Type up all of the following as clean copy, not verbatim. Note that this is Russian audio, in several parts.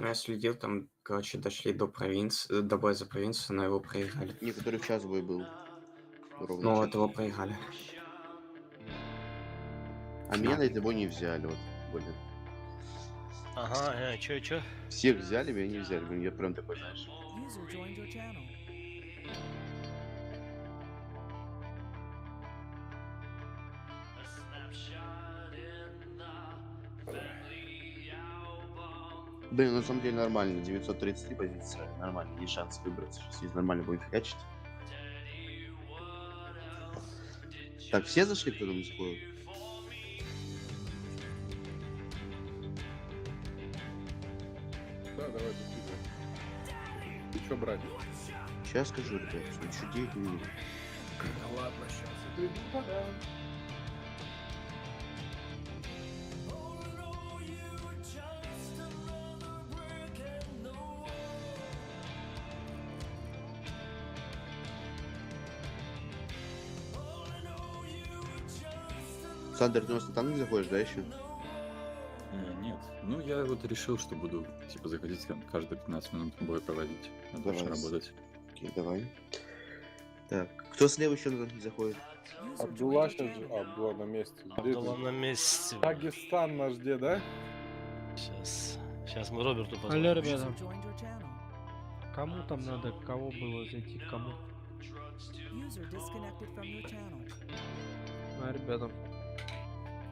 Ну, я следил, там, короче, дошли до провинции, до боя за провинцию, но его проиграли. Некоторый в час бой был. Ровно Ну, час. вот его проиграли. А меня на этот бой не взяли, вот, блин. Ага, чё? Всех взяли, меня не взяли. Блин, я прям такой, знаешь. User joined your channel. Блин, на самом деле нормально. 933 позиция. Нормально, есть шанс выбраться. Сейчас есть нормально будем фигачить. Так, все зашли, кто там заходит? Да, давай быстрее. Ты чё брать? Сейчас скажу, ребят, еще 9 минут. Да ладно, сейчас. Сандер, ты у нас на танк заходишь, да, еще? Нет. Ну, я вот решил, что буду, типа, заходить каждые 15 минут бой проводить. Надо Давай. дальше работать. Окей, давай. Так, кто слева еще на танк не заходит? User Абдулла joined your сейчас же. channel. Абдулла на месте. Абдулла на месте. Дагестан нас где, да? Сейчас мы Роберту Алло, позвоним. ребята, User joined your channel. кому там надо, кого было зайти, к кому? User disconnected from your channel. А, ребята.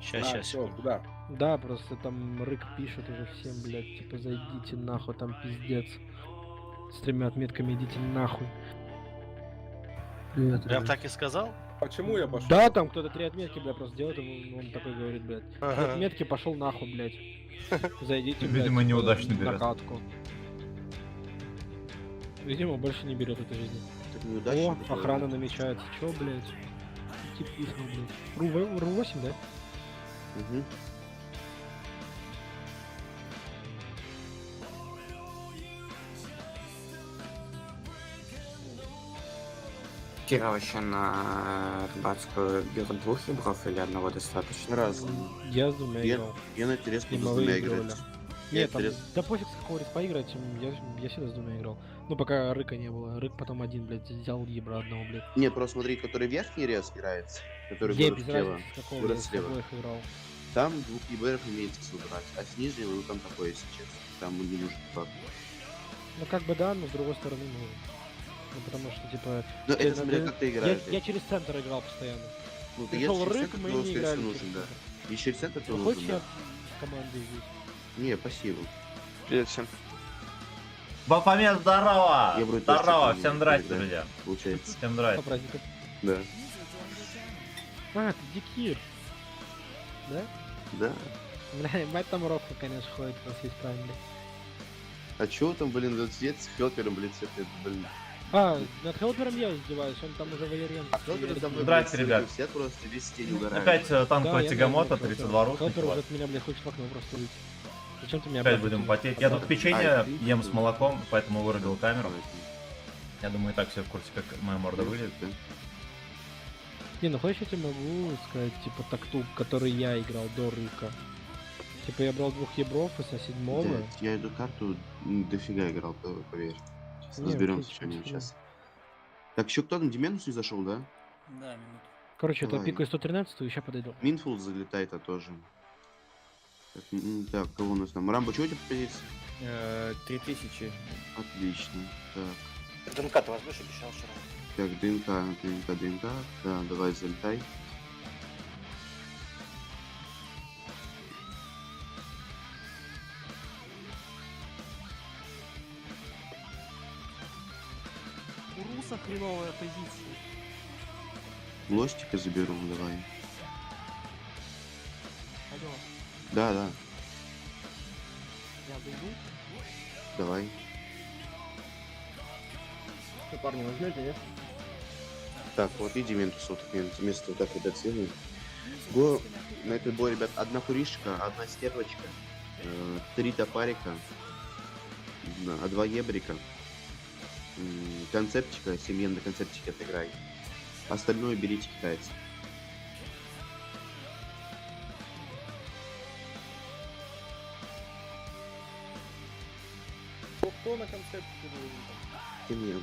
Сейчас. Всё, куда? Да, просто там Рык пишет уже всем, блядь, типа зайдите нахуй, там пиздец. С 3 отметками идите нахуй. Привет, Прям ребят. так и сказал? Почему я пошел? Да, там кто-то 3 отметки, блядь, просто делает, он такой говорит, блядь. 3 Ага. отметки, пошел нахуй, блядь. Зайдите, блядь, Видимо, типа, неудачно на берет. катку. Видимо, больше не берет этой жизни. Так неудачно. О, охрана намечается. Чё, блядь? Тип писал, блядь. РУ-8, да? Угу. Кира вообще на рыбацкую берут 2 ебров или одного достаточно? Раз. Я с двумя Я, играл. я на интерес И буду с мы двумя выигрывали. играть. Я Нет, там, интерес- да пофиг с какого респа играть, я всегда с двумя играл. Ну, пока Рыка не было. Рык потом один, блядь, взял ебра одного, блядь. Не, просто смотри, который верхний рез играется, который Я город без слева. разницы, с какого город я с слева. обоих играл. Там 2 ебров имеет смысл брать, а с нижнего, ну там такое, если честно. Там не нужен факт. Ну, как бы да, но с другой стороны, ну... Ну, потому что, типа... Но это надо- смотря как ты играешь. я через центр играл постоянно. Ну, ты Пришел если Рык, центр, мы то, не скорее играли всего, через нужен, да. центр. И через центр то Ну, нужен, хочешь да. я с командой здесь? Не, спасибо. Привет всем. Бафомет, здорово! Я вроде Здорово, тоже всем не здрасте, играю. друзья. Получается. Всем По здрасте. праздникам. Да. User joined your channel. А, ты Дикир. Да? Да. Бля, ебать там Рокко, конечно, ходит, у нас есть правильный. А чё там, блин, вот сидит с Хелпером, блин, все это, блин. А, над Хелпером я издеваюсь, он там уже воерен. А Хелпер там, Здрасте, блин, ребят. все просто весь день угорают. Опять танковая тягомота, Хелпер 32 уже русских. от меня, бля, хочет в окно просто выйти. Зачем ты меня Опять обратно будем тянешь? потеть. Я тут печенье А, ты- ем с молоком, поэтому вырубил камеру. Я думаю, и так все в курсе, как моя морда выглядит. Не, ну хочешь я тебе могу сказать, типа, такту, который я играл до Рыка. Типа, я брал 2 ебров и со 7-го. Да, я эту карту дофига играл, поверь. Сейчас Не, разберемся окей, что-нибудь чё-то сейчас. Так, еще кто там? Дименус не зашел, да? Да, минуту. Короче, это Давай. пикаю 113 и сейчас подойду. Минфул залетает, а тоже. Так, так, кого у нас там? Рамбо, что у тебя по позиции? 3000. Отлично. Так, ДНК ты возьмешь, обещал вчера. так, ДНК. Да, давай, залетай. У Руса хреновая позиция. Лостика заберу, давай. Алло, Да, я выйду. давай. Что, парни, возьмете, нет? Так, вот иди Ментус, вот вместо вот так, ребят, сделаем. Го на этот бой, ребят, 1 хуришка, 1 стервочка, 3 топарика, 2 ебрика, концептика, семьен на концептике отыграй. Остальное берите китайцев. Кто на концепте? Ты мне.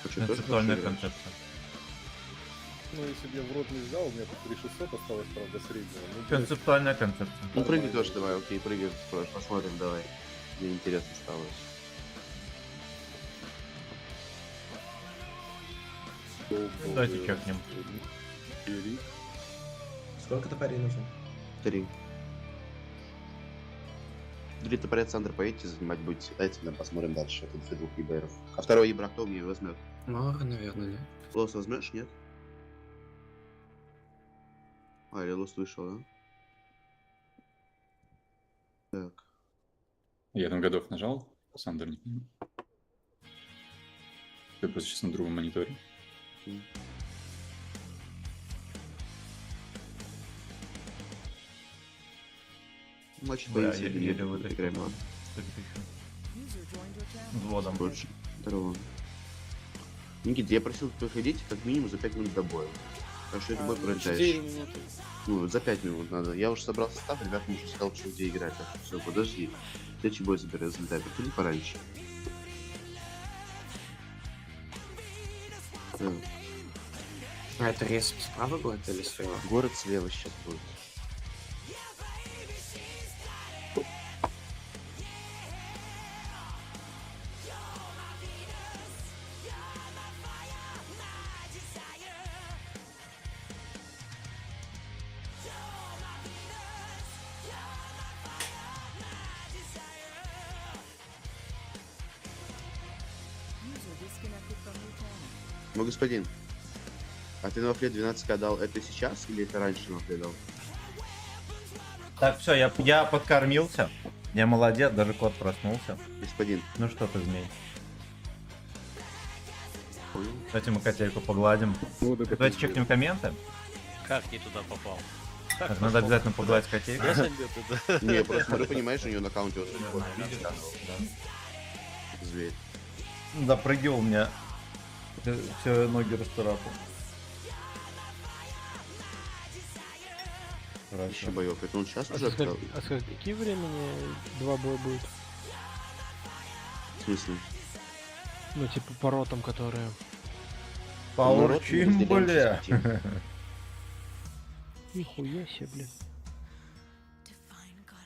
А что, тоже Концептуальная хочешь играть? концепция. Ну, если бы я в рот не сдал, у меня тут 3600 осталось, правда, среднего. Ну, блядь, Концептуальная концепция. Ну прыгай тоже давай, окей, прыгай, посмотрим, давай. Мне интересно стало. Давайте чекнем. бери. Сколько топорей нужно? 3. Три топоря центр поедете занимать будете. Дайте нам посмотрим дальше. Это для 2 ебров. А второй ебра кто мне возьмет? Мора, наверное, нет. Лос возьмешь, нет? А, или Лос вышел, да? Так. Я там годов нажал, Сандер не понимаю. Я просто сейчас на другом мониторе. Матч Бля, боится, еле вытащил. играем, ладно. User joined your channel. Взводом. Больше. Второго. Никит, я просил приходить как минимум за 5 минут до боя. Так что это бой пролетаешь. минуты. Ну, за 5 минут надо. Я уже собрал состав, ребятам уже сказал, что где играть. Так что все, подожди. Следующий бой залетай. Приходи пораньше. Так, А это респ справа будет или слева? город слева сейчас будет. User disconnected from your channel. Ну, господин, а ты на вафле 12к дал это сейчас или это раньше на вафле дал? Так, все, я подкормился. Я молодец, даже кот проснулся. Господин, Ну что ты, змей? понял? Давайте мы котейку погладим. Ну, вот это Давайте пиздец. чекнем комменты. Как не туда попал? Как Так, надо обязательно погладить котейку. Я себе туда. Не, я просто смотрю, понимаешь, у нее на аккаунте вот Да, вот, она видит, зверь. Запрыгивал у меня. Все ноги расцарапал. Еще боев. Это он сейчас уже А открыл? с какие времени 2 боя будет? В смысле? Ну, типа по ротам, которые... Паурчим, бля. Нихуя себе, блин.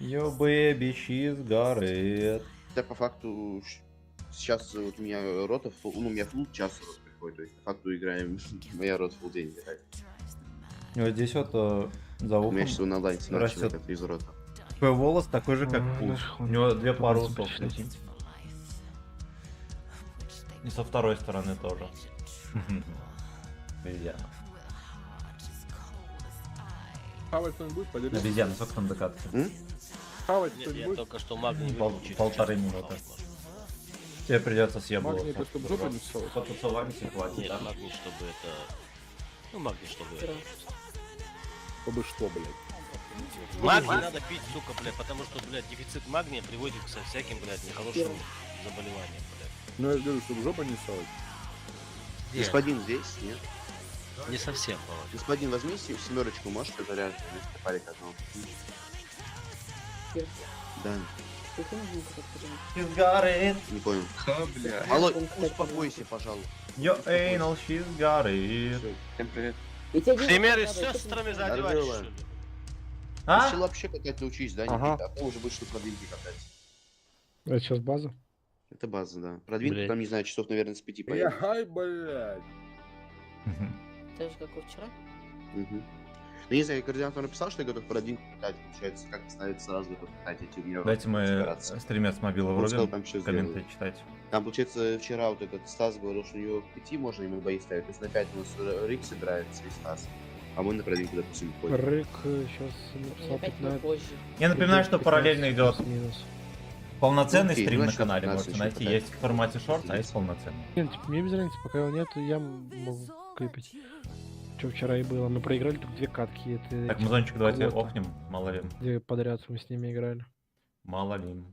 Yo, baby, she's got it. Да, по факту, сейчас вот у меня ротов, ну, у меня фул час рот приходит, то есть по факту играем, моя рот фул день играет. Вот здесь вот за У ухом меня сейчас на лайте начал растет это из рота. такой волос такой же, как А, пуш. наш У него хуй. 2 пары Пытался усов, прочитать. прикинь. И со второй стороны тоже. Обезьяна. Хавать кто-нибудь, поделись. Обезьяна, сколько там докатки? Хавать Нет, я кто-нибудь. только что магний Пол- выключил, полторы сейчас минуты. попал, может. Тебе придется съебываться. Магний, это чтобы жопа не ссалась. Потусовались и хватит, Нет, да? магний, чтобы это... Ну, магний, чтобы это... Чтобы что, блядь? Магний надо пить, сука, блядь, потому что, блядь, дефицит магния приводит к всяким, блядь, нехорошим заболеваниям, блядь. Ну, я же говорю, чтобы жопа не ссалась. Господин здесь, нет? Не совсем, Володя. Господин, возьми семерочку, можешь, это реально, вместо парика одного. Да, She's got it. не понял. Ха, бля. Алло, успокойся, пожалуйста. Yo anal, she's got it. Всем привет. Примеры с сестрами задевать, Здорово. что ли? А? Ты вообще катать научись, да, Ага. Никита? А то уже будешь на продвинке катать. Это сейчас база? Это база, да. Продвинку Блядь. там, не знаю, часов, наверное, с 5 Я поедешь. хай, блядь. Так же, как и вчера. Мгм. Ну, не знаю, координатор написал, что я готов продвинку катать, получается, как становится сразу готов катать эти мне Давайте мы стараться. стримят с мобила Он сказал, врубим, там что комменты сделают. читать. Там, получается, вчера вот этот Стас говорил, что у него к 5 можно ему бои ставить, то есть на 5 у нас Рик собирается и Стас, а мы на продвинку, допустим, ходим. Рык сейчас написал Опять мы 15. позже. Я напоминаю, что 15 параллельно идет плюс-минус. полноценный Окей, стрим на значит, канале, 15 можете еще найти. катать. Есть в формате шорт, а есть полноценный. Нет, типа, мне без разницы, пока его нету, я могу клепить. Что вчера и было. Мы проиграли только 2 катки. Это Так, эти музончик давайте квоты, офнем, мало ли. где подряд мы с ними играли. Мало ли.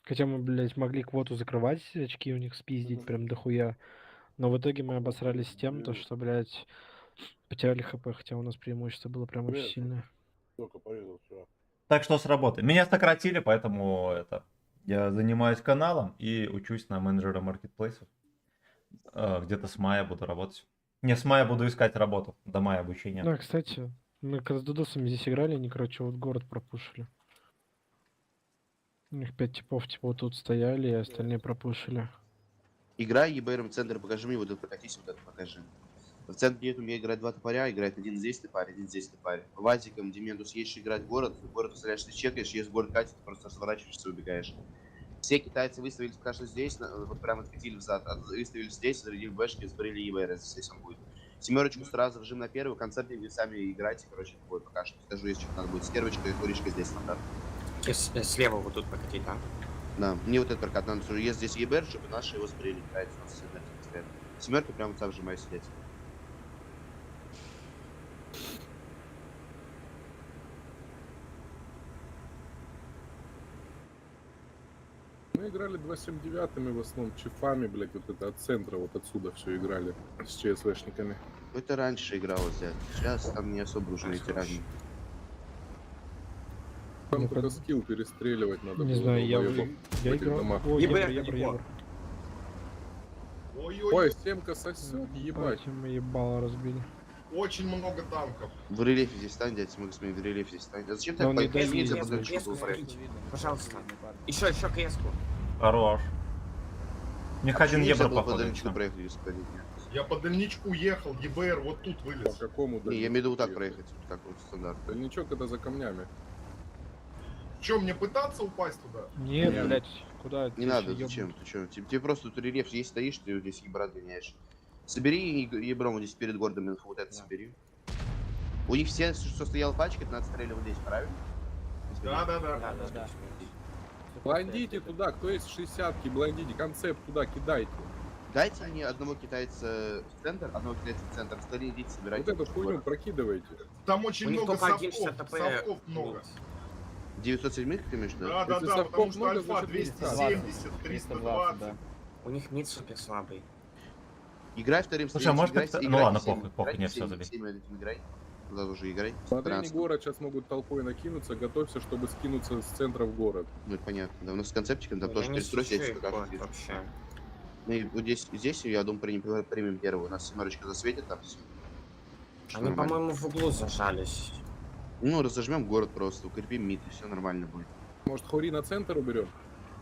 Хотя мы, блядь, могли квоту закрывать, очки у них спиздить прям дохуя. Но в итоге мы обосрались тем, то, что, блядь, потеряли хп, хотя у нас преимущество было прям очень Привет. сильное. Только порезал вчера. Так что сработает. Меня сократили, поэтому я занимаюсь каналом и учусь на менеджера маркетплейсов. Где-то с мая буду работать. Не, с мая буду искать работу. До мая обучения. Да, кстати, мы когда с дудосами здесь играли, они, короче, вот город пропушили. У них 5 типов, типа, вот тут стояли, и остальные пропушили. Играй ЕБРом в центр, покажи мне, вот это прокатись, вот это покажи. В центре нет, у меня играет два топоря, играет один здесь топарь, один здесь топарь. Вазиком, Дементус, едешь играть в город выставляешь, ты чекаешь, если город катит, ты просто разворачиваешься и убегаешь. Все китайцы выставились пока что здесь, вот прям откатили взад, выставили здесь, зарядили бэшки, сбрили ЕБР, здесь он будет. Семерочку сразу вжим на первый, концертный вы сами играйте, короче, такой пока что. Скажу, если что-то надо будет. С первочкой и фуришкой здесь стандарт. Слева вот тут покатить, да? Да, мне вот этот прокат надо, что есть здесь ЕБР, чтобы наши его сбрили. Нравится у нас семерка прямо вот так вжимаю сидеть. Мы играли 279-ми в основном, чифами, блядь, вот это от центра, вот отсюда все играли с ЧСВшниками. Это раньше игралось, дядь. Сейчас там не особо уже ветераны. Там только скилл перестреливать надо. Не было, знаю, я долбоёбов в этих играл. домах. О, ЕБР, ебр. Ой, семка сосет, ебать. Мы ебало разбили. Очень много танков. В релифе здесь стань, дядь, мы с в релифе здесь стань. А зачем Да так он не поехать? доедет, Нельзя блядь. подальше был проехать. Пожалуйста. Еще креску. Хорош. У них один Нельзя евро, было походу. подальше всё. проехать, если сходить, нет. Я по дальничку ехал, ЕБР вот тут По вылез. какому Не, я имею в виду вот так проехать, вот так вот стандарт. Дальничок это за камнями. Че, мне пытаться упасть туда? Нет, Нет. блядь, куда? Не ты надо, ещё зачем? ёбнут? Ты чё? Тебе просто тут рельеф здесь стоишь, ты вот здесь ебрат гоняешь. Собери ебром вот здесь перед городом инфу, вот это собери. У них все, что стоял пачка, это надо стрелять вот здесь, правильно? Да. Бландите туда, кто есть в 60-ке, бландите, концепт туда кидайте. Дайте мне одного китайца в центр, одного китайца в центр, остальные идите собирайте. Вот эту хуйню прокидывайте. Там очень У них много только один совков, 60 совков много. 907 ты имеешь, да? Да, Если потому совков что много, альфа значит 270, 320. У них мид супер слабый. Играй вторым Слушай, а может играй, как-то- играй ну ладно, всеми, похуй, похуй, играйте не, всё, всеми, забей. всеми этим играй. Туда тоже играй. Смотри, Странно. город сейчас могут толпой накинуться, готовься, чтобы скинуться с центра в город. Ну это понятно. Да, у нас с концептиком там Я тоже не перестройся, слышу если их покажешь. вот вообще. Ну и вот здесь, я думаю, примем первую. У нас семерочка засветит там. всё. Они, Нормально. по-моему, в углу зажались. Ну, разожмем город просто, укрепим мид, и все нормально будет. Может, Хури на центр уберем?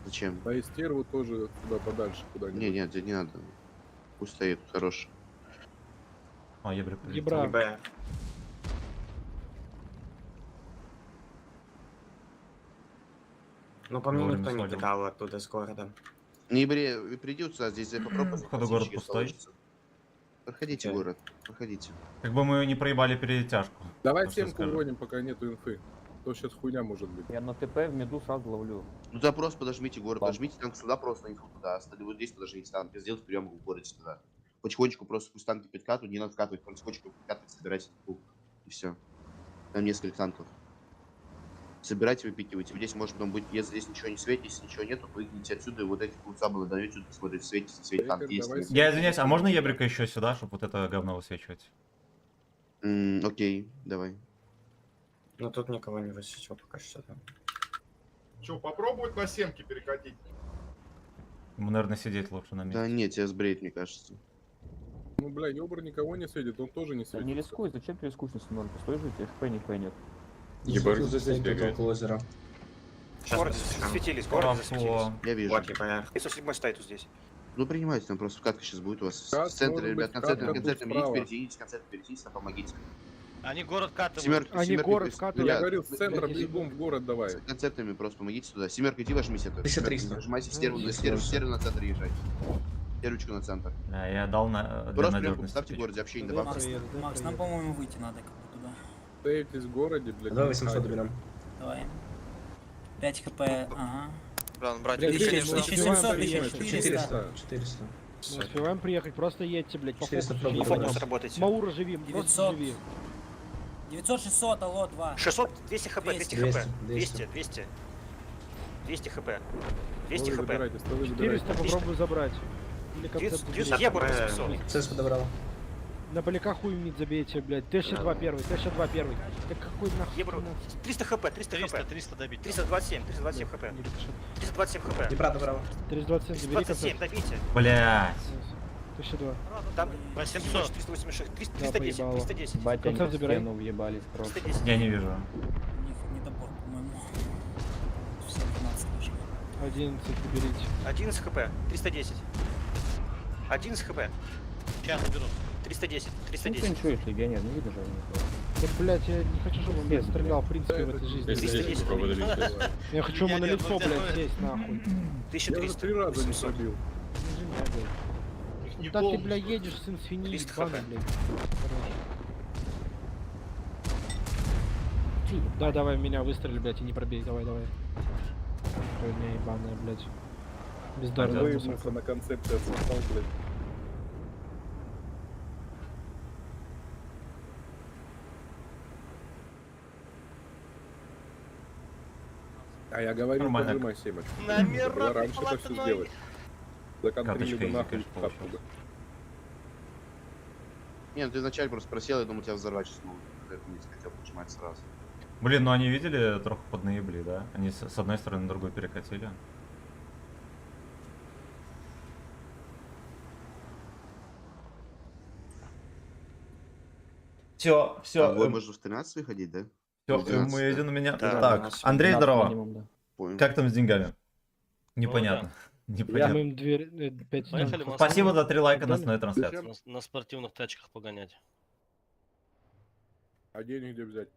Зачем? А и стерву тоже туда подальше куда-нибудь. Не, нет, не надо. Пусть стоит, хорош. А, евро прилетел. Ебра. ЕБР. Ну, по мне Вовремя никто не свалил. кидал оттуда с города. Не бери, придет сюда, здесь попробуй. Походу город пустой. Проходите Где? город, проходите. Как бы мы не проебали перетяжку. Давай Ну, что семку скажу. уроним, пока нету инфы. То сейчас хуйня может быть. Я на ТП в меду сразу ловлю. Ну да, просто подожмите город, подожмите танк сюда, просто инфу туда. Остальные вот здесь подожмите танк, сделать прием в городе сюда. Потихонечку просто пусть танки подкатывают, не надо вкатывать, потихонечку подкатывать, собирайте инфу. И все. Там несколько танков. Собирайте, выпикивайте. Здесь может потом быть, если здесь ничего не светит, если ничего нету, выйдите отсюда и вот эти кулцабы даете, смотрите, светите, светит танк Ветер, есть. давай нет. Я извиняюсь, а можно ебрика еще сюда, чтобы вот это говно высвечивать? Окей, давай. Но тут никого не высветил пока что. Да. Че, попробовать на семки перекатить? Ему, наверное, сидеть лучше на месте. Да нет, тебя сбреет, мне кажется. Ну, бля, ёбр никого не светит, он тоже не Да светит. не рискуй, зачем ты рискуешь на 0? Постой же, тебе хп нихуя нет. Ебар здесь бегает. озера. Сейчас Светились, Хорошо. Я вижу. Вот ЕБР. 507 стоит тут здесь. Ну принимайте, там просто катка сейчас будет у вас. Кат, В центре, может ребят, быть, концерт, катка концерт, тут идите справа. впереди, идите, концерт впереди, там помогите. Они город катывают. Семерка, Они семерка, город то есть, скатывают. Я ребят, говорю, с центра блядь, бегом в город давай. с концертами просто помогите туда. Семерка, иди вожмись это. 1300. Нажимайте стерву на центр езжать. Стервочку на центр. Да, я дал на для Просто прям надежности. ставьте город, общение Да, добавьте. проезд, да, проезд. по-моему, выйти надо как бы туда. Стоитесь в городе, блядь. Давай не 800 хакер. доберем. Давай. 5 хп, ага. Блин, брать, Блядь, Тысяча- конечно, 1700, успеваем 1400. 400. Мы успеваем приехать, просто едьте, блядь, по 400 фокусу. пробуй, живи. пробуй. Фокус работайте. Маура живи, просто 900. живи. 900, 600, алло, 2. 600, 200 хп, 200 200, 200. 200 хп. 200 Столы хп. забирайте, столы 400 забирайте. попробую забрать. Или концепт 200 заберу. ебр Э, 800. Цеску добрал. На поляка хуй мид забейте, блядь. Т-2 первый, Т-2 первый. Да какой нахуй? Ебро. 300 хп, 300 300, хп. 300 добить. 327, 327 хп. 327 хп. Брата, браво. 327, забери 327, добейте. Блять. Т-2. Там 800. 386, 310, поебало. 310. Концерт забирай. 310. Я не вижу. У них недобор, по-моему. Все 12 уже. 11 заберите. 11 хп, 310. 11 хп, Сейчас наберу. 310, 310. Да, блядь, я не хочу, чтобы он меня стрелял, в принципе, в этой жизни. Если Триста здесь десять. попробуй добить сейчас. Я хочу ему на Нет, лицо, вот блядь, это- сесть, нахуй. Я уже 1300. 3 раза не 800. пробил. Не женя, блядь. Не Да ты, полностью. бля, едешь, сын свиньи, 300 ебаный, хп. блядь. Хорош. Да, давай, меня выстрели, блядь, и не пробей, давай. Хуйня ебаная, блядь. Бездарная. Выебнулся на концепте, отсосал, блядь. А я говорил, Нормально. нажимай семечку. Номера Было раньше это все блатной. сделать. Законтрили Карточка бы изи, нахуй конечно, капку. получилось. Не, ну ты изначально просто просел, я думал, тебя взорвать сейчас снова. Поэтому не хотел нажимать сразу. Блин, ну они видели, троху поднаебли, да? Они с одной стороны на другую перекатили. Все, А вы можешь в 13 выходить, да? все, 12, мы да? идем на меня. Да, Так, 12, Андрей, здорово. Понял. Как там с деньгами? Непонятно. Мы Непонятно. им дверь 5 Поехали, Москва. Спасибо за 3 лайка на Дали? основной трансляции. На спортивных тачках погонять. А денег где взять?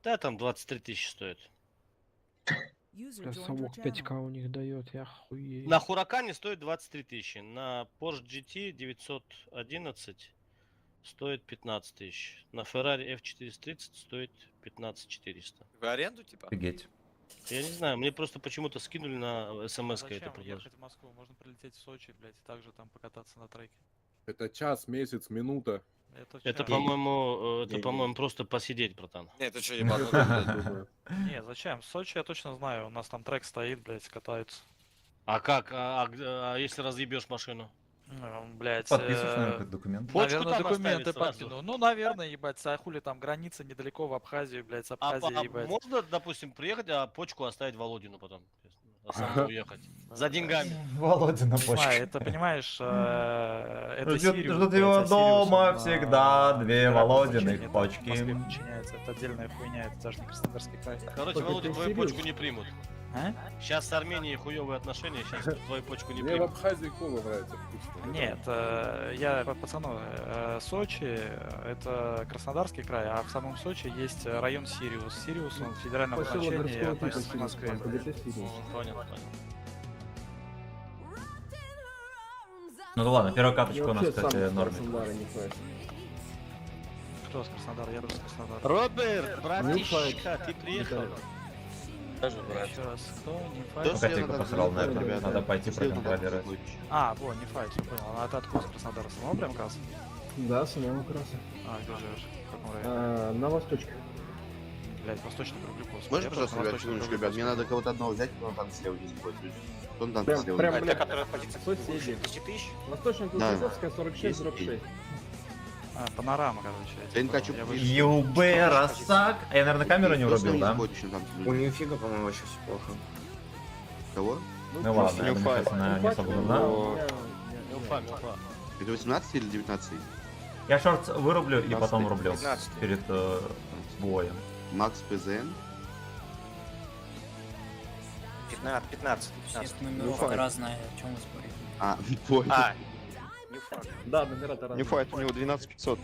Да, там 23 тысячи стоит. User joined your Совок channel. 5к у них дает, я хуею. На Хуракане стоит 23 тысячи. На Porsche GT 911 стоит 15 тысяч. На Ferrari F430 стоит 15 400. Вы аренду типа? Офигеть. Я не знаю, мне просто почему-то скинули на смс это Зачем предложение. ехать в Москву? Можно прилететь в Сочи, блядь, и также там покататься на треке. Это час, месяц, минута. Это, час. по-моему, это, Не, по-моему, просто посидеть, братан. Нет, это что, Я думаю. Не, зачем? В Сочи я точно знаю, у нас там трек стоит, блядь, катаются. А как? А если разъебешь машину? Блядь, Подписываешь, наверное, как документ. Почку наверное, там документы оставить сразу. подкину. Ну, наверное, ебать, а хули там граница недалеко в Абхазию, блядь, с Абхазии, ебать. можно, допустим, приехать, а почку оставить Володину потом? А самому уехать. За деньгами. Володя на Не знаю, почке. это, понимаешь, это Ждет Сириус, ждут блядь, его а Сириус, дома он, всегда две федеральное Володиных значение, там в почки. Москве подчиняется, это отдельная хуйня, это даже не Краснодарский край. Короче, Володя, твою почку не примут. А? Сейчас с Арменией хуевые отношения, сейчас твою почку не Мне в примут. Абхазии кола нравится вкусно. Нет, я, пацану, Сочи это Краснодарский край, а в самом Сочи есть район Сириус. Сириус, он федерального значения и относится к Москве. Понял. Ну да ладно, первая карточка у нас, кстати, норме. Кто с Краснодара? Я тоже с Краснодара. Роберт, братишка, ты приехал? Еще раз, кто? Не Да, файт? все Котейку надо посрал, сделать, наверное. ребята. Надо пойти Все надо проконтролировать. сделать. А, во, не файт, все понял. А ты откуда с Краснодара? Самого прям как раз? Да, самого краса. А, где живешь? В каком районе? На восточке. Блять, Восточный Кругляков. Можешь, пожалуйста, ребят, секундочку, ребят, мне надо кого-то одного взять, кто на танк слева здесь будет. Кто на танк Прям, слева? прям, А это бля, которая позиция соседи. 10 тысяч? Восточная Кузнецовская, 46, 46. А, панорама, короче. ТНК чё, Я блин? вышел. Юбе, Рассак. А я, наверное, камеру не Кто врубил, с да? нами будет еще на танке? У нифига, по-моему, вообще все плохо. Кого? Ну ладно, я думаю, сейчас она не особо нужна. Милфа. Это 18 или 19? Я шорт вырублю и 15, потом врублю 15. перед боем. Макс ПЗН? 15. Естественно, номеровка разная, о чем вы спорите? А, понял. А, не факт. Да, номера-то разные. у него 12500.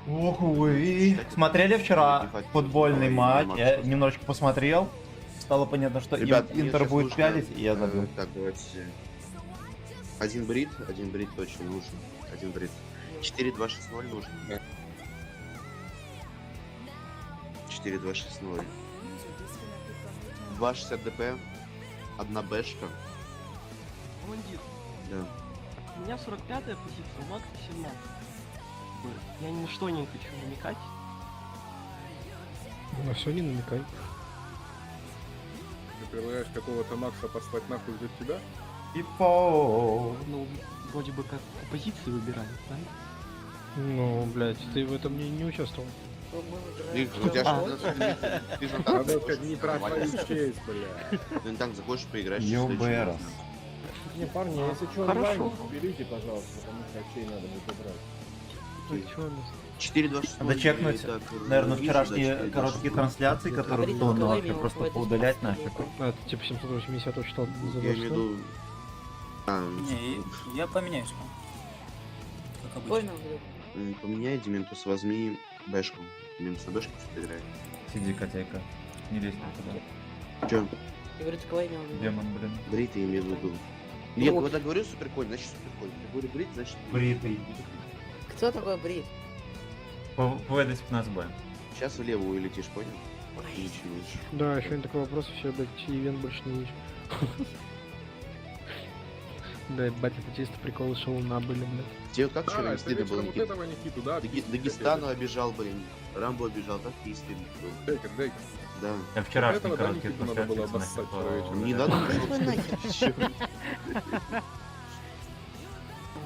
Ох вы. Смотрели вчера футбольный матч? Я немножечко посмотрел. Стало понятно, что Ребят, Интер будет пялить, и я забыл. Так, давайте. Один брит точно нужен. Один брит. 4-2-6-0 нужен. 4-2-6-0. 2,60 ДП. Одна бэшка. Да. У меня 45-я позиция, у Макса 17. Я ни на что не хочу намекать. На все не намекай. Ты предлагаешь какого-то Макса послать нахуй за тебя? Пипо. Ну, вроде бы как позиции выбирали, да? Ну, блядь, ты в этом не участвовал. Ты, у тебя же ты же там Надо сказать, не про твою честь, бля. ты так захочешь поиграть. Юберас. Не, парни, если что, Хорошо. онлайн, берите, пожалуйста, потому что очей надо будет убрать. Ну, чё у нас? 4-2-6. Надо чекнуть, наверное, вчерашние короткие трансляции, которые кто нафиг, просто поудалять нафиг. А, это типа 780 учитал за Я имею в виду... Не, я поменяюсь. Как обычно. Поменяй, Дементус, возьми бэшку. Дементус на бэшку играет. Сиди, котейка. Не лезь никуда. Чё? Я говорю, такого имел в виду. Демон, блин. Бритый имею в виду. Нет, когда говорю супер конь, значит супер конь. Я говорю брит, значит... Бритый. Кто такой Брит? ПВД 15 б. Сейчас в левую летишь, понял? Или чего? Да, еще один такой вопрос, все, блядь, ивент больше не вижу. Да, ебать, это чисто приколы шоу-на были, блядь. Тебе вот как вчера не А, это стыдно было, вечером вот Никита? этого Никиту, да? Дагестану обижал, блин. Рамбо обижал, как не стыдно было. Дейкер, Дейкер. Да. Я вчерашний Этого, да, короткий Никиту надо было обоссать вчера вечером. Не надо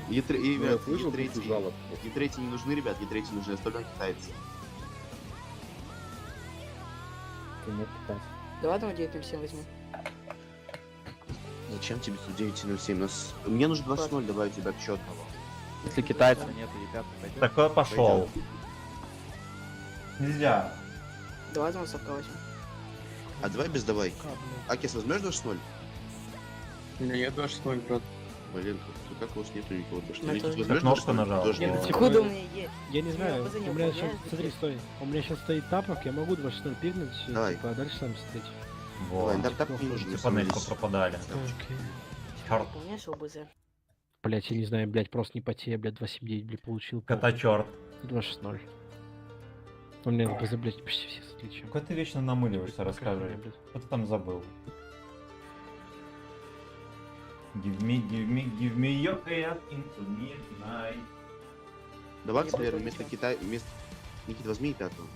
Ну, я ребят, слышал кучу жалоб. Е3 не нужны, ребят, Е3 нужны, остальное китайцы. Давай там 907 возьму. Зачем тебе 907? Мне нужно 20-0 добавить тебя к счетному. Если китайцев нету, ребята, пойдем. Такой пошел. Нельзя. Давай там совка возьму. А давай без давай. Акис, возьмешь 20-0? Нет, 26 брат. Блин, как у вас нету никого? Я кнопку нажал. Откуда у меня есть? Я не знаю, поза не у меня было, сейчас, я смотри, стой, у меня сейчас стоит тапок, я могу 26 пикнуть, Давай. типа, а дальше сам смотреть. Давай, Вот. так не нужно. Панельку пропадали. Окей. Черт. Помнишь ЛБЗ? Блять, я не знаю, блять, просто не потея, блять, 279, блядь, получил. Кота черт. 260. У меня ЛБЗ, блять, почти все с отличием. Какой ты вечно намыливаешься, расскажи. Что ты там забыл? Give me your hand into midnight. Давай, наверное, вместо Китая, вместо... Никита, возьми и пятого.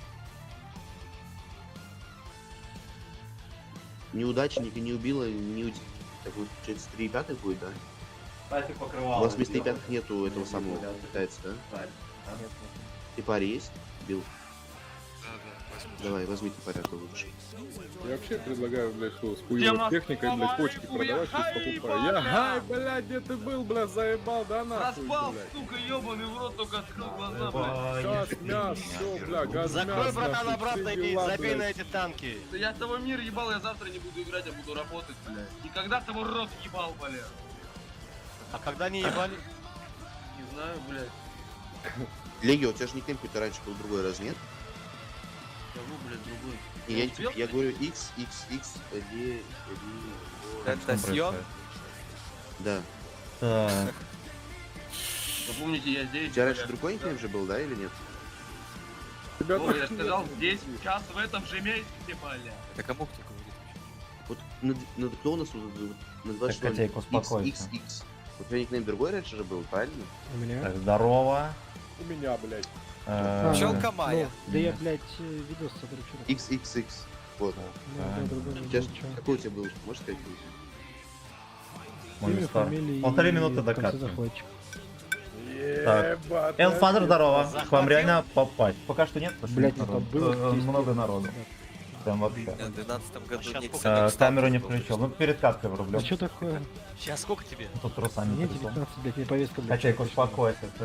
Неудачника не убила, не уд... Так вот, получается, 3 и 5 будет, да? У вас вместо и 5 нету этого самого китайца, да? И паре есть? Бил? Давай, возьми ты порядок лучше. Я вообще предлагаю, блядь, что с хуевой техникой, блядь, почки продавать, сейчас покупаю. Я хай, блядь, где ты был, блядь, заебал, да нахуй, блядь. сука, ёбаный в рот, только открыл глаза, блядь. Сейчас мяс, все, бля, газ Закрой, братан, обратно иди, забей на эти танки. Да я того мир ебал, я завтра не буду играть, я буду работать, блядь. И когда того рот ебал, блядь. А когда не ебали? Не знаю, блядь. Легио, у тебя же никнейм какой-то раньше был другой, раз нет? Кого, блядь, другой? И я говорю X, L. Это съем? Да. Так. Запомните, я здесь. У тебя раньше другой никнейм же был, да, или нет? О, я сказал, здесь, сейчас, в этом же месте, блядь. Это кому кто говорит? Вот кто у нас вот, на 20 Так, котейка, успокойся. XX. У тебя никнейм другой раньше же был, правильно? У меня? Так, здорово. У меня, блядь. Пчелка Майя. Ну, да я, блядь, видос смотрю, что XXX. Вот. У тебя какой у тебя был? Можешь сказать? Мой Имя, стар. фамилия Полторы и минуты до в конце катки. захватчик. Так. Элфадер, здорово. К вам реально попасть. Пока что нет, потому что Блядь, нет это народу. было Много народу. Там вообще. В 2012 году Сейчас Никс сколько? не Камеру не стал, включил. Ну, перед каткой врублю. Да что такое? Сейчас сколько тебе? Тут трусами Мне пришел. 19, блядь, мне повестка, блядь. Качайка, успокойся. ты.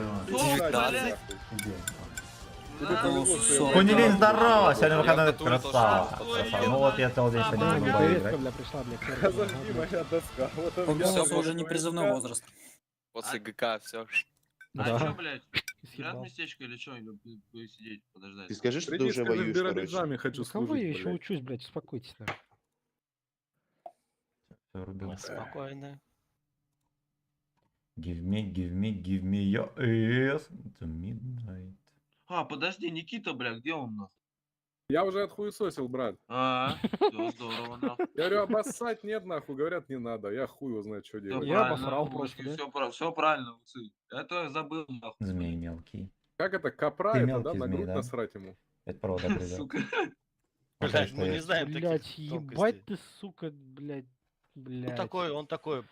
Кунилин, здорово! Сегодня выходной, который красава. тоже Красава. Ну вот я целый день сегодня Да, не мне буду повестка, играть. бля, пришла, блядь. Подожди, моя доска. Вот он Все, я, вы уже не призывной возраст. После ГК все. А Да. чё, блядь? Съебал. Взять местечко или чё? Или будешь сидеть, подождать? Ты скажи, что ты Придись, уже скажи, в воюешь, короче. Биробиджане хочу Ну кого я служить, еще блядь. учусь, блядь, успокойтесь, нахуй. Вырубил. Спокойно. Give me your ears to midnight. А, подожди, Никита, бля, где он, нахуй? Я уже отхуесосил, брат. Всё, здорово, нахуй. Я говорю, обоссать нет, нахуй. Говорят, не надо. Я хуй его знает, что Всё делать. Я правильно, обосрал Уцкий, просто, да? всё правильно, Уцкий. Это забыл, нахуй. Змей мелкий. Как это, капра Ты это, мелкий да? На змей, грудь да? насрать ему. Это провода придет. Сука. Блядь, ну не знаем Блядь, таких ебать тонкостей. ты, сука, блядь, Ну блядь. такой, он такой.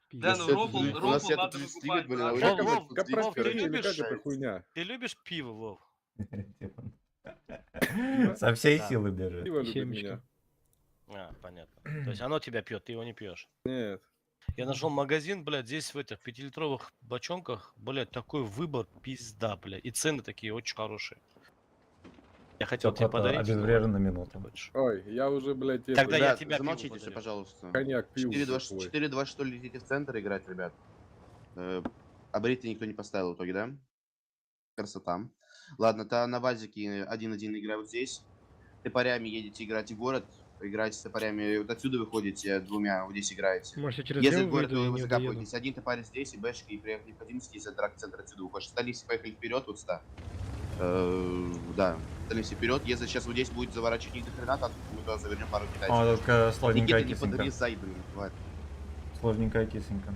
Пиздец. У нас я тут стримит, блин, а вы Как как это- тут как здесь, правда, короче, или как решаете? это хуйня? Ты любишь пиво, Вов? Со всей Да. силы бежит. Пиво любит Семечко. меня. А, понятно. То есть оно тебя пьет, ты его не пьешь. Нет. Я нашел магазин, блядь, здесь в этих 5-литровых бочонках, блядь, такой выбор, пизда, блядь. И цены такие очень хорошие. Я хотел тебе подарить. Обезврежен на минуту. Ой, я уже, блядь, Тогда я Ребят, тебя замолчите пиво все, подарю. пожалуйста. Коньяк пью. 4-2 что ли летите в центр играть, ребят? Абриты никто не поставил в итоге, да? Красота. Ладно, то на вазике 1-1 играю вот здесь. Топорями едете играть в город. Играете с топорями, вот отсюда выходите двумя, вот здесь играете. Может, я через Если левый в город, выйду, то я вы не закапываетесь. Один топарь здесь, и бэшки, и при необходимости из центра отсюда выходишь. Остались, поехали вперед, вот сюда. Да, остались вперед. Если сейчас вот здесь будет заворачивать них до хрена, там мы туда завернем пару китайцев. О, только сложненькая Никита, не кисонька. подрезай, блин, тварь. Сложненькая кисонька.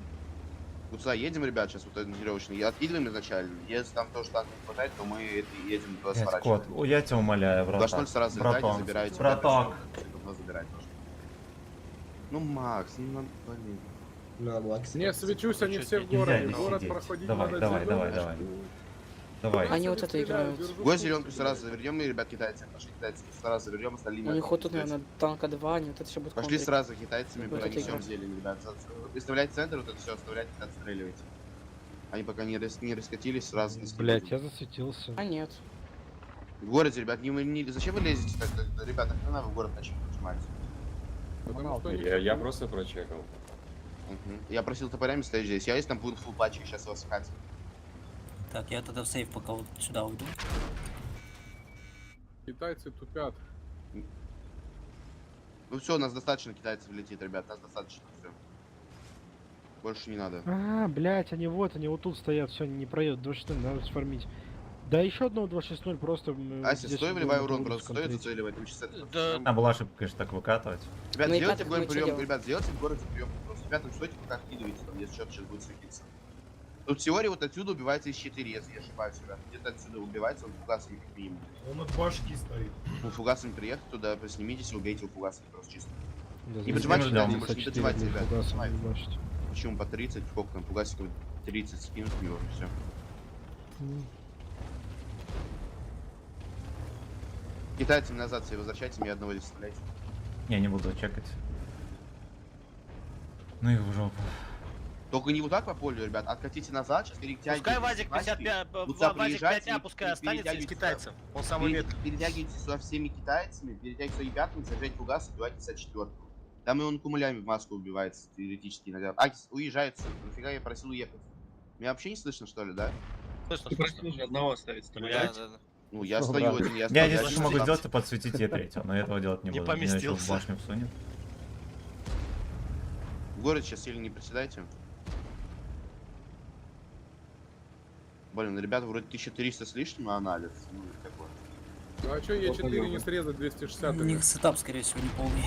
Вот сюда едем, ребят, сейчас вот этот тренировочный. Откидываем изначально. Если там тоже танк не хватает, то мы едем туда Блядь, сворачиваем. кот, я тебя умоляю, браток. 2-0 сразу летайте, Браток, забирайте. браток. Забирать тоже. Ну, Макс, ну надо, блин. Да, Макс. Не свечусь, они все в Нельзя городе. здесь Город сидеть. проходить Давай, надо давай, зелёный. давай. Давай. Они вот это играют. Гой зеленку сразу завернем, и, ребят, китайцы. Пошли китайцы, сразу завернем, остальные. У них вот тут, наверное, танка 2, они вот это еще будет Пошли контрить. сразу китайцами, Вот это пронесем игра. зелень, ребят. Выставлять центр, вот это все оставляйте, отстреливайте. Они пока не раскатились, сразу. Блять, я засветился. А нет. В городе, ребят, зачем вы лезете так? Ребята, хрена вы в город начали нажимаете? Потому что Я просто прочекал. Я просил топорями стоять здесь. Я есть там будут фул патчи, сейчас вас хатить. Так, я тогда в сейф пока вот сюда уйду. китайцы тупят. Ну все, нас достаточно китайцев летит, ребят, нас достаточно, все. Больше не надо. А, блять, они вот тут стоят, все, они не проедут. 2-6-0, надо сфармить. Да еще одного 2-6-0, просто... Ася, здесь стой, вот вливай будем урон, просто стой, контрить. зацеливай, ты сейчас А была ошибка, конечно, так выкатывать. Ребят, Ну и сделайте как в горе мы что прием, делаем? ребят, сделайте в городе прием. Просто, ребята, вы стойте, пока откидываете, там, если что-то сейчас будет светиться. Тут в теории вот отсюда убивается из 4, если я ошибаюсь, ребят. Где-то отсюда убивается, он фугасами как минимум. Он от башки стоит. Ну, фугасами приехать туда, снимитесь, убейте его фугасами просто чисто. Да, Не за- поджимайте, за- ребят, за- больше не 4 поджимайте, будет ребят. фугасом Поджимайте. ебашить. Почему по 30, сколько там, фугасиков 30 скинуть в него, все. Китайцам назад себе возвращайте, мне одного здесь оставляйте. Я не буду чекать. Ну и в жопу. Только не вот так по полю, ребят, откатите назад, сейчас перетягивайте. Пускай Вазик 55, Вазик 5А, пускай останется из китайцев. Он самый ветер. Перетягивайте со всеми китайцами, перетягивайте со ребятами, заряжайте фугас, убивайте 54-ку. Там и он кумулями в маску убивается, теоретически иногда. Акис уезжает, нафига я просил уехать? Меня вообще не слышно, что ли, да? Слышно, Ты просил уже одного оставить, Да, да, да. Ну, я Что, стою брат? один, я Я стою. единственное, что могу там. сделать, это подсветить Е3, но этого делать не Не буду. Меня ещё в поместился. башню всунет. В город сейчас сильно не приседайте. Блин, ребята, вроде 1300 с лишним на анализ. Ну, такое. Ну а чё Е4 не срезать 260? У них сетап, скорее всего, не полный.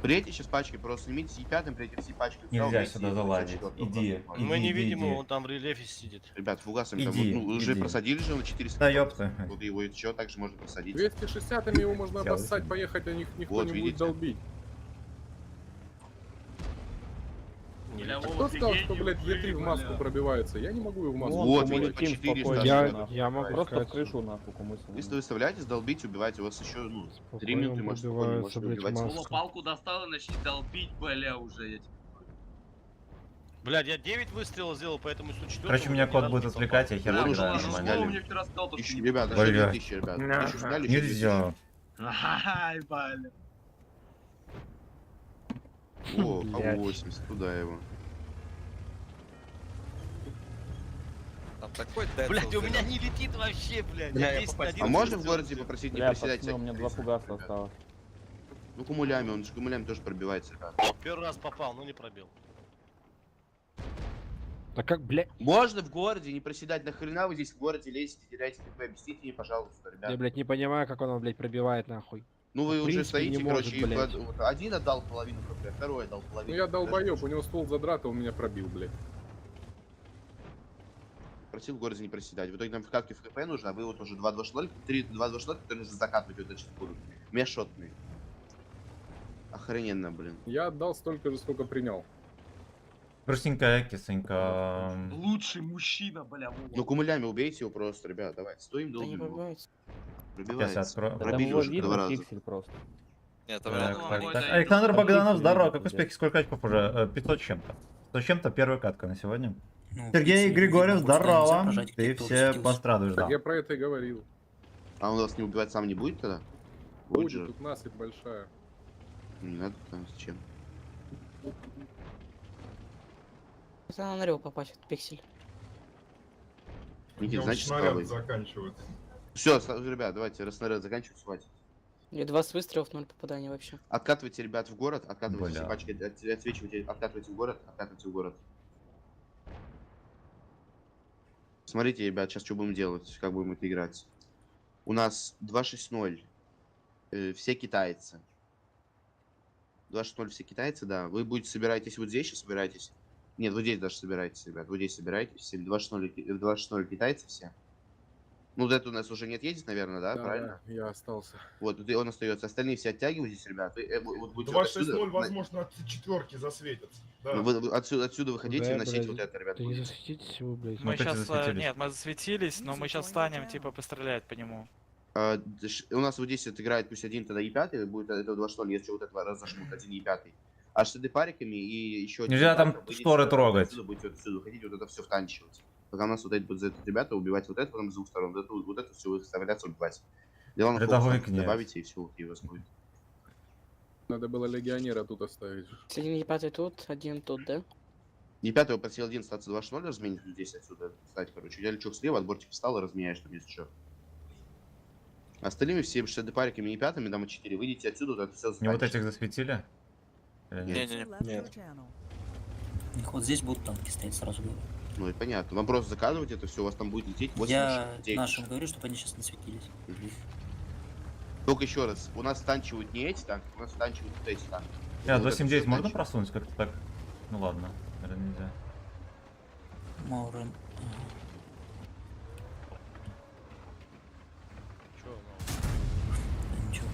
Приедьте сейчас пачкой, просто снимите Е5, приедьте все пачки. Нельзя сюда заладить. Иди. Мы не иди, видим иди. его, он там в релефе сидит. Ребят, фугасами там, Иди, вот, ну, уже иди. просадили же на 400. Да ёпта. Вот его еще также можно просадить. 260-ми его можно Сделай обоссать, себе. поехать, а никто Вот, не видите? будет долбить. Бля, Кто сказал, что, блядь, Е3 в маску пробивается? Я не могу его в маску. Вот, пробить. видите, по 400. Я могу Просто сказать, в крышу нахуй кумыся. Если вы выставляетесь, долбите, убивайте, у вас еще, ну, 3 спокойно минуты, может, спокойно, пробивается, можете блядь, убивать. маску. Вова, палку достал и начни долбить, бля, уже. Я тебе Блядь, я 9 выстрелов сделал, поэтому 104. Короче, меня кот будет отвлекать, я хер Да, играю уже нормально. Вова мне вчера сказал, то, что... Еще, ребята, Ой, еще бля. 2000, ребят. Еще ждали, еще 2000. Нельзя. Ай, бля. О, Блядь. А80, куда его? Там такой Блядь, у меня не летит вообще, блядь. Бля, я 10 попасть. на А 11 можно в сделал. городе попросить не Бля, приседать? пацаны, у меня 2 фугаса осталось. Ну, кумулями, он же кумулями тоже пробивается, ребят. Первый раз попал, но не пробил. Да как, блядь? Можно в городе не проседать, нахрена вы здесь в городе лезете, теряете ТП, объясните мне, пожалуйста, Я, ребят. блядь, не понимаю, как он, блядь, пробивает нахуй. Ну вы в уже принципе, стоите, не короче, может, и блядь. вот один отдал половину КП, второй отдал Ну половину. я долбоёб, у него ствол задрат, а он меня пробил, блядь. Просил в городе не проседать. В итоге нам в катке в КП нужно, а вы вот уже 2-2-0, 3-2-2-0, которые нужно закатывать вот сейчас будут. Межшотные. Охрененно, блин. Я отдал столько же, сколько принял. Грустненькая кисонька. Лучший мужчина, бля, Вова. Ну кумылями убейте его просто, ребят, давайте. Стоим, Да не долбим его. пробивается. Пробивается. Сейчас открою. Пробили уже два раза. просто. Нет, там Так, рядом так, будет. так. Александр Богданов, здорово, как успехи, сколько очков уже? 500 с чем-то. 100 с чем-то, первая катка на сегодня. Ну, в Сергей принципе, Григорьев, могу ставить здорово. соображать, Ты кто все засветился. пострадуешь, да. Так я про это и говорил. А он вас не убивать сам не будет тогда? Вот Будет, же. тут насыпь большая. Не надо там зачем. Это надо на рёв попасть, этот пиксель. Никит, У меня значит, уже снаряд слабый. заканчивается. Все, ребят, давайте раснаряд заканчивать, хватит. И 20 выстрелов, 0 попаданий вообще. Откатывайте, ребят, в город, откатывайте Бля. все пачки, отсвечивайте, откатывайте в город, откатывайте в город. Смотрите, ребят, сейчас что будем делать, как будем это играть. У нас 2-6-0, все китайцы. 2-6-0 все китайцы, да. Вы будете собираетесь вот здесь, сейчас собираетесь. Нет, вот здесь даже собираетесь, ребят, вот здесь собираетесь. Все 2-6-0 китайцы все. Ну, вот это у нас уже нет едет, наверное, да, правильно? Да, я остался. Вот, тут он остается. Остальные все оттягивайтесь, ребят. Вот будете вот 2-6-0, отсюда, возможно, от четверки засветятся. Да. вы отсюда выходите и Да, носите блядь, вот это, ребят. Ты не будете. засветитесь его, блядь. Мы Вот эти сейчас, засветились. нет, мы засветились, но мы сейчас станем, типа, пострелять по нему. У нас вот здесь вот играет пусть один, тогда E5, будет это 2-0, если вот этого разожмут, один E5. А с париками и еще один Нельзя там E5, выйдите шторы вот трогать. Отсюда будете вот отсюда выходить, вот это все втанчивать. Пока у нас вот эти будут ребята убивать вот это, потом с двух сторон, вот это все выставляться, убивать. Дело на Рядовой фокус князь. добавите и все, и у вас будет. Надо было легионера тут оставить. Один ебатый тут, один тут, да? E5 просил один остаться 2-0, разменить здесь отсюда, кстати, короче. Я лечу слева, от бортика встал и разменяешь там, если что. Остальными всеми 60 париками и пятыми, там 4, выйдите отсюда, вот это все Не вот этих засветили? Или нет? Не-не-не. Left your channel. У них вот здесь будут танки стоять, сразу говорю. Ну и понятно. Вам просто заказывать это все, у вас там будет лететь 8 Я машин, 9 нашим машин. говорю, чтобы они сейчас насветились. Только еще раз, у нас станчивают не эти танки, у нас станчивают вот эти танки. Я Вот это 279 всё можно станчивают. просунуть как-то так? Ну ладно, наверное, нельзя. Маурен. Ничего.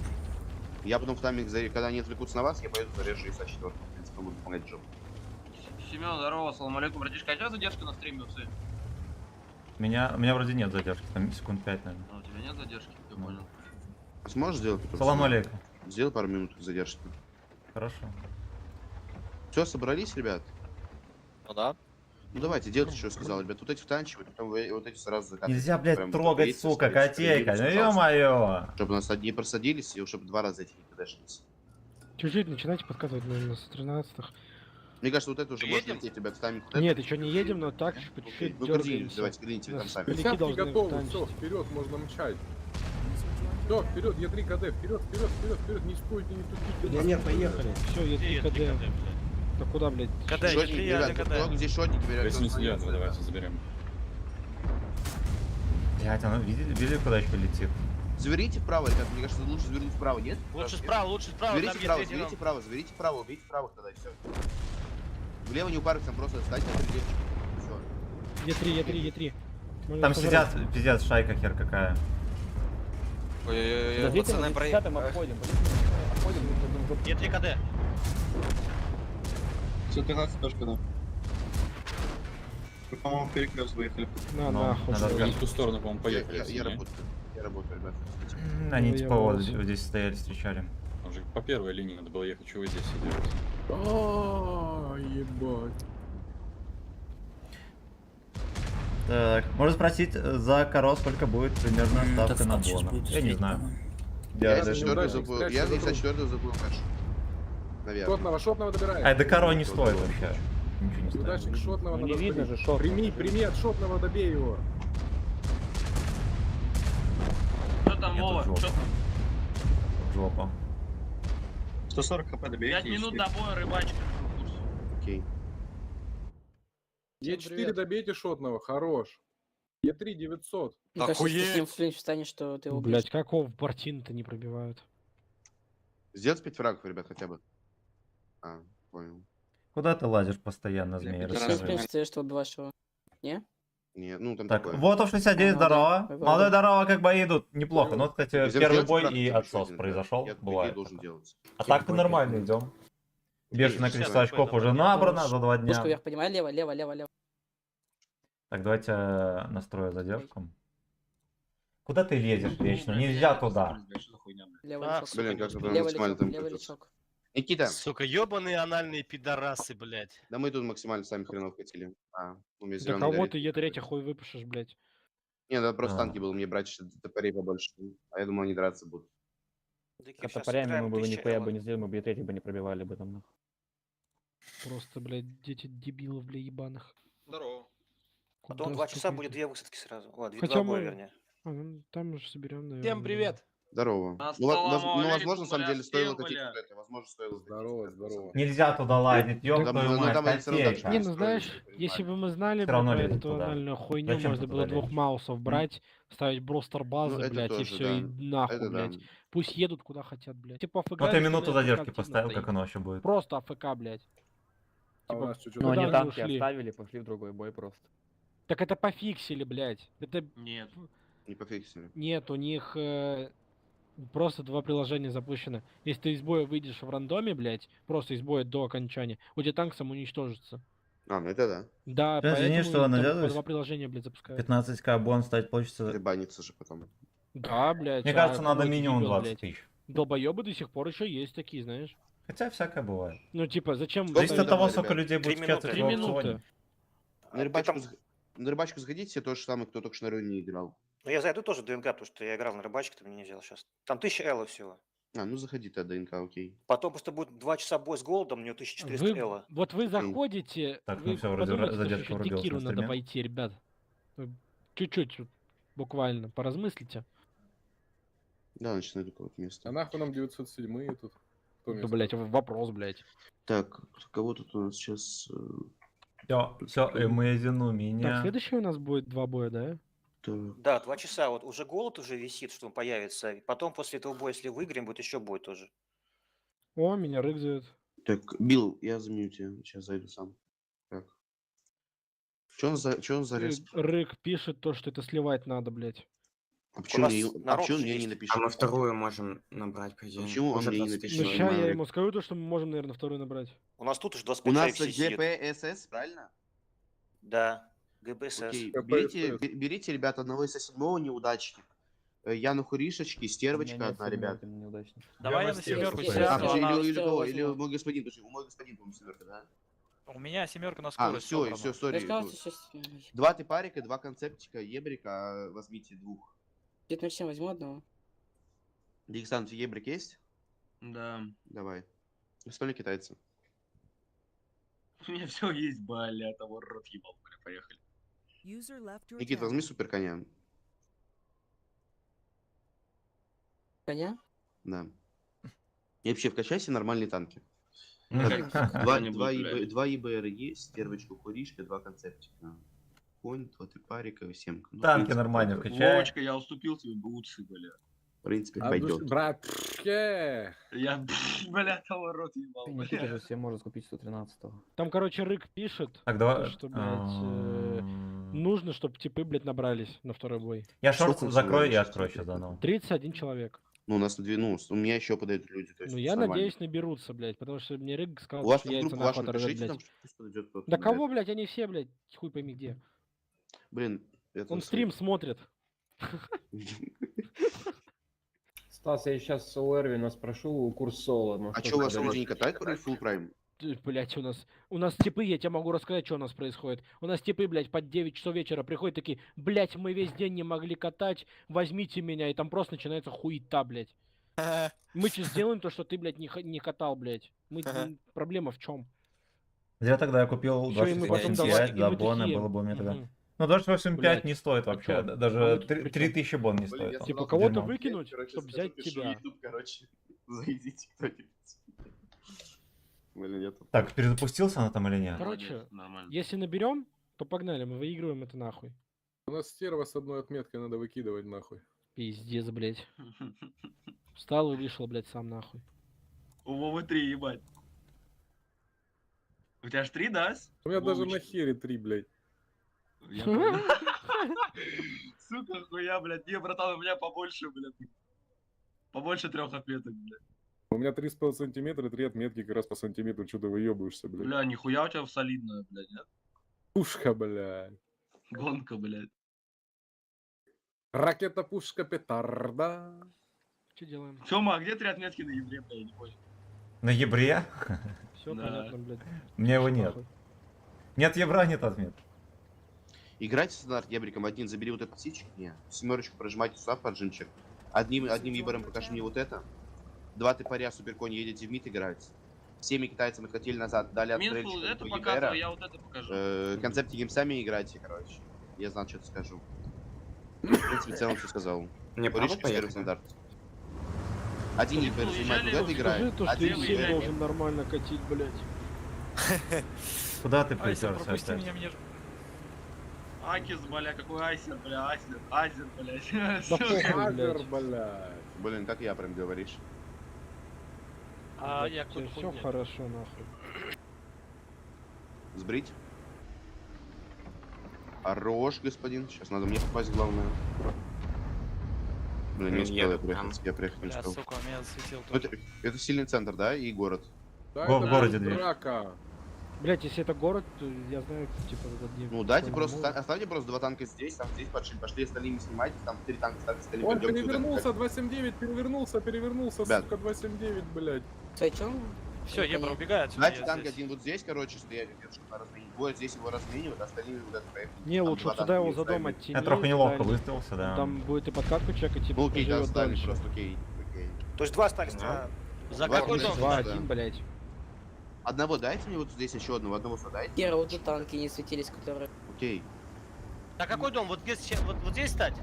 Я потом в тайминг, когда они отвлекутся на вас, я пойду зарежу ИСа 4. В принципе, буду помогать Джо. Семен, здорово, салам алейкум, братишка. А у тебя задержка на стриме, усы? У меня вроде нет задержки, там секунд 5, наверное. А у тебя нет задержки? Я Ну. понял. Сможешь сделать? Петр? Салам алейкум. Сделай пару минут задержки. Хорошо. Все, собрались, ребят? Ну да. Ну давайте, делайте, что я сказал, ребят. Вот эти втанчивают, потом вы вот эти сразу закатывайте. Нельзя, блядь, Прям трогать, добейте, сука, ставите, котейка. Ну пожалуйста. ё-моё. Чтобы у нас одни просадились, и чтобы 2 раза этих не подошлись. Чуть-чуть начинайте подкатывать, наверное, с 13-х. Мне кажется, вот это уже можно Едем? лететь, ребят, в тайминг. Нет, еще не едем, но так по чуть-чуть Ну, координируйте, дергаемся. давайте, координируйте там Нас сами. велики Десятки должны готовы, танчить. все, вперед, можно мчать. User joined Все, вперед, Е3 КД, вперед, не стойте, не тупите. Нет, поехали. Все, Где есть я КД. блядь? Да куда, блядь? КД, Шотники, Е3, ребят, КД. кто здесь шотники, берет. 89, давайте заберем. Блядь, она видели, куда еще летит? Заверните вправо, ребят, мне кажется, лучше завернуть вправо, нет? Лучше справа, лучше справа, там Заверните есть вправо, третий раунд. заверите вправо, убейте вправо тогда, и все. Влево не упарывайтесь, там просто встаньте на крылечко. Все. Е3. Можно Там пожрать. сидят, пиздец, шайка хер какая. Ой-ой-ой, пацаны, обходим. Е3 КД. 113 тоже когда. Вы, по-моему, перекрест выехали. На, Ну, нахуй. надо блядь. В ту сторону, по-моему, поехали. Я работаю, ребят. Они Ну, типа я вот волосы. здесь стояли, встречали. Там же по первой линии надо было ехать, чего вы здесь сидите? Ебать. Так, можно спросить за коро сколько будет примерно ставка на бонус? Я не знаю. Я даже- за 4 спрячь, забыл, спрячь, я забыл. за 4 забыл кэш. Наверное. Шотного добираем. Ай, да коро не стоит вообще. Ничего не стоит. Удачник шотного Ну, надо не видно сбрить. же шотного. Прими от шотного, добей его. Что там, Нет, Вова? жопа. Что там? Жопа. 140 хп доберите. 5 минут до боя, рыбачка. Окей. Е4 добейте шотного, хорош. Е3 900. Мне кажется, если ты с ним Охуеть! в клинч встанешь, то ты его Блять, какого Бартина-то не пробивают? Сделать 5 фрагов, ребят, хотя бы. А, понял. Куда ты лазишь постоянно, змея? Если в Расскажи. клинч стоишь, ты убиваешь его. Не? Не, ну там Так, такое. вот у 69, Молодой. здорово. Молодой. Молодой, здорово, как бои идут. Неплохо. Ну, кстати, Сделайте первый бой фраг, и хотя бы отсос еще один, да. произошел. Я, по идее, Бывает. должен делать. А так-то нормально идем. Бешеное Есть, количество да. очков уже набрано за 2 Пушку дня. вверх поднимай, лево, лево, лево, лево. Так, давайте настрою задержку. Куда ты лезешь вечно? Нельзя туда. Левый А, лючок. сука, Блин, как это Левый максимально лючок, там левый крутится. лючок. Никита, Сука, ёбаные анальные пидорасы, блядь. да мы тут максимально сами хренов хотели. У меня Да зеленый кого горит. ты Е3 хуй выпишешь, блядь? Не, да просто А. танки было мне брать, что топорей побольше. А я думал, они драться будут. Топорями мы бы нихуя бы не сделали, мы бы Е3 бы не пробивали бы там. Просто, блядь, дети дебилов, бля, ебаных. Здорово. Потом 2 часа будет 2 высадки сразу. О, 2 Хотя боя, мы... вернее. Там уже соберем, наверное. Всем привет! Здорово. Ассаламу Ну, возможно, алейкум, на самом бля, деле, стоило всем, хотеть бля. вот это. Возможно, стоило Здорово, здорово. Нельзя туда лазить, ёб Да, твою ну, мать, там они всё равно котейка. так Не, же ну знаешь, если бы мы знали, Всё равно про лезет эту туда. анальную хуйню, Зачем можно ты было туда 2 лезешь? маусов брать, ставить бростер базы, Ну, это блядь, и тоже, все, да. и нахуй, Это да. блядь. Пусть едут куда хотят, блядь. Типа АФК. Вот я минуту если задержки активно поставил, стоит. как оно вообще будет. Просто АФК, блядь. А у Типа, нас чуть-чуть... Ну куда они танки ушли? оставили, пошли в другой бой просто. Так это пофиксили, блядь. Это Нет. Не пофиксили. нет, у них просто 2 приложения запущено. Если ты из боя выйдешь в рандоме, блядь, просто из боя до окончания, у тебя танк сам уничтожится. Ну это да. Да, Да, извини, поэтому что там по навязываюсь. 2 приложения, блядь, запускают. 15к бон стать получится. Рыбаниться же потом. Да, блядь. Мне а кажется, надо какой ты минимум дебил, 20 блядь. тысяч. Долбоебы до сих пор еще есть такие, знаешь. Хотя всякое бывает. Ну, типа, зачем... Сколько Зависит от минут того, было, сколько ребят? людей будет 3 минуты. скетсить 3 в аукционе. минуты. На рыбачку сходите, то же самое, кто только что на районе играл. Ну я зайду тоже в ДНК, потому что я играл на рыбачке, ты меня не взял сейчас. Там 1000 элла всего. Ну заходи тогда, ДНК, окей. Потом просто будет 2 часа бой с голодом, у него 1400 Вы, элла. вот вы заходите, Так, вы ну всё, вроде подумайте, что задержка еще врубилась Декиру на надо стриме. войти, ребят. Вы чуть-чуть, вот, буквально, поразмыслите. Да, значит, найду какое-то место. А нахуй нам 907 тут? Кто мне Да, блядь, вопрос, блядь. Так, кого тут у нас сейчас... Все, Amazing у Так, меня. следующий у нас будет 2 боя, да? Да, 2 часа, вот уже голод уже висит, что он появится. И потом после этого боя, если выиграем, будет еще бой тоже. О, меня рыгзают. Так, Билл, я заменю тебя. Сейчас зайду сам. Так. Че он за рез? Рык пишет то, что это сливать надо, блядь. А почему мне не напишет? А мы вторую можем набрать, по идее. Почему он Уже мне не 20 напишет? Ну, тысяч. ща я ему скажу то, что мы можем, наверное, вторую набрать. У нас тут уже У 25 нас человек все сидят. ГПСС, правильно? Да, ГБСС. Окей, ГПСС. берите, ребята, одного из седьмого неудачник. Яну Хуришечки, стервочка одна, ребят. Давай я на семерку А, сяду, подожди, она- или кого? Или мой господин, потому что у мой господин, по-моему, семерка, да? У меня семерка на А, скорость. все, собрана. все, сори. Я сказал, что сейчас... 2 типарика, 2 концептика, ебрика, возьмите 2. 507 возьму одного. Дигстант, ебрик есть? Да. Давай. Остальные китайцы. У меня все есть, бля, того рот ебал, бля, поехали. User left your Никит, возьми супер коня. Коня? Да. И вообще, вкачайся нормальные танки. Как Два кто-нибудь, блядь. ЕБР есть, стервочка, куришка, 2 концептика. Конь, 2 типарика, 7. Танки нормально вкачай. Вовочка, я уступил тебе бутсы, бля. В принципе, А, пойдет. братке! Я, бля, того рот ебал, Никита бля. же себе может купить 113-го. Там, короче, Рык пишет, Так, давай. что, блядь, нужно, чтобы типы, блядь, набрались на второй бой. Я шорт Сколько закрою и человек? открою сейчас заново. 31 человек. Ну, у нас на 2, ну, у меня еще подойдут люди. То есть Ну, это я нормально. надеюсь, наберутся, блядь, потому что мне Рык сказал, У вас что там яйца группу нахуй вашу оторвет, напишите, там, блядь. что пусть подойдет кто-то. Да блядь. кого, блядь, они все, блядь, хуй пойми где. Блин, это... Он стрим смотрит. Стас, я сейчас у Эрвина спрошу курс соло. А что, у вас люди не катают full prime? Блять, у нас типы, я тебе могу рассказать, что у нас происходит. У нас типы, блядь, под 9 часов вечера приходят такие, блядь, мы весь день не могли катать, возьмите меня, и там просто начинается хуета, блядь. Мы что сделаем то, что ты, блядь, не катал, блядь. Проблема в чем? Я тогда я купил Ещё и мы потом давай, 28.5 и за мы боны, такие, было бы у меня тогда. мгм. Ну, 28.5 Блядь, не стоит а вообще. чё? Даже А мы тут при чём? 3000 бон не Блин, стоит. я Типа сказал, кого-то дерьмо. выкинуть, Короче, чтобы скажу, взять пишу тебя. YouTube, короче. Зайдите кто-нибудь. Блин, нету. Так, перезапустился она там или нет? Короче, Нормально. если наберем, то погнали, мы выигрываем это нахуй. У нас стерва с одной отметкой надо выкидывать нахуй. Пиздец, блядь. Встал и вышел, блядь, сам нахуй. У Вовы 3, ебать. У тебя ж 3, да? У меня даже на Вовочка. хере 3, блядь. Я понял. Сука, хуя, блядь. Не, братан, у меня побольше, блядь. Побольше 3 отметок, блядь. У меня 3,5 сантиметра, 3 отметки как раз по сантиметру. Что ты выебываешься, блядь? Бля, нихуя у тебя солидная, блядь, нет? Пушка, блядь. Гонка, блядь. Ракета, пушка, петарда. Что делаем? Тёма, а где 3 отметки на евре, блядь, я не понял. На ебре? Все Да. понятно, блядь. У меня его нет. Нахуй. Нет ебра, нет отмет. Играйте с стандарт ебриком. Один забери вот этот сичек, не. Семерочку прожимайте сюда, поджимчик. Одним ебром покажи мне вот это. 2 топоря, суперконь, едете в мид играть. Всеми китайцам откатили назад, дали Минфул, отстрельчик это до показывай, ЕБРа. я вот это покажу. Концепте геймсами играйте, короче. Я знал, что-то скажу. В принципе, в целом все сказал. Мне правда Уришка, первый поехать? стандарт. Один ЕБР занимает вот это Скажи играет. то, что Один Евсей ЕБР. должен нормально катить, блядь. Куда ты Айсер, притерся пропусти опять? меня, мне... Акис, бля, какой айсер, бля, айсер, айсер, блядь. Да Всё, похуй, Азер, блядь. блядь. Блин, как я прям говоришь. А я кто Все хорошо, нахуй. Сбрить. Хорош, господин. Сейчас надо мне попасть, главное. Блин, не успел я приехать. Я приехать не Бля, успел. сука, меня засветил Ну, тоже. это сильный центр, да? И город. Да, Во, это в городе будет две. драка. Блять, если это город, то я знаю, типа, это где. Ну, дайте какой просто, мол. оставьте просто 2 танка здесь, там здесь пошли остальными снимайте, там 3 танка ставьте остальными. Он пойдёмте перевернулся, вот 279, перевернулся, Ребят. сука, 279, блядь. Все, Ебра, убегай это. отсюда. Дайте я танк здесь. один вот здесь, короче, стоять, чтобы на размене. Двое здесь его разменивают, остальными вот это проехали. Не, Там лучше 2 вот сюда танка его не за дом ставили. оттянить. Я трохи неловко дальше. выставился, да. Там будет и подкатку чекать, типа, Ну окей, да, поживёт оставили дальше. просто, окей. То есть 2 остались. Да. За Два какой тысячи. дом? Два, да. один, блять. Одного дайте мне вот здесь еще одного сюда дайте. Гера, вот тут танки не светились, которые... Окей. За какой дом? Вот здесь, вот здесь стать?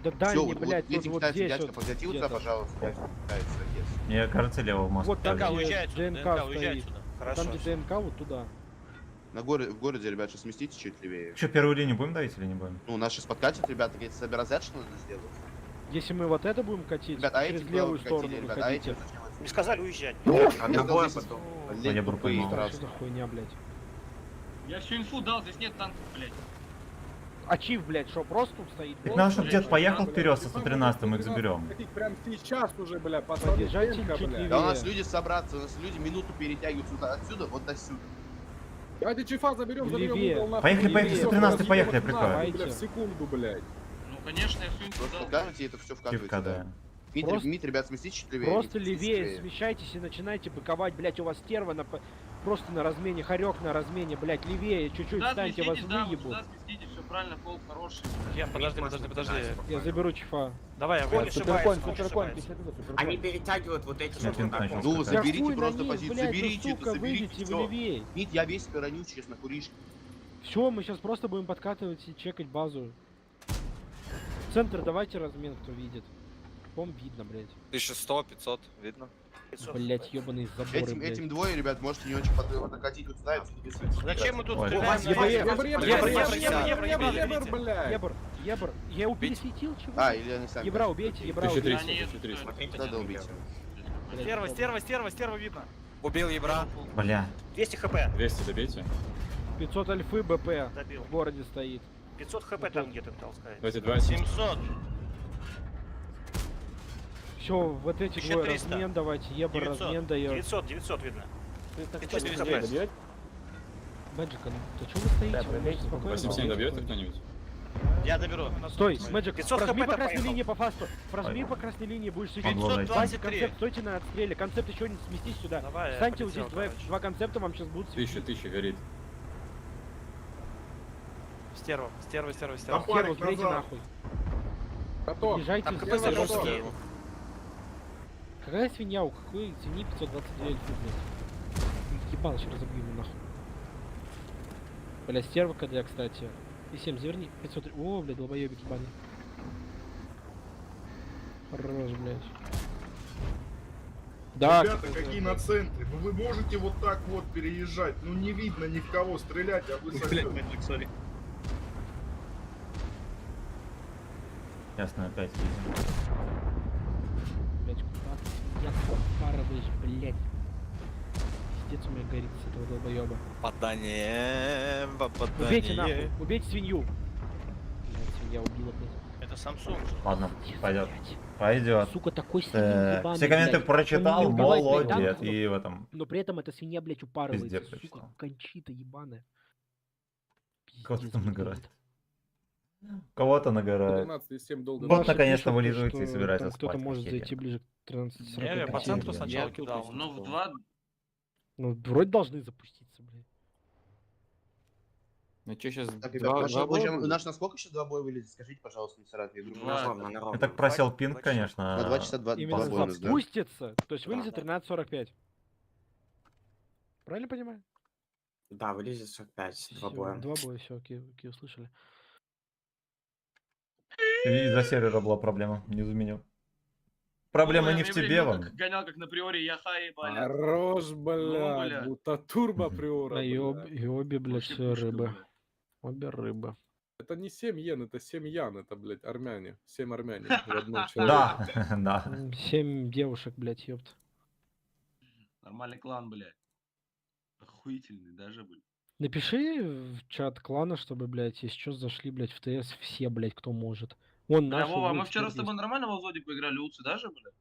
Да Все, дальний, вот блять, эти тут вот китайцы, здесь дядька, вот. подойди вот сюда, где-то. пожалуйста. Дядька пытается, yes. Мне кажется, лево в Москве. Вот там, ДНК, где уезжай отсюда, ДНК ДНК, уезжай стоит. отсюда. Хорошо. Там, где ДНК, вот туда. В городе, ребят, сейчас сместите чуть левее. Что, первую линию будем давить или не будем? Ну, нас сейчас подкатят, ребята, если собирать, что надо сделать? Если мы вот это будем катить, Ребят, а через эти левую катили, сторону ребят, а выходите. эти зачем это Не сказали уезжать. Одного здесь- потом. Блин, Я тупые поймал. сразу. Что за хуйня, блять? Я всю инфу дал, здесь нет танков, блядь. Ачив, блять, что, просто тут стоит? Так надо, чтобы блядь, дед поехал Блядь, вперед со там 113 мы их 113 заберем. хотите прям сейчас уже, бля, пацаны, Подъезжайте темка, чуть бля. левее. Да у нас люди собраться, у нас люди минуту перетягивают сюда, отсюда, вот до сюда. Давайте чифа заберем Левее. угол, нахуй. Поехали, Левее. 113, поехали, я Нахуй, прикрою. бля, в секунду, блядь. Ну, конечно, я всю инфу Просто дал. вкатывайте, и это все вкатывается, Кивка, да. Просто- Мид, ребят, сместите чуть левее. Просто Мид, сместите левее смещайтесь и начинайте быковать, блять, у вас стерва просто на размене, хорек на размене, блять, левее, чуть-чуть Сюда встаньте, вас сместитесь, да, вот выебут. сюда сместитесь, все правильно, пол хороший. Я, подожди. Я заберу чифа. Давай, я Коля выйду. ошибается, Суперконь, Коля суперконь, ошибается. 52, суперконь. Они перетягивают вот эти Нет, вот он так начал. вот. Ну, Да заберите хуй на просто них, позицию, блядь, заберите ну, это, сука, заберите выйдите все. левее. Мид, я весь короню сейчас на куришке. Все, мы сейчас просто будем подкатывать и чекать базу. Центр давайте размен, кто видит. Пом видно, блять. 1100, 500, видно? 500. Блять, ебаные заборы, Этим блять. двое, ребят, можете не очень подкатить вот сюда, и отсюда быстро Зачем мы тут Ой. стреляем? Ебра, ебра, Ебра, Ебр, я его пересветил, чего? А, или они сами. Ебра, убейте, ебра, 1300, убейте. 1300. Надо убить. Стерва видно. Убил Ебра. Бля. 200 хп. 200 добейте. 500 альфы БП Добил. в городе стоит. 500 хп там где-то дал сказать. Давайте 20. 700. Все, вот эти двое 1300. размен давайте, ебр 900. размен дает. 900 видно. 400 хп. Добьете? Мэджика, ну то что вы стоите? Вы можете спокойно 87 добьете стоять. кто-нибудь? Я доберу. Стой, Мэджик, 500 прожми хп по красной поехал. линии по фасту. Прожми по красной линии, будешь сидеть. Подловить. Встаньте, 523. концепт, стойте на отстреле. Концепт еще не сместись сюда. Давай, я Встаньте вот здесь, полетел, короче. два концепта вам сейчас будут светить. 1000 горит. Стерва. Хер, уберите назад. нахуй. Готов. Езжайте Там в КП первый Саровский. ряд. Какая свинья, у какой свиньи 522 альфы, блядь? Ебал, сейчас разобью ему нахуй. Бля, стерва КД, кстати. И 7 заверни. 500. О, блядь, долбоебик ебаный. Хорош, блядь. Да. Ребята, какие на центре? Ну вы можете вот так вот переезжать? Ну не видно ни в кого стрелять, а вы сами. Ясно, опять видим. Блядь, куда ты? Я впарываюсь, блядь. Пиздец у меня горит с этого долбоеба. Попадание, Убейте нахуй, убейте свинью. Блядь, свинья убила, блядь. это Samsung же. Ладно, пойдет. Пойдет. Сука, такой свинья ебаный, Все комменты блядь. прочитал, Он не убивает молодец. майданцев, И в этом но при этом эта свинья, блядь, упарывается. Везде Сука, прочитал. кончита ебаная. кого-то Пиздец, там блядь. нагорает. Кого-то нагорает. 13,7 долго. Вот Паша наконец-то пишет, вылизывается и что собирается там кто-то спать. может Охеренно. зайти ближе к 13:45. Не, по центру Я сначала Я кидал. тут, ну, в 2... Ну, вроде должны запуститься, блядь. Ну что, сейчас Так, ребят, наш на сколько сейчас 2 боя вылезет? Скажите, пожалуйста, Мисарат, я вдруг... Два. Я так просил пинг, На конечно. 2 часа 2 Именно боя у нас, да? запустится, то есть вылезет 13:45. Правильно понимаю? Да, вылезет 45, 2 Всё, боя. 2 боя, все, окей, услышали. И из-за сервера была проблема, не за меня. Проблема не в тебе, Ваня. Гонял как на приоре, я хай, бля. Хорош, бля. блядь, будто турбо приора, А и блядь. обе, блядь, Вообще все пушка, рыбы. бля. Обе рыбы. Это не 7 йен, это 7 ян, это, блядь, армяне. 7 армяне в одном человеке. Да, да. 7 девушек, блядь, ёпт. Нормальный клан, блядь. Охуительный даже, блядь. Напиши в чат клана, чтобы, блядь, если что, зашли, блядь, в ТС все, блядь, кто может. Вон Бля, наши. Вова, вон мы вчера теперь с тобой нормально в Азоде поиграли, Уцы даже, блядь?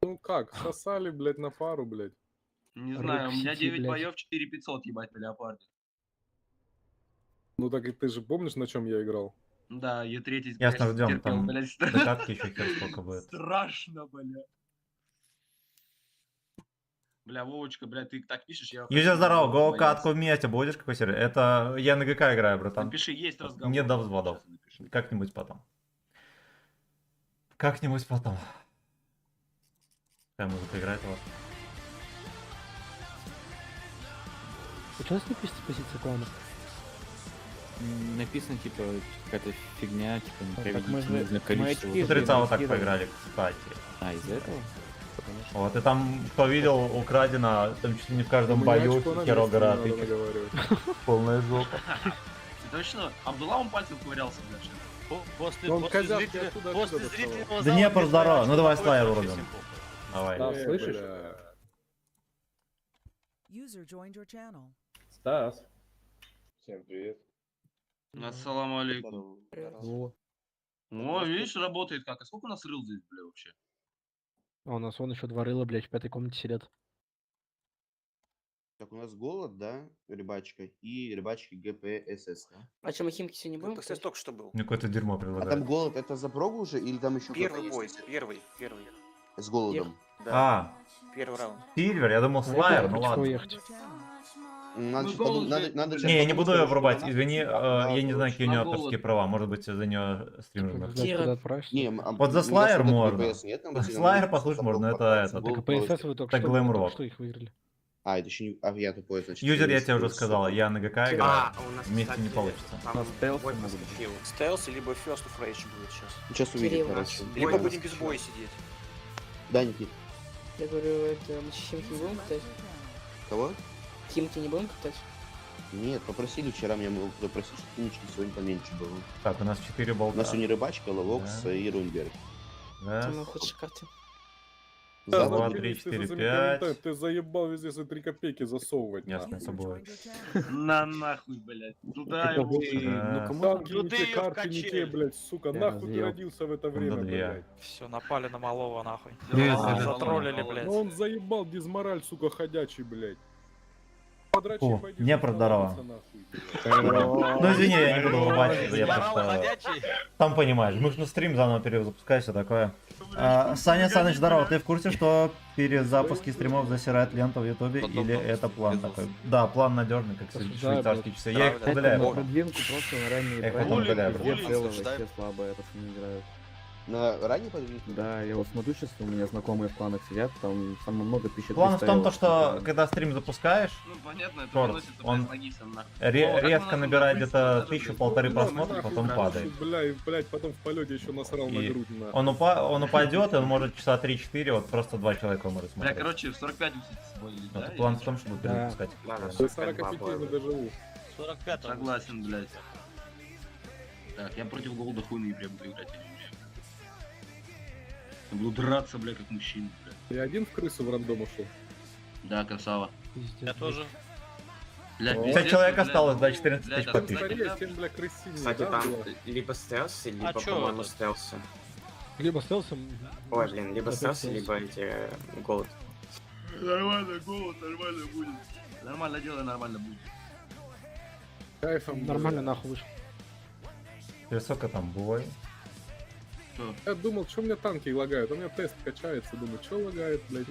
Ну как, сосали, блядь, на пару, блядь. Не знаю, у меня Рык-сети, 9 блядь. боев, 4500, ебать, на Леопарде. Ну так и ты же помнишь, на чем я играл? Да, Е3, Ясно, ждем, терпел, там блядь. докатки еще хер сколько будет. Страшно, бля. Бля, Вовочка, бля, ты так пишешь, я... Юзя, здорово, боялся. гоу-катку вместе будешь? Какой сервер? Это я на ГК играю, братан. Напиши, есть разговор. Не до взводов. Сейчас напиши. Как-нибудь потом. Как-нибудь потом. Какая музыка играет у вас? Почему у нас не пишется позиция клана? написано, типа, какая-то фигня, типа, не Так проведите мы же- нужное количество. мы очки Утреца вот так заблокировали. поиграли, кстати. А, из-за этого? Вот, и там, кто видел, украдено, там чуть ли не в каждом Мне бою очко на херо месте гора надо тычет. наговаривать. Полная жопа. Ты точно? Абдулла он пальцем ковырялся, блядь. что ли? После, Он после, козявки зрителя- оттуда после доставал. зрительного Да зала не, мне здорово. нравится, Ну давай что слайер такое врубим. всем похуй. Давай. Да, слышишь? User joined your channel. Стас. Всем привет. Ассаламу алейкум. О, видишь, работает как. А сколько у нас рыл здесь, бля, вообще? А у нас вон еще два рыла, блядь, в 5-й комнате сидят. Так, у нас голод, да, рыбачка, и рыбачки ГПСС, да? А чем мы химки сегодня будем? ГПСС только что был. Мне какое-то дерьмо А там предлагают. голод, это за прогу уже, или там еще Первый кто-то бой, есть? первый. С голодом. Да, А, первый раунд. Сильвер, я думал слайер, ну ладно. Уехать. Надо, Мы чё подумать, голод надо, же- надо Не, Не, я не буду ее подумать, врубать, что извини, она- я не знаю, какие у нее на голод. авторские права, может быть, за нее стрим жмет. Блядь, куда отправишься? Не, Вот за слайер можно. Нет, там За где слайер надо послушать за можно, прогу это попасть, это, голод КПСС получится. вы только Это что, Glam вы только Rock. что их выиграли. А, это еще не... А, я тупой, значит. Юзер, я тебе уже плюс, сказал, я на ГК играю. А, у нас, Вместе не кстати, получится. там У нас стелс бой могут быть. проскочил. Стелс, либо First of Rage будет сейчас. Сейчас увидим, Кирилл, короче. Либо Бой будем без проскочил. боя сидеть. Да, Никит. Я говорю, это мы химки не будем катать? Кого? Химки не будем катать? Нет, попросили вчера, меня могут попросить, чтобы химички сегодня поменьше было. Так, у нас 4 У болта. нас сегодня рыбачка, Лавокс Да. и Рунберг. Раз, Самые худшие карты. Два, Да, три, Денис, ты четыре, за пять. комментарий, ты заебал везде свои 3 копейки засовывать. Ясно, User собой. joined your channel. На нахуй, блядь. Туда Это его. вы- Да. кому Танки Ну не ты те, её карты не те, вкачали. блядь, сука. Я Нахуй ты разъел. родился в это время, две. блядь. Все, напали на малого нахуй. Да, Затроллили, да, блядь. Ну он заебал дизмораль, сука, ходячий, блядь. Подрачи, О, пойди не сюда, здорово. ломаться нахуй. Ну извини, я не буду врубать, я Морал просто... ходячий. Там понимаешь, мы же стрим заново перезапускать, все такое. Саня Саныч, здорово, ты в курсе, что перезапуски стримов засирает ленту в ютубе, или это план такой? Да, план надежный, как швейцарские часы. Я их удаляю. На продвинку просто на ранние Я их потом правила, удаляю, везде просто. целые, вообще слабые, просто не играют. На ранний подвиг? Да, я вот смотрю сейчас, у меня знакомые в планах сидят, там самое много пишет. План в том, то, что когда стрим запускаешь, Ну понятно, это Шорт, выносится, он блядь, логично нахуй. резко набирает где-то 1000-1500 Ну, просмотров, нахуй, потом блядь, падает. Бля, и, блядь, потом в полете еще насрал на И грудь, нахуй. он упадет, и он может часа 3-4, вот просто 2 человека может Бля, смотреть. короче, в 45 с собой, Вот да? план в том, чтобы перезапускать. Да, да, До 45 45 боя. не доживу. 45 Согласен, блядь. Так, я против голода хуй не буду играть, я не умею. Я буду драться, бля, как мужчина, бля. Я один в крысу в рандом ушел. Да, красава. Пиздец, Я блядь. тоже. Бля, 50 человек осталось, да, 14 тысяч Бля, подписчиков. Скорее, тем, бля, красивее, Кстати, да, там было? либо стелсы, либо, чё по-моему, это? стелсы. Либо стелсом. Ой, блин, либо опять стелсы, стелс. либо эти голод. Нормально, голод, нормально будет. Нормально делай, нормально будет. Кайфом. Нормально нахуй вышел. Сколько там бой? Я думал, что у меня танки лагают, у меня тест качается, думаю, что лагает, блядь.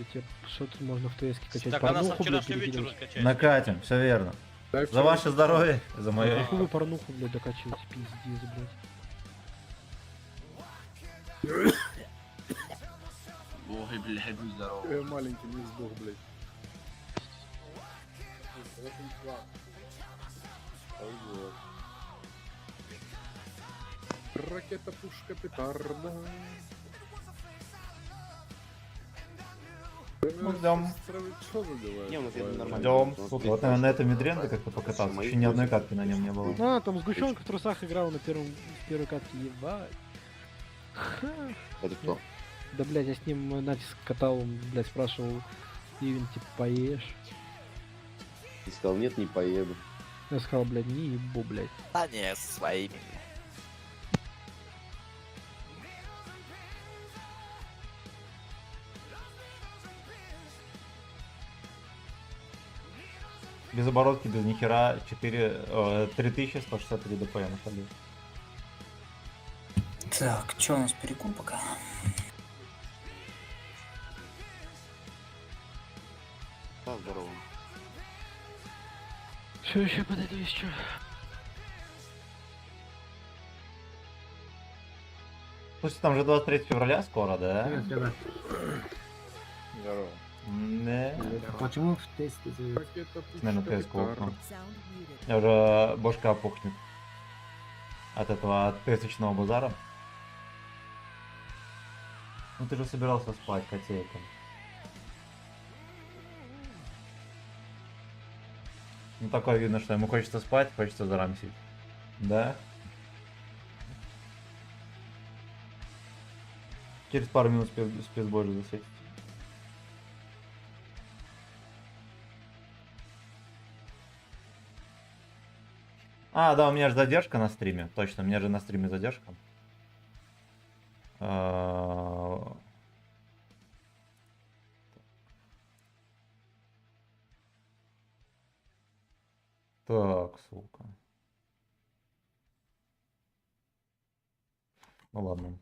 Что тут можно в ТС качать? Так она со Порнуху, блядь, вчерашнего вечера перекидывать. скачает. Накатим, все верно. Так, За ваше здоровье, за мое. Нахуй вы порнуху, блядь, докачиваете, пиздец, блядь. Ой, блядь, будь здоров. Я маленький не сдох, блядь. Ракета, пушка, петарда. Мы ждем. Не, у нас это нормально. Ждем. Слушай, вот, наверное, на этом медренде как-то покататься. Еще ни одной катки на нем не было. А, там сгущенка в трусах играл на в первой катке, ебать. Это кто? Да, блядь, я с ним натиск катал, он, блядь, спрашивал, Ивен, типа, поешь? Ты сказал, нет, не поеду. Я сказал, блядь, не ебу, блядь. Да не, со своими. Без оборотки, без нихера, 3163 ДП нашли. Так, что у нас перекур пока? Да, здорово. Все, еще подойду еще. Слушай, там же 23 февраля скоро, да? Здорово. Не. Почему в тесте Ракета, пушка, Наверное, ТС петарда. колокнул. Я уже башка опухнет. От этого от тысячного базара. Ну ты же собирался спать, котейка. Ну такое видно, что ему хочется спать, хочется зарамсить. Да? Через пару минут спецбой же засветит. А, да, у меня же задержка на стриме. Точно, у меня же на стриме задержка. Так, сука. Ну ладно.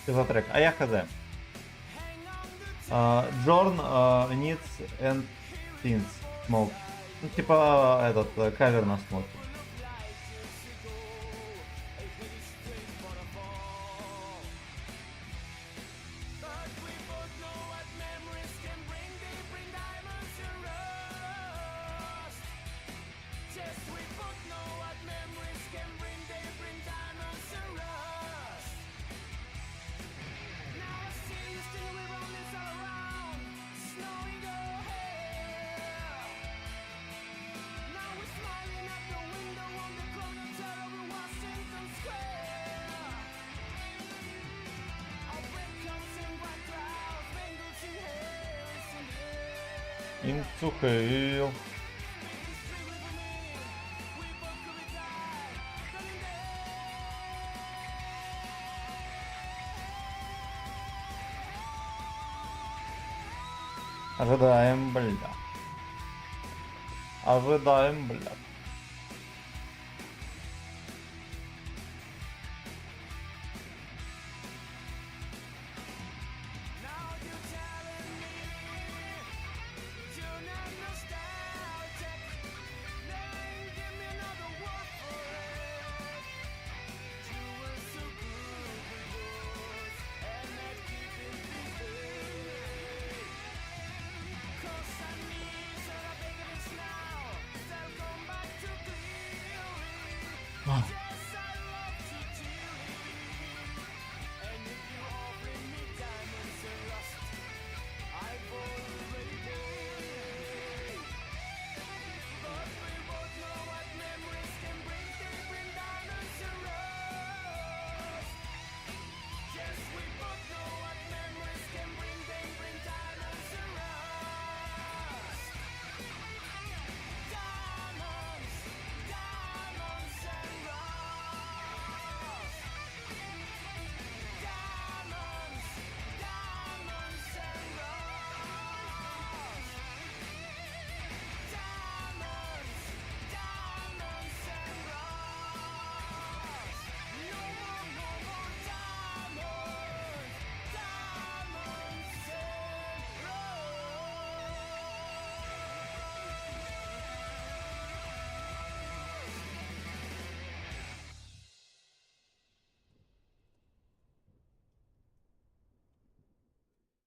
Что за трек? А я хз. Джорн Needs and Things Smoke. Ну, типа этот кавер на Smoke. Into hell. Ожидаем, бля. Ожидаем, бля.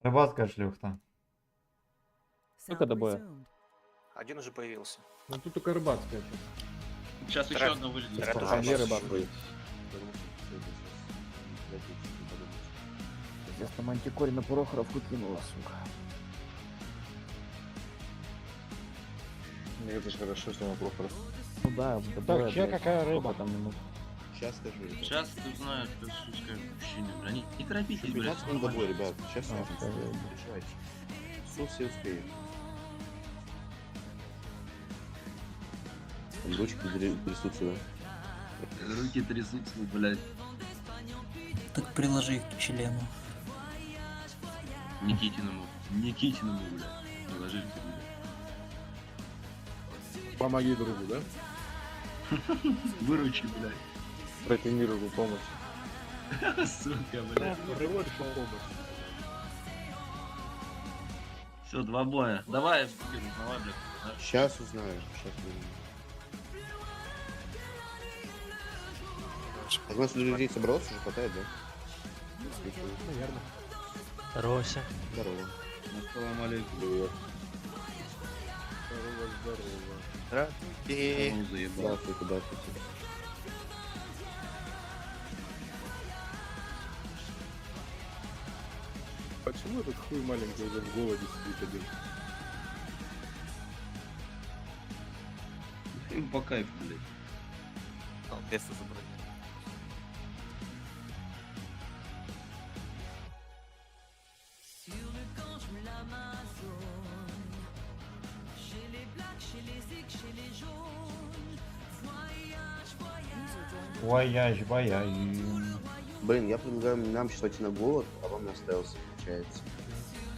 Рыбацкая шлюхта. Сколько до боя? Один уже появился. Ну тут только рыбацкая. Сейчас еще одна вылезет. А где рыбак будет? Сейчас там антикорь на Порохоровку кинула, сука. Это же хорошо, что на Прохоров. Ну да, Так, чья какая рыба? там минут? Сейчас скажу. ребят. Сейчас ты узнаешь, что скажешь мужчине, бля. Не торопитесь, блядь. 15 минут до боя, ребят. Сейчас А, скажу. скажи. Решайте. Все успеют. Там ручки трясутся, да? Руки трясутся, блядь. Так приложи их к члену. Никитиному, блядь. Положите, блядь. Помоги другу, да? Выручи, блядь. Протяни руку помощи. Сука, блядь. Все, 2 боя. Давай, давай, блядь. Сейчас узнаю. Так, у нас людей собралось, уже хватает, да? Наверное. Рося. Здорово. Ассаламу алейкум. Здорово. Здравствуйте. Здравствуйте. Здравствуйте. Почему этот хуй маленький уже в голоде сидит один? Им по кайфу, блядь. Место забрать. Вояж. Блин, я предлагаю нам сейчас пойти на голод, а вам на стелс, получается.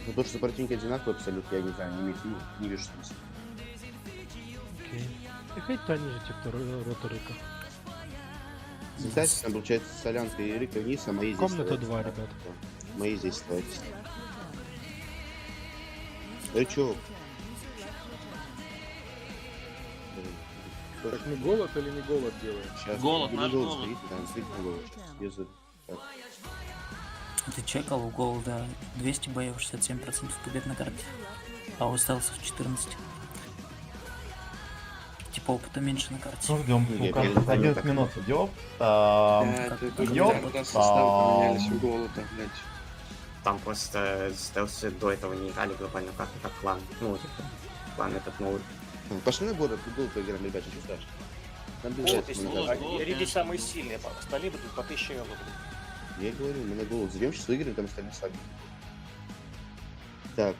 Ну то, что противники одинаковые абсолютно, я не знаю, не вижу смысла. Окей. И хоть-то они же те, кто рота рыка. Задайте, там получается солянка и рыка вниз, а мои здесь Комната стоят. 2, ребят. Мои здесь стоят. Рычок. Так мы голод или не голод делаем? Сейчас. Голод, не наш голод. стоит, да, стоит на голод. Сейчас. Если... Так. Ты чекал у голода 200 боев, 67% побед на карте. А у стелсов 14. Типа опыта меньше на карте. Ну, ждем, Я сука. перед 11 так. минут идет. Там просто стелсы до этого не играли глобально как клан. Ну, типа, клан этот новый. Пошли на город, в голод поиграем, ребят, ничего страшного. Там без Вот, разницы, если мы на они голод. ряды самые сильные, остальные будут по 1000 евро. Я и говорю, мы на голод зайдем, сейчас выиграем, там остальные сами. Так,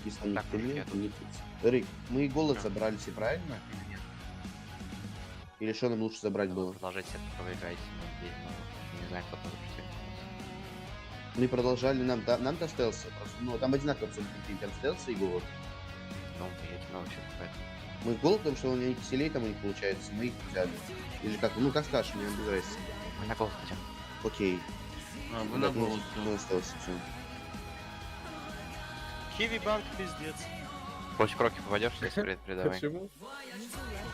если они никто нет, то не пить. Рик, мы голод забрали все правильно или нет? Или что нам лучше забрать было? Продолжайте, проиграйте, но не знаю, кто там запустил. Мы продолжали, нам достался просто, ну там одинаково абсолютно, там стелсы и голод. Ну, я тебя вообще поэтому. Мы голод, потому что они киселей там у них получается, мы их взяли. Или как, ну как скажешь, мне без разницы. Мы на голос хотим. Окей. А, вы на голод. Ну, остался, все. Киви банк пиздец. Против кроки попадешь, если передавай. Почему?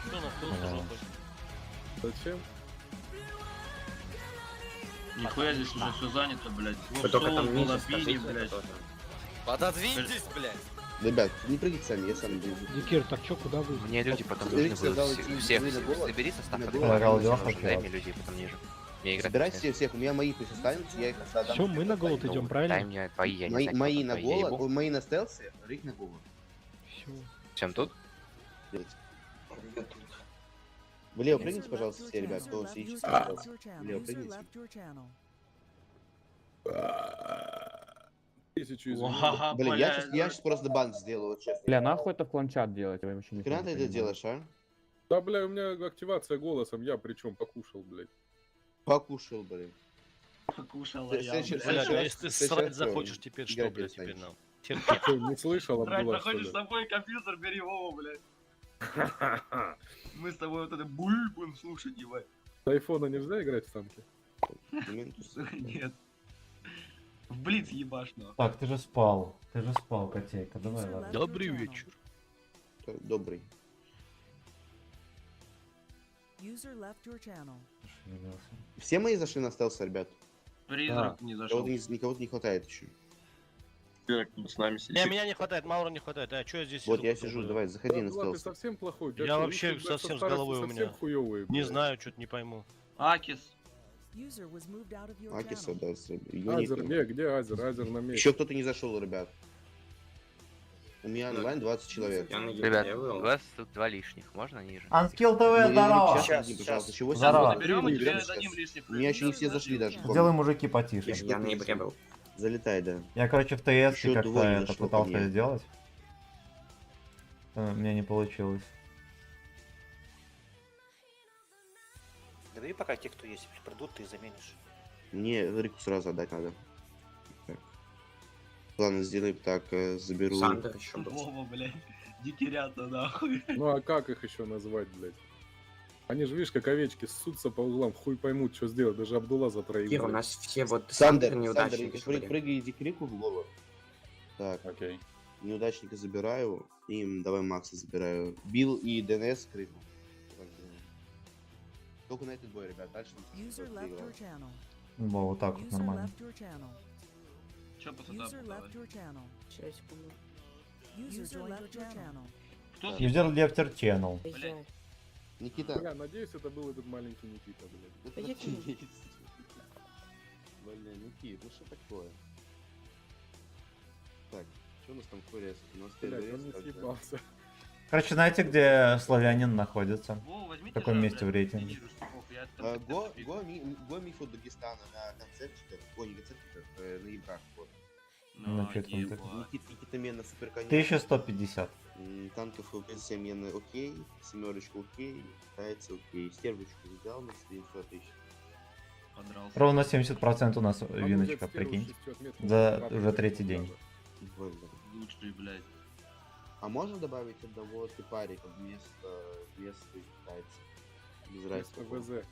Что на кто жопой? Зачем? Нихуя здесь уже все занято, блядь. Вы только там ниже Лапини, скажите, блядь. тоже. Пододвиньтесь, блядь. Ребят, не прыгайте сами, я сам буду. Дикир, так чё, куда вы? Мне люди потом Смотрите, должны будут сказал, всех вы на голос, забери состав, на который голос. Лагал нужен, идёт, дай окей. мне людей потом ниже. Мне играть Собирайте интересно. всех, у меня мои пусть останутся, я их отдам. Все, мы на голод идем, Дай правильно? мне твои, я не Мои, знаю, мои кто на твои, я голод, ебу. мои на стелсе, Рик на голод. Все. Всем тут? Влево прыгните, пожалуйста, все, ребят, кто сейчас, пожалуйста. Влево прыгните. 1000 Ва, Блин, блядь. я сейчас просто бан сделаю, вот честно. Бля, нахуй это в планчат делать, я вообще не Хрена ты это делаешь, а? Да, бля, у меня активация голосом, я причем покушал, блядь. Покушал, блин. Покушала я. Следующий- блядь. Блядь, следующий а раз- если ты следующий срать раз захочешь всё, теперь, что, играть блядь, теперь перестанешь. нам? Терпеть. Что, не слышал, Брать, Абдулла, что заходишь ли? с тобой компьютер, бери Вову, блядь. Мы с тобой вот это буль будем слушать, ебать. С айфона нельзя играть в танки? Нет. В Блиц ебашь, но. Так, ты же спал, котейка, давай, ладно. Добрый вечер. Добрый. User left your channel. Все мои зашли на стелс, ребят? Призрак не зашел. Никого не хватает еще. Призрак с нами Не, меня не хватает, Маура не хватает. А что я здесь Вот сижу? я сижу, давай, заходи на Абдулла, ты стелс. совсем плохой. у тебя Я что, вообще руки, блядь, совсем с старости головой у совсем меня. хуёвые, Не блядь. знаю, что-то не пойму. Акис. User was moved out of your Акиса, channel. да, Азер, где Азер? Азер на месте. Еще кто-то не зашел, ребят. У меня онлайн 20 человек. Ребят, у вас тут 2 лишних, можно ниже? Анскилл ТВ, здорово! Сейчас, пожалуйста, еще 8 Здорово. Заберем и тебе берем дадим сейчас. лишних. У меня еще не все зашли даже. Сделай мужики потише. Я на ноябре был. Залетай, да. Я, короче, в ТС Ещё как-то двое это зашло пытался ко мне. сделать. У меня не получилось. Давай пока те, кто есть, придут, ты заменишь. Мне Рику сразу отдать надо. Так. Ладно, сделаем так, заберу. Сандер еще был. Вова, блядь. Дикерята, нахуй. Ну а как их еще назвать, блядь? Они же, видишь, как овечки ссутся по углам, хуй поймут, что сделать, даже Абдулла за троих. Кир, у блядь. нас все вот Сандер, Сандер неудачники. что были. прыгай, иди к Рику в голову. Так, Окей. неудачника забираю. И давай Макса забираю. Билл и ДНС к Рику. Только на этот бой, ребят, дальше не User left your channel. Во, вот так вот User нормально. left your channel. Че по User сетапу давай? left your channel. User left your channel. Кто Юзер Лефтер Channel. Блядь. Никита. Бля, надеюсь, это был этот маленький Никита, блядь. Блин, Никит, ну что такое? Так, что у нас там Курец? У нас Блядь, он не съебался. Короче, знаете, где славянин находится? Вова, возьмите В каком же, месте в блядь, рейтинге? лидируешь, Степов, я там Го Мифу Дагестана на концертиках, не концертиках, на играх, вот. Ну, чё там так? Никита Мена суперконя. 1150. Танков ФП Мена окей, семерочка окей, китайцы окей, стервочку взял на 900 тысяч. Подрался. Ровно 70% у нас А ну, виночка, взять прикиньте. 600 метров, За папа, уже третий день. Больно. Лучший, блядь. А можно добавить одного типарика вместо китайца? Без разницы. ВЗ.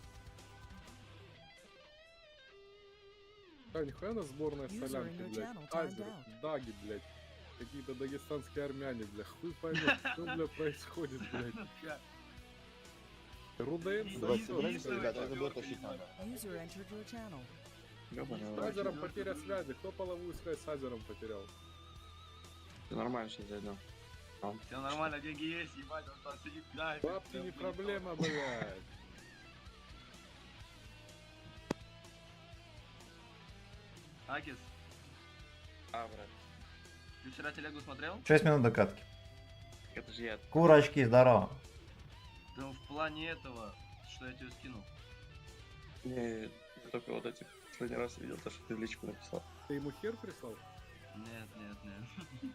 Да, нихуя на сборная User in солянки, your блядь. channel timed Азер, out. даги, блядь. Какие-то дагестанские армяне, бля. Хуй поймет, что, бля, происходит, блядь. Руден, Давайте собираемся, ребята, это будет тащить надо. User entered your channel. С Азером потеря связи. Кто половую связь с Азером потерял? Все нормально, сейчас зайду. Все нормально, деньги есть, ебать, он там сидит, да. Бабки не проблема, блядь. Акис, А, брат, ты вчера телегу смотрел? 6 минут до катки. это же я. Курочки, здорово. Там в плане этого, что я тебе скинул. Не, только вот этих последний раз видел, то, что ты в личку написал. Ты ему хер прислал? Нет, нет, нет.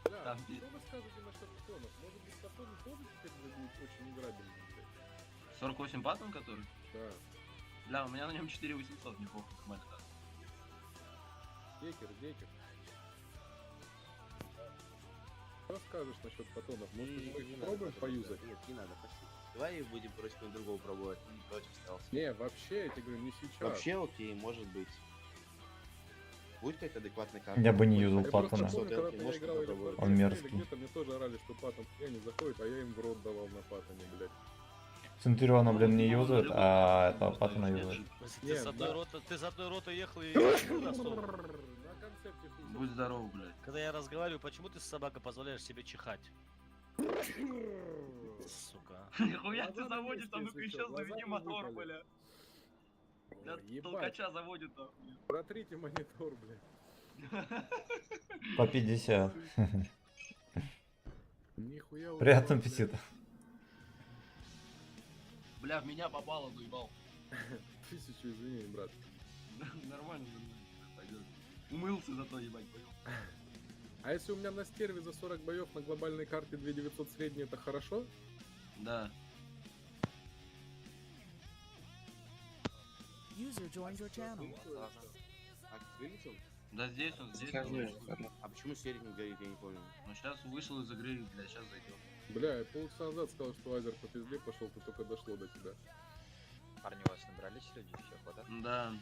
Бля, Там что вы скажете насчет патронов? Может быть, патроны тоже теперь будет очень играбельным, блядь? 48 паттон, который? Да. Бля, у меня на нем 4800, неплохо, нормально так. Декер, декер. Что скажешь насчет патронов? Может быть, мы их попробуем поюзать? Нет, не надо, пошли. Давай будем против кого-нибудь другого пробовать, не против остался. Не, вообще, я тебе говорю, не сейчас. Вообще окей, может быть. Будет какая-то адекватная карта? Я бы не юзал Я просто паттона. помню, когда я Может, играл или попробовать. в Он Fortnite, мерзкий. или где-то мне тоже орали, что паттон я не заходит, а я им в рот давал на паттоне, блядь. Центуриона, блин, не юзает, а этого паттона юзает. Ты с одной роты ехал и... На концерте Акцепте хуй. Будь здоров, блядь. Когда я разговариваю, почему ты, собака, позволяешь себе чихать? Сука. Нихуя ты заводит, а ну-ка еще заведи мотор, бля. Для толкача заводит там. Протрите монитор, блядь. По 50. Нихуя. Приятного аппетита. Бля, в меня попало, доебал. 1000 извинений, брат. Нормально, пойдет. Умылся зато, ебать, понял. А если у меня на стерве за 40 боев на глобальной карте 2900 средний, это хорошо? Да. User joined your channel. А, вылетел? Да здесь он, здесь Скажи, он. ладно. А почему серик не горит, я не понял. Ну сейчас вышел из игры, бля, сейчас зайдет. Бля, я полчаса назад сказал, что Азер по пизде пошел, то только дошло до тебя. Парни, у вас набрались люди, все, хватает? Да.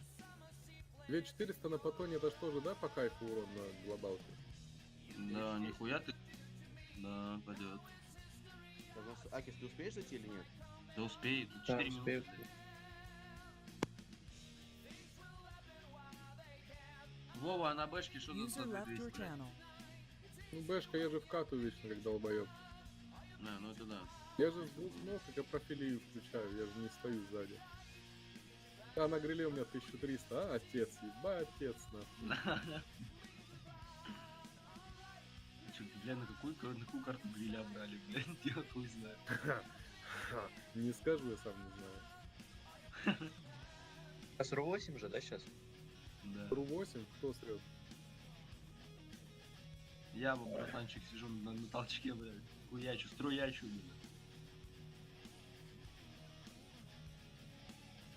2400 на патоне, это ж тоже, да, по кайфу урон на глобалке? Да, нихуя ты. Да, пойдет. Акис, ты успеешь зайти или нет? Да успеет, тут Да, 4 минуты. успеет. Вова, а на бэшке что User за left your 200, блядь? channel. Ну, бэшка, я же в кату вечно, как долбоёб. Да, ну это да. Я же с двух ног, как я профилию включаю, я же не стою сзади. А на гриле у меня 1300, а, отец, ебать, отец, нахуй. Чё, бля, на какую карту гриля брали, блядь, я хуй знаю. Не скажу, я сам не знаю. А 48 же, да, сейчас? Да. Ру-8, кто срет? Я, братанчик, сижу на толчке, блядь, хуячу, струячу, блядь.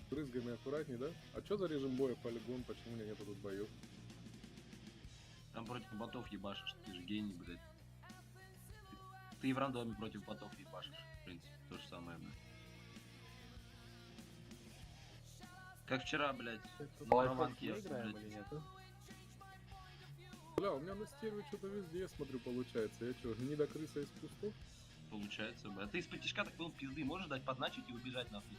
Брызгами аккуратней, да? А чё за режим боя полигон, почему у меня нету тут боев? Там против ботов ебашишь, ты же гений, блядь. Ты и в рандоме против ботов ебашишь, в принципе, то же самое, блядь. Как вчера, блядь, на Лаванке, блядь. Бля, у меня на стерве что-то везде, я смотрю, получается. Я чё, гнида крыса из кустов? Получается, блядь. А ты из-под тишка так понял, пизды можешь дать подначить и убежать нахуй?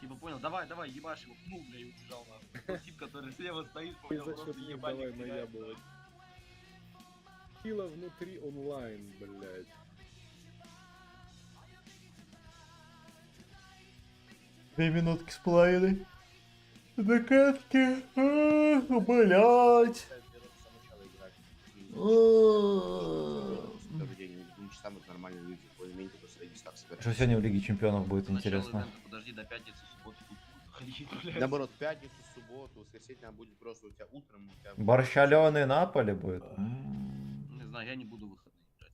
Типа понял, давай, ебашь его, пнул, бля, и убежал нахуй. Тот тип, который слева стоит, И понял, за просто счет них ебальник давай кидает, наябывать. Хила внутри онлайн, блядь. Две минутки с половиной. На катке. Блять. Каждый день, двум часам это нормальные люди, более-менее только средний став собирают. Что сегодня в Лиге Чемпионов будет Начало интересно? ивента, подожди до пятницы, субботу тут ходить, блядь. Наоборот, в пятницу, субботу, воскресенье нам будет просто у тебя утром, у тебя... Борщ Алены Наполе будет. Не знаю, я не буду выходные играть.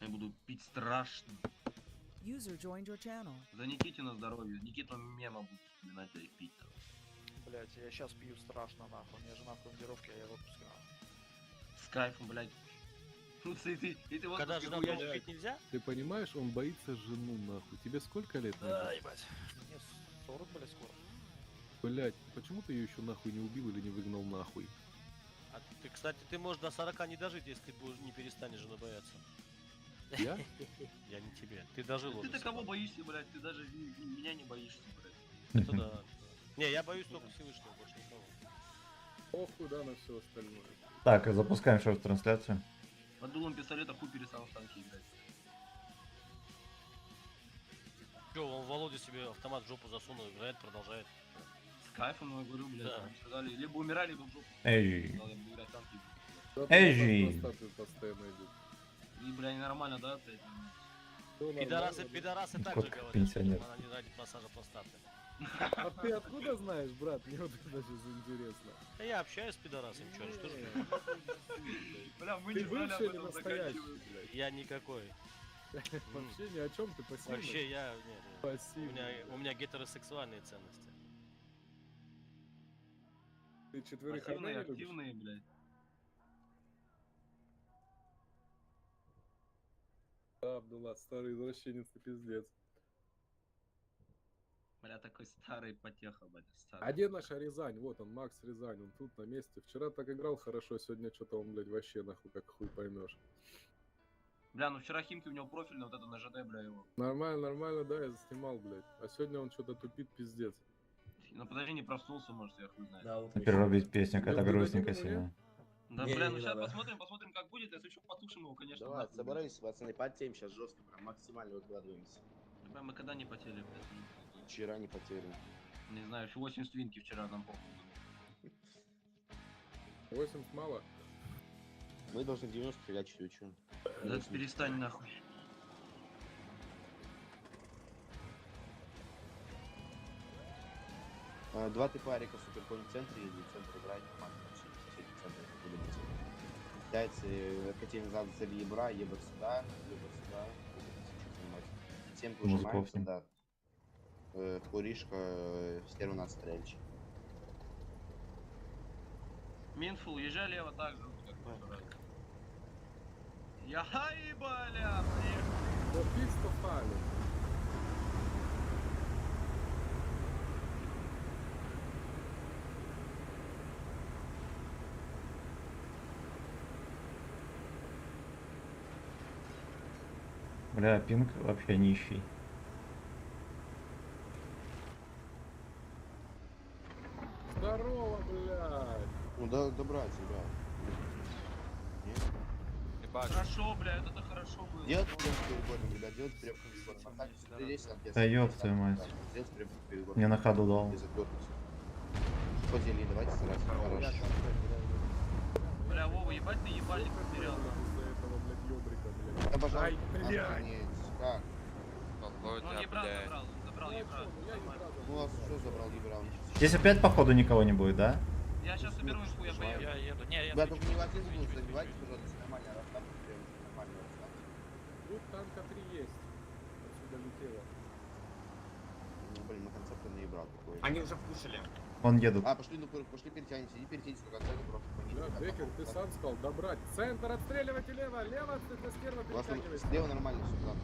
Я буду пить страшно. User joined your channel. За Никитина здоровье. Никиту мема будет вспоминать, да и пить. Блять, я сейчас пью страшно, нахуй. У меня жена в командировке, а я в отпуске, нахуй. С кайфом, блядь. Ну ты вот Когда жена дома пить нельзя? Ты понимаешь, он боится жену, нахуй. Тебе сколько лет? Да, ебать. Мне 40, блядь, скоро. Блять, почему ты ее еще нахуй не убил или не выгнал нахуй? А ты, кстати, ты можешь до 40 не дожить, если ты будешь не перестанешь жену бояться. Я? Я не тебе. Ты дожил уже. Ты-то кого боишься, блядь? Ты даже меня не боишься, блядь. Это да. Не, я боюсь только Всевышнего, больше никого. Похуй, да, на все остальное. Так, запускаем шорт-трансляцию. Под дулом пистолета хуй перестал в танки играть. Че, он Володя себе автомат в жопу засунул, играет, продолжает. С кайфом, я говорю, блядь. Да. Там сказали, либо умирали, либо в жопу. Эй. Сказал, я буду играть в танки. Эй. Постоянно идут. И, бля, ненормально, да, опять? Пидорасы так Кот же говорят, пенсионер. что она не ради массажа простаты. А ты откуда знаешь, брат? Мне вот это сейчас интересно. Да я общаюсь с пидорасами, что, что ж ты? Бля, мы Ты не знали бывший об или этом, настоящий, заканчиваем. блядь? Я никакой. Вообще ни о чем, ты пассивный. Вообще я... Нет, Пассивный. у меня гетеросексуальные ценности. Ты четверых Пассивные, одна не любишь? активные, блядь. Да, Абдулла, старый извращенец, ты пиздец. Бля, такой старый потеха, блядь, А старый. где наша Рязань? Вот он, Макс Рязань, он тут на месте. Вчера так играл хорошо, сегодня что-то он, блядь, вообще нахуй как хуй поймешь. Бля, ну вчера Химки у него профильный, вот это на ЖД, бля, его. Нормально, нормально, да, я заснимал, блядь. А сегодня он что-то тупит, пиздец. Ну подожди, не проснулся, может, я хуй знает. Перерубить песню, какая-то грустненькая сильно. Да, бля, ну сейчас посмотрим, как будет, если что, потушим его, конечно. Давай, нахуй, собрались, пацаны, потеем сейчас жестко, прям максимально выкладываемся. блядь. Бля, мы когда не потели, блядь? Вчера не потеряли. Не знаю, 80 винки вчера нам похуй. 80 мало. Мы должны 90 стрелять чуть чуть. Да перестань нахуй. Два типарика суперкоин в центре, или центр играет нормально, вообще соседний центр будет. Китайцы откатили назад за ебра, ебр сюда, всем выжимаемся, да. Куришка, стерва нас стрельчик. Минфул, езжай лево так же, как в прошлый раз. Яхай, бля, Убийство пали. Бля, пинг вообще нищий. Здорово, блядь. Ну да, добрать, ребят. Хорошо, бля, это хорошо было. Делать прям перегодом, ребят, делать прям перегодом. Да ёб твою мать. Делать прям перегодом. Мне на ходу дал. Подели, давайте стараться. Хорошо. Бля, Вова, ебать ты ебальник потерял. Из-за этого, блядь, ёбрика, блядь. Обожаю. Ай, блядь. Охренеть. Как? Ну, он ебра забрал, ебра. Ну, а что забрал ебра? Здесь опять походу никого не будет, да? Я сейчас соберу инфу, я поеду. Я еду. Не, я Да, только не в один угол забивайте, пожалуйста, нормально расставьте, прям нормально расставьте. Тут танка 3 есть. Отсюда летело. Ну, блин, на концепте не ебрал такой. Они уже вкушали. Вон едут. А, пошли, ну, пошли перетянемся, иди перетянемся на концепте просто. Да, Бекер, ты сам сказал добрать. Центр, отстреливайте лево, лево, это стерва У вас там перетягивайте. слева нормально сюда.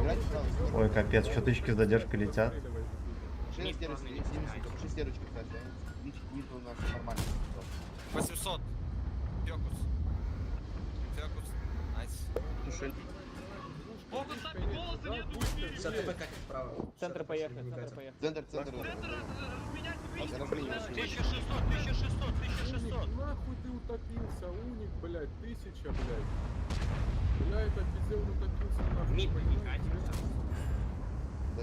Играйте справа. Ой, капец, что тычки с задержкой летят. Пошли стерочки, кстати. Низ у нас нормально. 800. Фёкус. Фёкус. Найс. Фокус, так, голоса нету, убери. Центр поехали, центр поехали. Центр. Менять, убить. Разменивайся. 1600. Нахуй ты утопился, уник, блядь, 1000, блядь. Бля, это пиздец, он утопился нахуй. Мид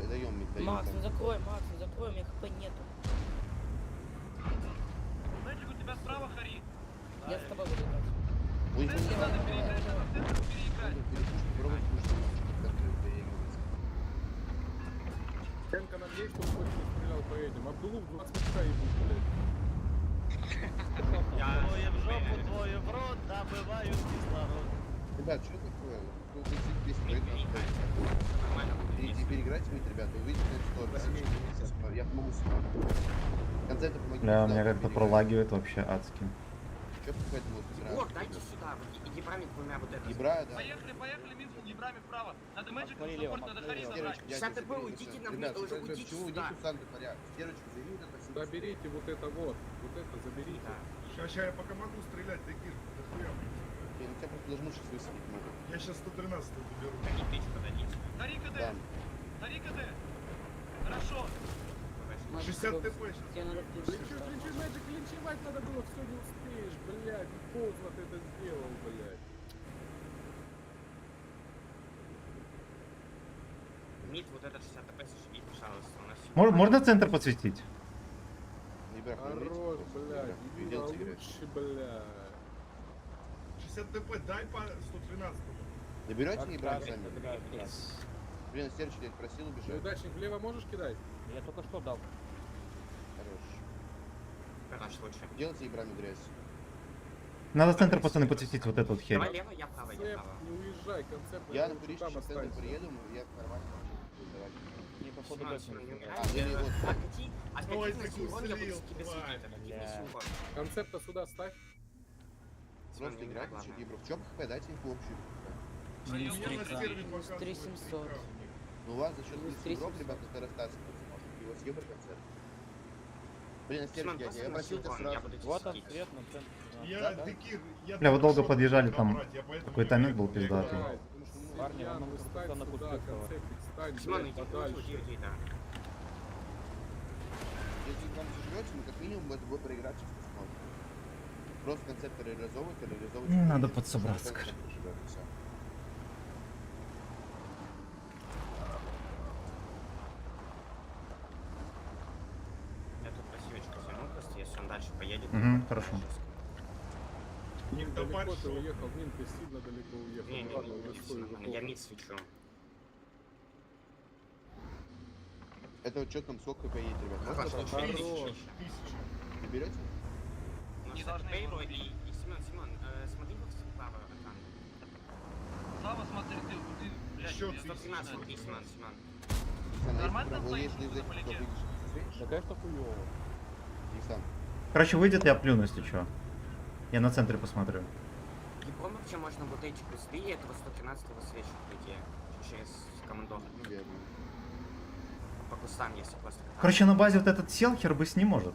Даем мид, даем. Макс, ну закрой, у меня хп нету. Знаете, у тебя справа Хари. Я с тобой буду играть. Ой, Центр надо переиграть, центр переиграть. Тенка надеюсь, что он хоть не стрелял по этим. Абдулу в 20 очка ебут, блядь. Двое в жопу, двое в рот, добывают кислород. Ребят, что такое? Тут весь проект переиграйте мид, ребят, вы увидите, что я помогу с вами. Концерты помогите. Бля, у меня как-то пролагивает вообще адски. Что какой-то вот Егор, дайте сюда, вот, ебрами двумя вот это. Ебра, да. Поехали, Минфул, ебрами вправо. Надо Мэджик, саппорт, надо Хари забрать. 60 ТП, уйдите на мне, уже уйдите сюда. Стерочку займи, Заберите вот это вот это заберите. Сейчас я пока могу стрелять, такие дохуя. Я тебя просто должен сейчас высадить могу. Я сейчас 113 заберу. Хари КД. Хари КД. Хорошо. 60 ТП сейчас. Клинчи, Мэджик, клинчевать надо было, все не успеешь, блядь. Поздно ты это сделал, блядь. Мид, вот этот 60 ТП сожги, пожалуйста. У нас Можно центр подсветить? Хорош, блядь, Ибра лучше, блядь. 60 ТП, дай по 113. Доберете не брать сами? Блин, Стерч, я просил убежать. Неудачник, влево можешь кидать? Я только что дал. Хорош. наш лучше. Делайте играми грязь. Надо центр, пацаны, подсветить вот эту вот херь. Давай лево, я право, я право. Не уезжай, концепт. Я на Куришке сейчас центр приеду, я нормально буду давать. Не, походу, Максим, дальше. не умирай. или вот. Откати Ой, на ты Сингон, я буду слил, тебе тварь. светить. Откати на Сингон. Концепта сюда ставь. Просто играть, что гибров. В чем хп, дайте инфу общую. Минус Я на стерве 3700. Ну у вас за счет Минус игров, 3700. ребята, это растация. И вот съебр концерт. Блин, Симон, Стерч, просто я на просил тебя Сингон, я сразу. буду тебе Вот он, светить. свет на центр. Я Декир, я Бля, вы долго только подъезжали, что там набрать, я поэтому какой-то не момент был уехал. пиздатый. Парни, Я вам ну, нужно стань на сюда, пустых концептик, стань, Симон, блядь, иди, подальше. иди, да. если к вам заживете, мы как минимум этот бой проиграть чисто сможем. Просто концепты реализовывать. Надо подсобраться, короче. Я тут пассивочку возьму, просто если он дальше поедет... Хорошо. Нин далеко ты уехал, Нин, ты сильно далеко уехал. Не, Ладно, уже стой, уже я мид свечу. Это вот что там, сколько хп едет, ребят? Хорошо, Можно хорошо. попробовать? Не берете? Не должны его и Симон, смотри вот справа экран. Слава, смотри, ты, блядь, Еще я 113, тут смотри, Симон. Нормально стоишь, если по лиге? Да, конечно, хуёво. Короче, выйдет, я плюну, если что. Я на центре посмотрю. И вообще можно вот эти кусты этого 113-го свечи, по идее, через командор. По кустам, если просто... Короче, на базе вот этот сел, хер бы с ним может.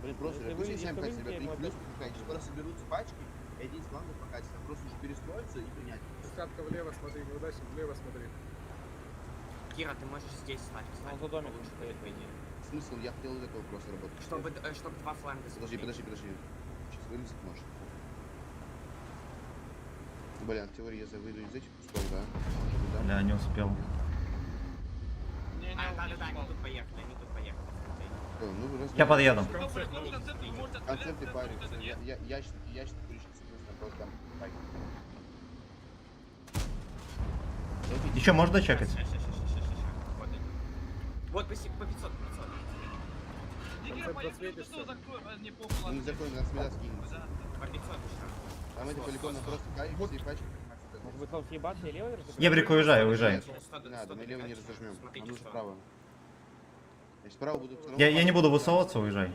Блин, просто Если пусть вы- сами если катят, вы ребят, ему их плюс покатить. Скоро соберутся пачки, и один из флангов покатится. Просто уже перестроиться и принять. Десятка влево смотри, неудачник влево смотри. Кира, ты можешь здесь стать, кстати. Он за домиком лучше стоит. будет, по идее. Смысл, я хотел вот этого просто работать. Чтобы два фланга Подожди. Сейчас вылезет может. Блин, в теории я выйду из этих кустов, да? Может быть, да? Бля, не успел. Да, они тут поехали, Ну, раз... Я подъеду. Концепты парятся. Ящик пришли, соответственно, просто там пайк. Еще можно чекать? Вот по 500, Дигер, поехали, ты что закрой, не похуй, Ну, не ладно. закон, нас меда скинется. по 500 еще. Там эти полигоны просто кайф, все пачки. Может быть, вам съебаться и левый разыграть? Ебрик, уезжай. Не надо, мы лево не разожмем. Нам нужно право. Если право будут... Я не буду высовываться, уезжай.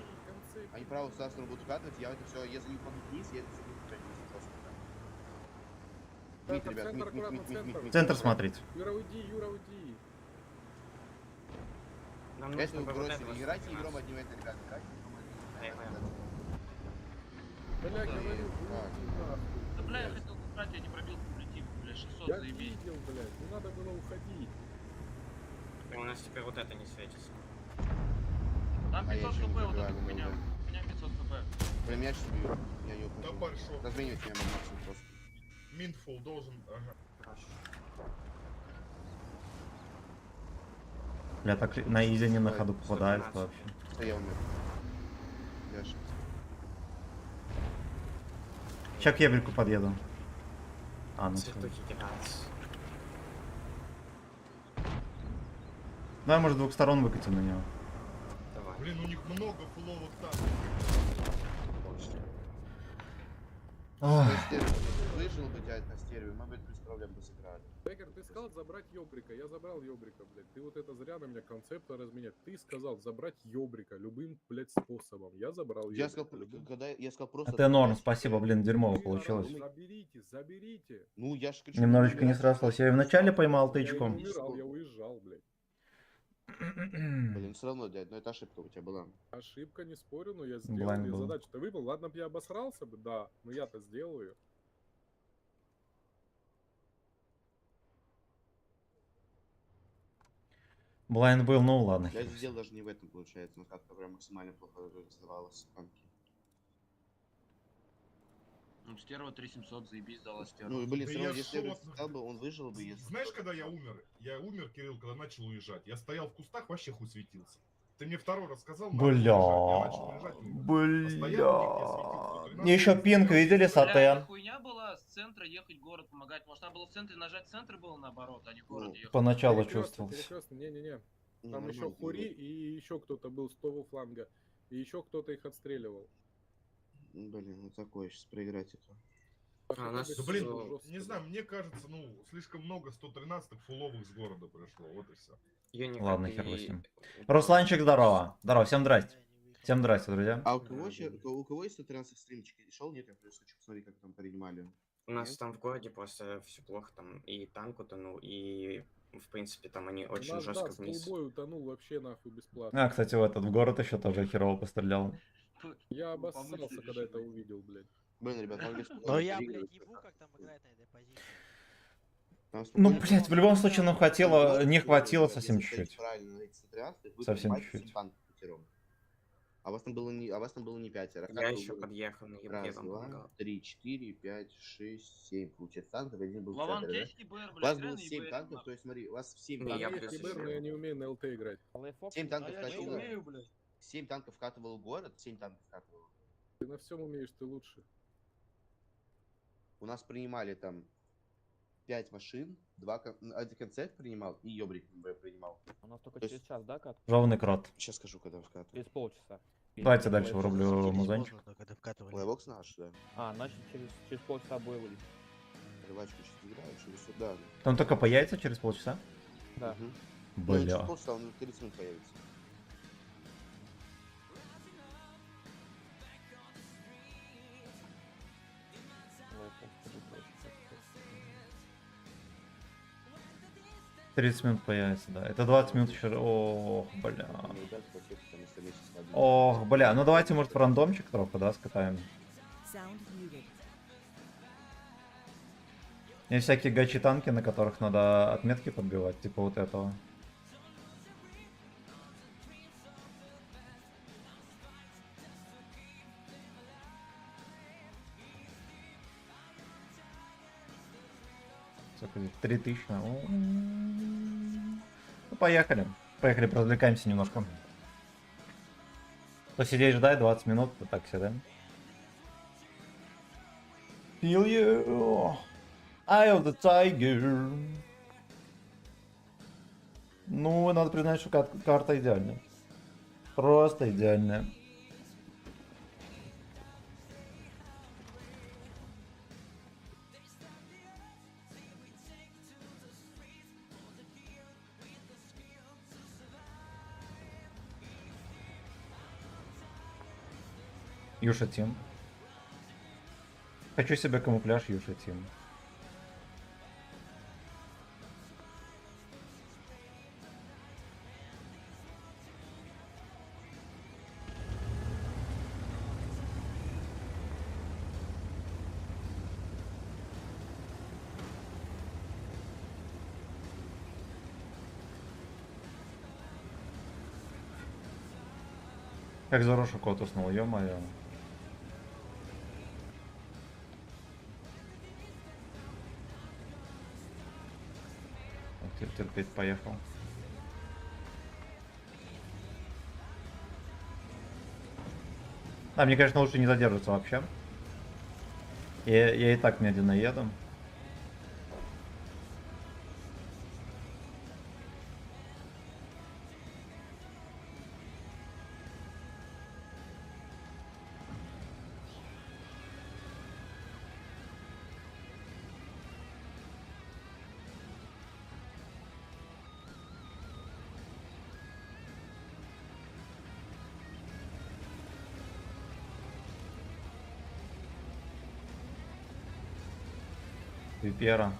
Они право с Астром будут вкатывать, я это все, я за них паду вниз, я это все буду вниз просто. Мид, ребят, мид. Центр смотрите. Юра, уйди. Нам Если нужно вы бы вот бросили, этого играйте 113. игром одним этим, ребят, играйте игром одним этим. Бля, говорю, уйди нахуй. Да, бля, я хотел убрать, я не пробил публитивку, бля, 600 Я заебись. видел, блядь, не надо было уходить. У нас теперь вот это не светится. Там А я 500 еще не хп, вот забиваю, это у меня 500 хп. Прям мяч бью, я не Да упущу. большой. Разменивайте меня максимум просто. Минфул должен, ага. Бля, так на изи не на ходу попадает вообще. Что я умер? Я ошибся. Сейчас к ебрику подъеду. А, ну всё. Цветухи кидаются. Давай, может, с двух сторон выкатим на него. Давай. Блин, у них много фуловых танков. Слышал бы дядь на стерео, мы бы без проблем бы сыграли. Бекер, ты сказал забрать Ёбрика, я забрал Ёбрика, блядь. Ты вот это зря на меня концепта разменять. Ты сказал забрать Ёбрика любым, блядь, способом. Я забрал Я Ёбрика. сказал, любым. когда я сказал просто... Это норм, спасибо, блин, дерьмово получилось. Заберите. Ну, я ж кричу, Немножечко не срослось. Я и вначале поймал Я не тычку. умирал, я уезжал, блядь. Блин, все равно, дядь, но это ошибка у тебя была. Ошибка, не спорю, но я сделал, Блайн я был. задачу-то выполнил. Ладно бы я обосрался бы, да, но я-то сделаю. Блайнд был, ну ладно. Я сделал даже не в этом, получается, но как-то прям максимально плохо сдавалось танки. Ну, стерва 3700, заебись, дала стерва. Ну, блин, Да все равно, я если бы шотно. стал бы, он выжил бы, если... Знаешь, когда я умер? Я умер, Кирилл, когда начал уезжать. Я стоял в кустах, вообще хуй светился. Ты мне второй раз сказал, надо уезжать. Я начал уезжать, умер. Постоянно нигде светился. Бля. Мне еще пинг видели, Бля, Сатен. хуйня была с центра ехать в город помогать. Может, надо было в центре нажать, центр было наоборот, а не в город ехать. Поначалу Перекрестно, чувствовался. перекрестно, не-не-не. Не, Там еще нормально, Хури и еще кто-то был с того фланга. И еще кто-то их отстреливал. Блин, ну такое, сейчас проиграть это. А, у нас... Да блин, жестко, не знаю, мне кажется, ну, слишком много 113-х фуловых с города пришло, вот и все. Ладно, хер с ним. Русланчик, здорово. Здорово, всем здрасте. Всем здрасте, друзья. А у кого есть 113 стримчик? Шел? Нет, я просто хочу посмотреть, как там принимали. У нас там в городе просто все плохо, там и танк утонул, и в принципе там они очень У нас, жестко да, вниз. Скулбой утонул вообще нахуй бесплатно. А, кстати, в город еще тоже херово пострелял. Я обоссался, когда это увидел, блядь. Блин, ребят, там без Ну я, блядь, ебу, как там играет на этой позиции. Ну, блядь, в любом случае нам хватило, не хватило совсем Если стоите чуть-чуть. правильно на этих центрианцах, вы Совсем принимаете чуть-чуть. 7 танков пятером. А вас там было не 5. Я еще подъехал, но я Раз, вам два, помогал. 3, 4, 5, 6, 7 получается танков, один был Лаван, центр, да? есть ИБР, У блядь, вас реально было 7 ИБР, танков, нахуй. то есть смотри, у вас 7 Не, я танков. плюс КБР, но я не умею на ЛТ играть. 7 танков А я катило. умею, блядь. 7 танков вкатывал город, 7 танков вкатывал. Ты на всем умеешь, ты лучше. У нас принимали там 5 машин, 1 концерт принимал и ёбрик принимал. У нас только То есть- через час, да, кат? Жовный крот. Сейчас скажу, когда вкатывал. Через полчаса. Давайте дальше врублю музончик. Лайвокс наш, да. А, значит через полчаса бой вылез. Рыбачку сейчас играю, через сюда. Он только появится через полчаса? Да. Ну, через Бля. полчаса он 30 минут появится. — 30 минут появится, да. Это 20 минут еще. Ох, бля. Ох, бля. Ну давайте, может, в рандомчик трохи, да, скатаем. Sound muted. Есть всякие гачи-танки, на которых надо отметки подбивать, типа вот этого. Сколько здесь? 3000. Ну, поехали. Поехали, развлекаемся немножко. Посидеть, ждать 20 минут, вот так все, да? Feel you, eye of the tiger. Ну, надо признать, что карта идеальная. Просто идеальная. Юша Тим. Хочу себе камуфляж Юша Тим. Как Зароша кот уснул, ё-моё. Терпеть, поехал. Да, мне, конечно, лучше не задерживаться вообще. Я и так медленно еду. Випера.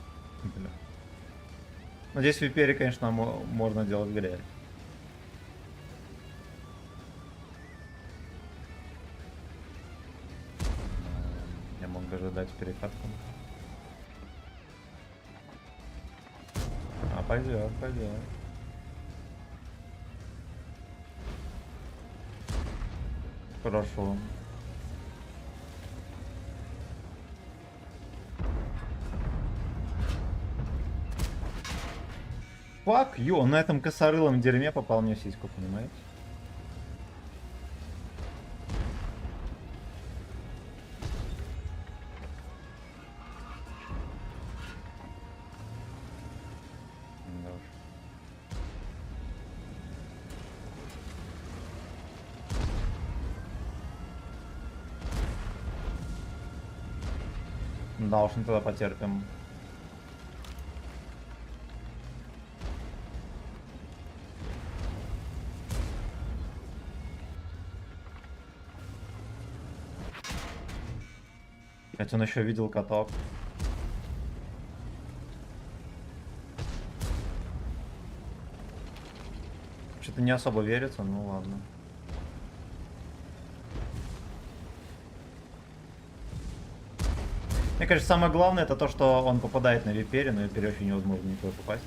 Бля. Но здесь в Випере, конечно, можно делать грязь. Я мог даже дать перекатку. А, пойдет, пойдет. Хорошо. Fuck you, он на этом косорылом дерьме попал мне в сиську, понимаете? Да уж. Да уж, мы тогда потерпим. Хотя он еще видел каток. Что-то не особо верится, ну ладно. Мне кажется, самое главное это то, что он попадает на випере, но випере очень невозможно никуда попасть.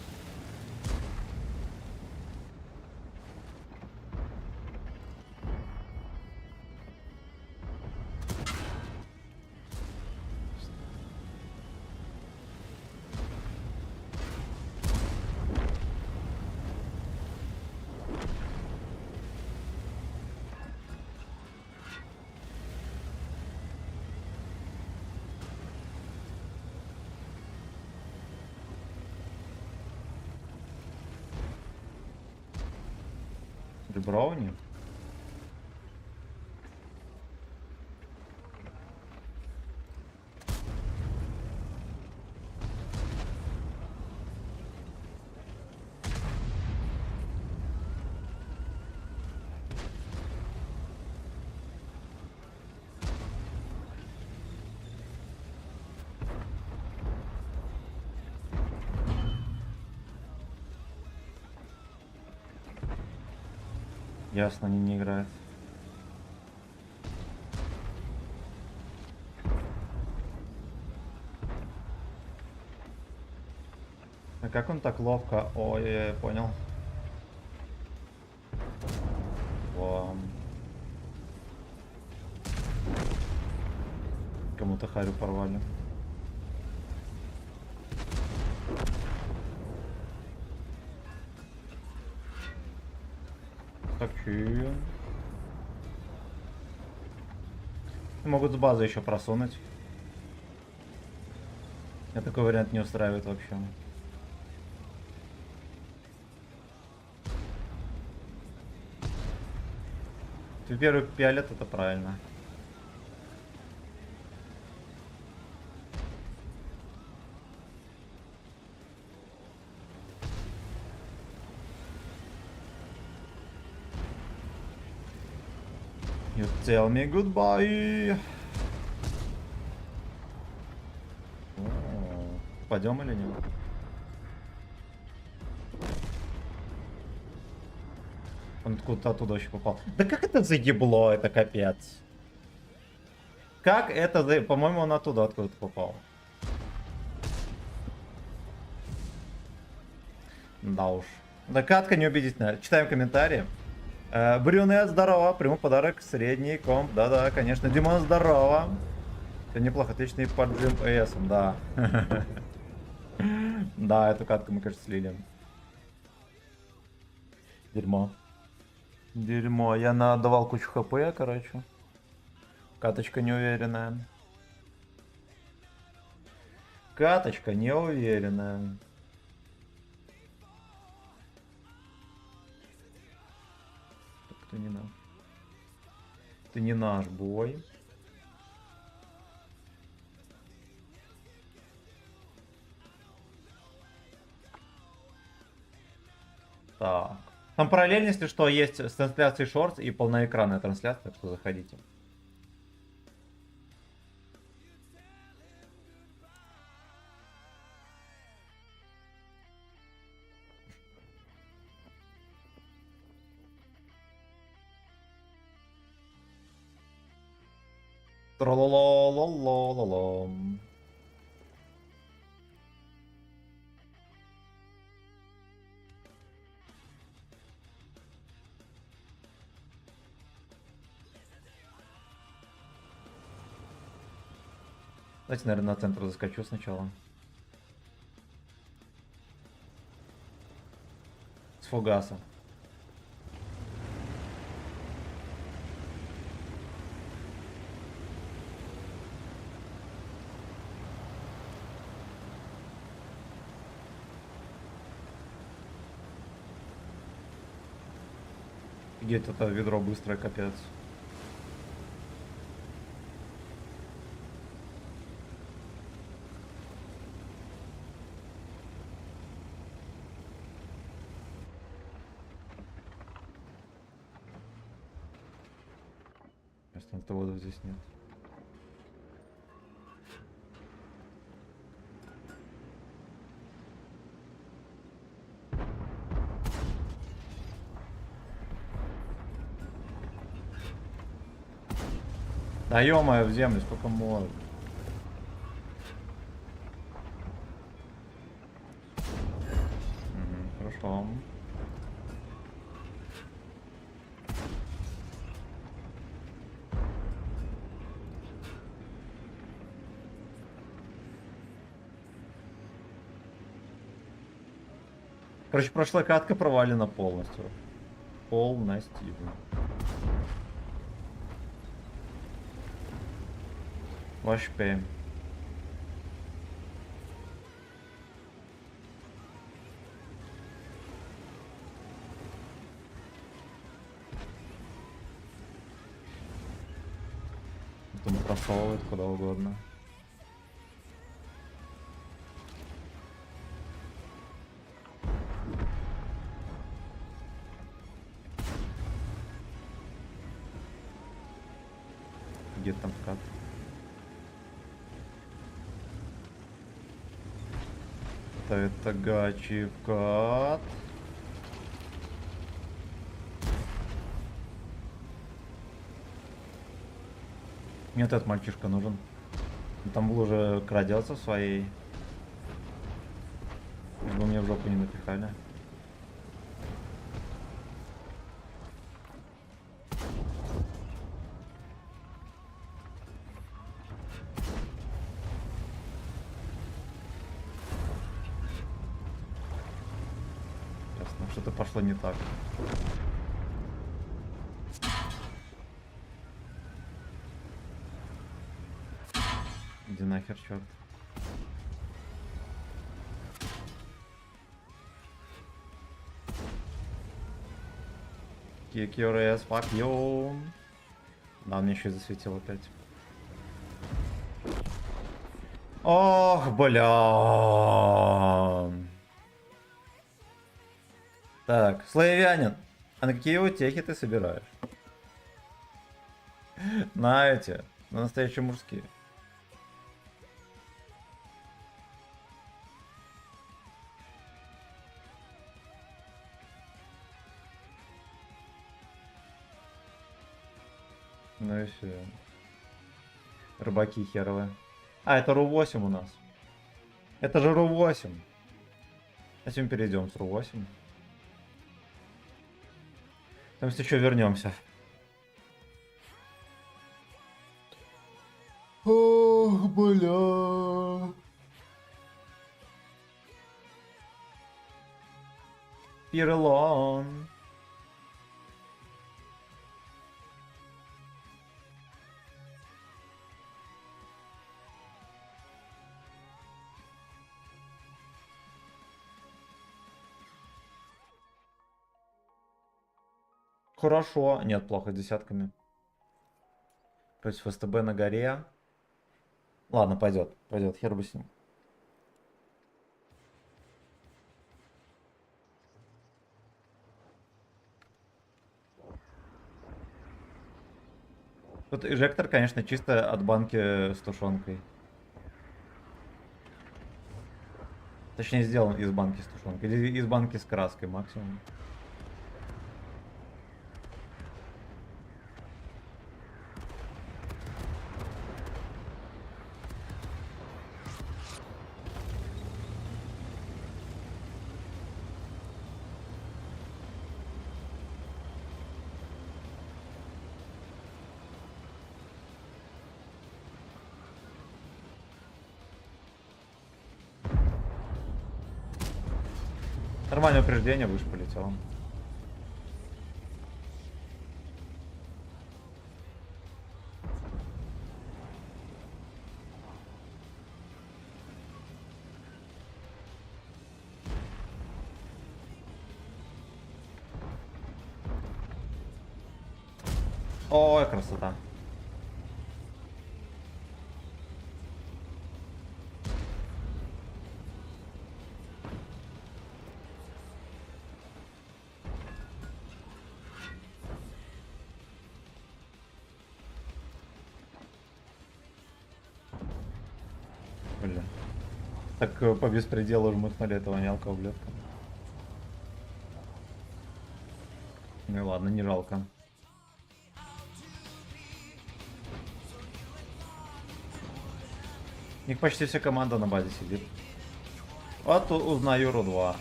Брауни. Ясно, они не играют. А как он так ловко? Ой, я понял. Кому-то харю порвали. Так, че? Могут с базы еще просунуть. Меня такой вариант не устраивает вообще. Первый пиалет, это правильно. You tell me goodbye. Пойдем или нет? Он откуда-то оттуда еще попал. Да как это заебло, это капец. Как это за... По-моему, он оттуда откуда-то попал. Да уж. Да катка неубедительная. Читаем комментарии. Брюнет, здорово. Приму подарок. Средний комп. Да-да, конечно. Димон, здорово. Это неплохо. Отличный поджим ЭС. Да. Да, эту катку мы, кажется, слили. Дерьмо. Дерьмо. Я надавал кучу хп, короче. Каточка неуверенная. Каточка неуверенная. Ты не наш. Ты не наш бой. Так. Там параллельно, если что, есть с трансляцией шортс и полноэкранная трансляция, так что заходите. Тра-ла-ла-ла-ла-ла-ла. Давайте, наверное, на центр заскочу сначала. С фугаса. Офигеть, это ведро быстрое, капец. Антиводов здесь нет. Да ё-моё, в землю, сколько можно. пешком. Короче, прошлая катка провалена полностью. Полностью. Вообще. Потом просовывает куда угодно. Где там вкат? Это гачи вкат. Мне этот мальчишка нужен. Там был уже крадется в своей. Лишь бы мне в жопу не напихали. Ясно, что-то пошло не так. Иди нахер, черт. Kick your ass, fuck you. Да, он мне еще и засветил опять. Ох, бля. Так, славянин, а на какие утехи ты собираешь? На эти, на настоящие мужские. Ну и все. Рыбаки херовые. А, это РУ-8 у нас. Это же РУ-8. Давайте мы перейдем с РУ-8. Там если что, вернемся. Ох, бля. Пирелон. Хорошо. Нет, плохо с десятками. Против СТБ на горе. Ладно, пойдет. Пойдет. Хер бы с ним. Тут эжектор, конечно, чисто от банки с тушенкой. Точнее, сделан из банки с тушенкой. Или из банки с краской максимум. Нормальное упреждение, выше полетел. Ой, красота. Бля. Так по беспределу жмыхнули этого мелкого ублюдка. Ну ладно, не жалко. У них почти вся команда на базе сидит. Вот узнаю РУ-2.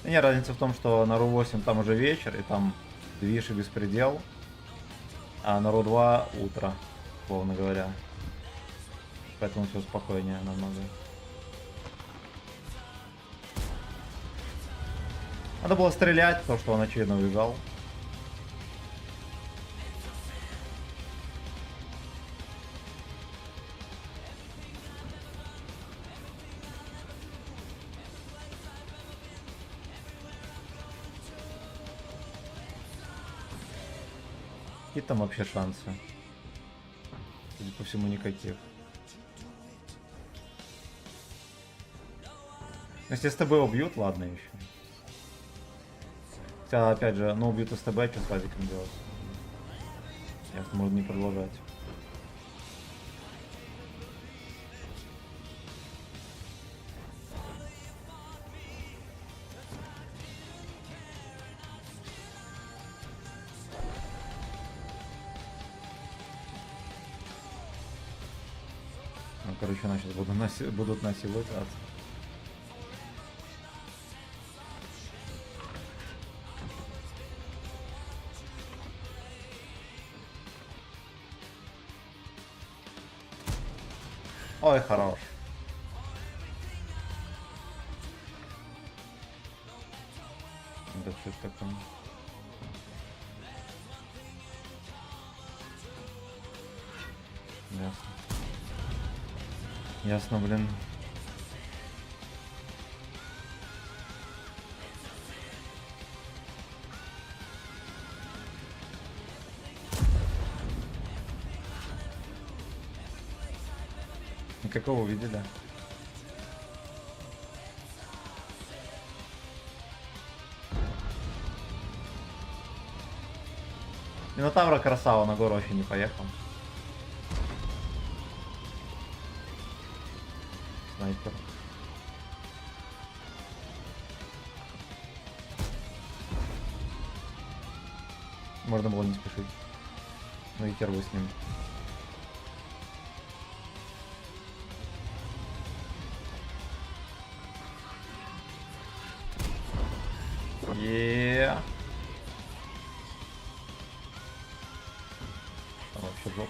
Не, разница в том, что на РУ-8 там уже вечер, и там движ и беспредел, а на РУ-2 утро, условно говоря. Поэтому все спокойнее намного. Надо было стрелять, то, что он очевидно убежал. Какие там вообще шансы? Судя по всему, никаких. Если СТБ убьют, ладно еще. Хотя, опять же, ну убьют СТБ, что с Вазиком делать? Ясно, можно не продолжать. Ну, короче, она сейчас будут насиловать. Ой, хорош. Да что это такое? Ясно. Ясно, блин. Какого увидели? Минотавра красава, на гору вообще не поехал. Снайпер. Можно было не спешить. Ну и хер бы с ним. Yeah. Там вообще жоп.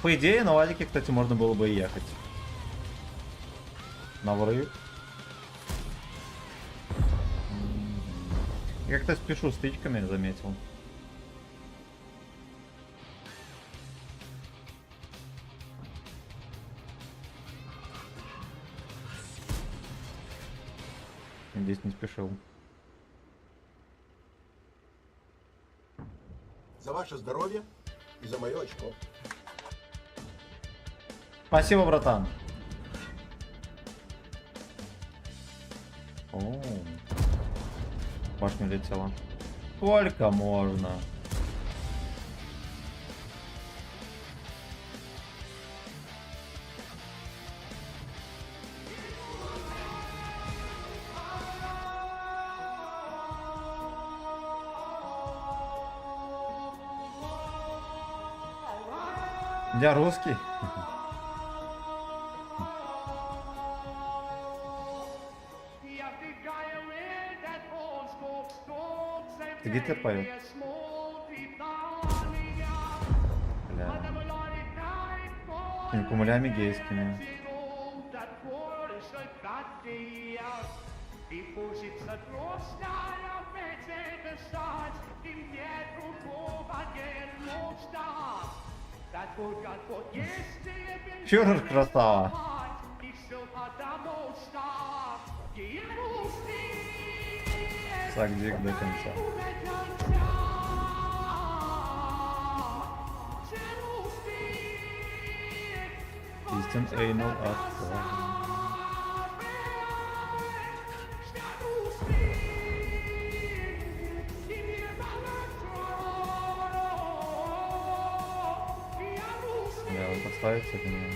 По идее, на Вадике, кстати, можно было бы и ехать. На врыв. Я как-то спешу с тычками, заметил. Здесь не спешил. За ваше здоровье и за мое очко. Спасибо, братан. О, башня летела. Сколько можно? Я русский. Ты Гитлер поет? Бля. Какими кумулями гейскими. Фюрер красава. Сагдик до конца. Истин Эйнол Артфор. Да, он подставится ко мне.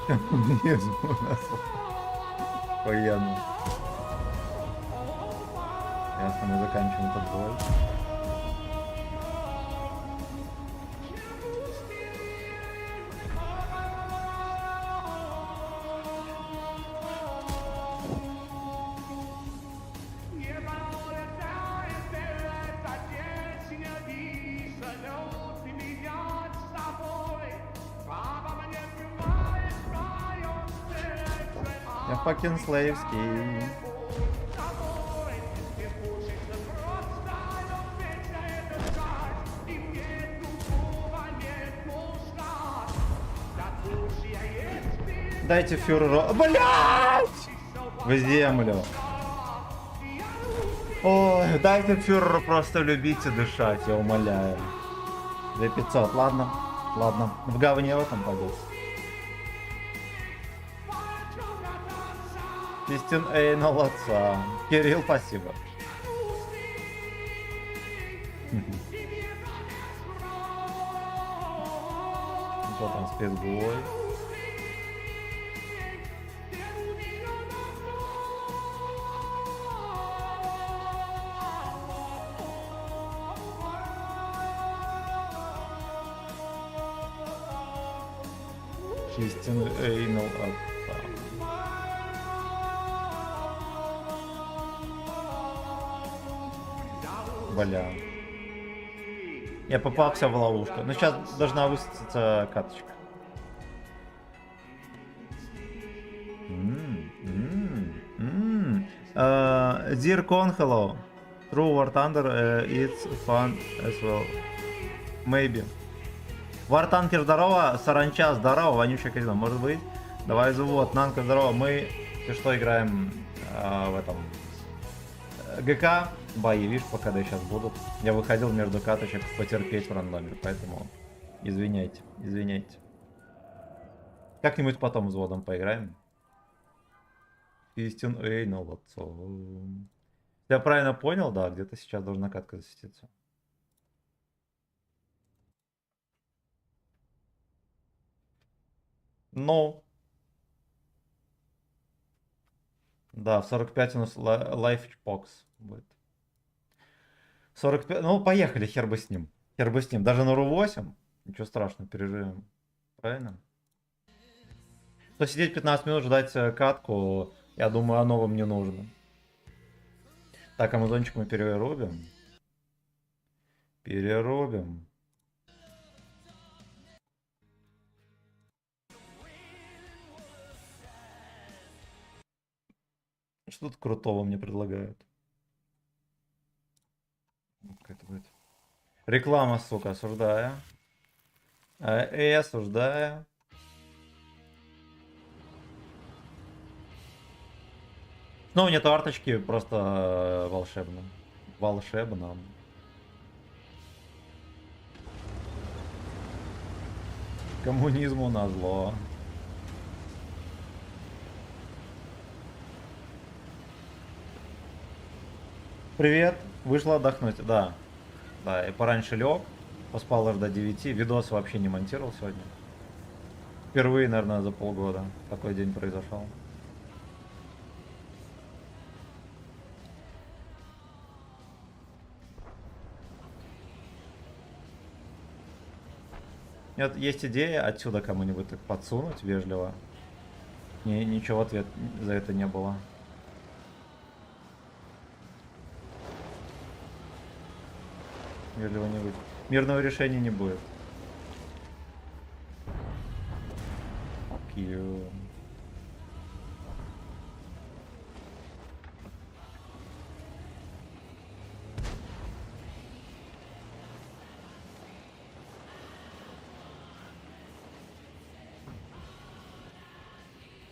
Коммунизм у нас. Охуенно. Ясно, мы заканчиваем этот бой. Я fucking слейвский. Дайте фюреру... Блять! В землю. Ой, дайте фюреру просто любить и дышать, я умоляю. 2500, ладно. Ладно, в говне в этом пойдет. Кристин Эйнол отца. Кирилл, спасибо. Что там спецбой? Кристин Эйнол отца. Бля. Я попался в ловушку. Но сейчас должна высадиться каточка. Dear Con, hello. True War Thunder, it's fun as well. Maybe. War Tanker, здорово. Саранча, здорово. Вонючая казино, может быть? Давай завод. Нанка, здорово. Мы, ты что, играем в этом... ГК. Бои, видишь, по КД сейчас будут. Я выходил между каточек потерпеть в рандоме, поэтому извиняйте, извиняйте. Как-нибудь потом взводом поиграем. Истин Эйнол отцом. Я правильно понял, да, где-то сейчас должна катка засветиться. Ну. Да, в 45 у нас лайфчпокс будет. 45, ну поехали, хер бы с ним. Хер бы с ним. Даже на РУ-8, ничего страшного, переживем. Правильно? То сидеть 15 минут, ждать катку, я думаю, оно вам не нужно. Так, амазончик мы перерубим. Перерубим. Что тут крутого мне предлагают? Какая-то будет. Реклама, сука, осуждаю. Осуждаю. Снова нету арточки, просто волшебно. Волшебно. Коммунизму назло. Привет. Вышла отдохнуть. Да. Да, я пораньше лег. Поспал аж до 9. Видос вообще не монтировал сегодня. Впервые, наверное, за полгода такой день произошел. Нет, есть идея отсюда кому-нибудь так подсунуть вежливо. Ничего в ответ за это не было. Вежливо не будет. Мирного решения не будет. Fuck you.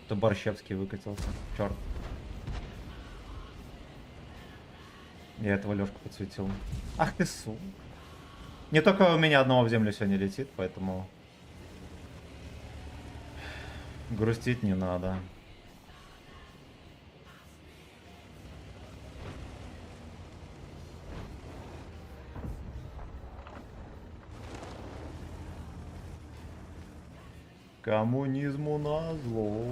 Это Борщевский выкатился. Черт. Я этого Лёшку подсветил. Ах ты сука. Не только у меня одного в землю сегодня летит, поэтому грустить не надо. Коммунизму назло.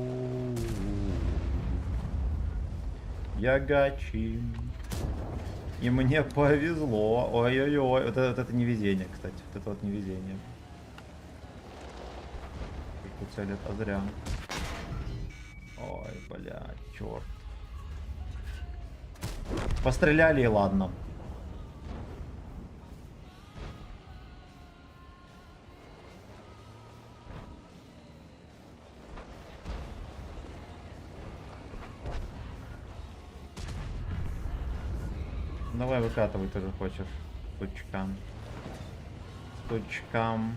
Я гачин. И мне повезло. Ой-ой-ой. Вот это невезение, кстати. Вот это вот невезение. Целят, а зря. Ой, блядь, черт. Постреляли и ладно. давай выкатывай, ты же хочешь. Тучкам. Тучкам.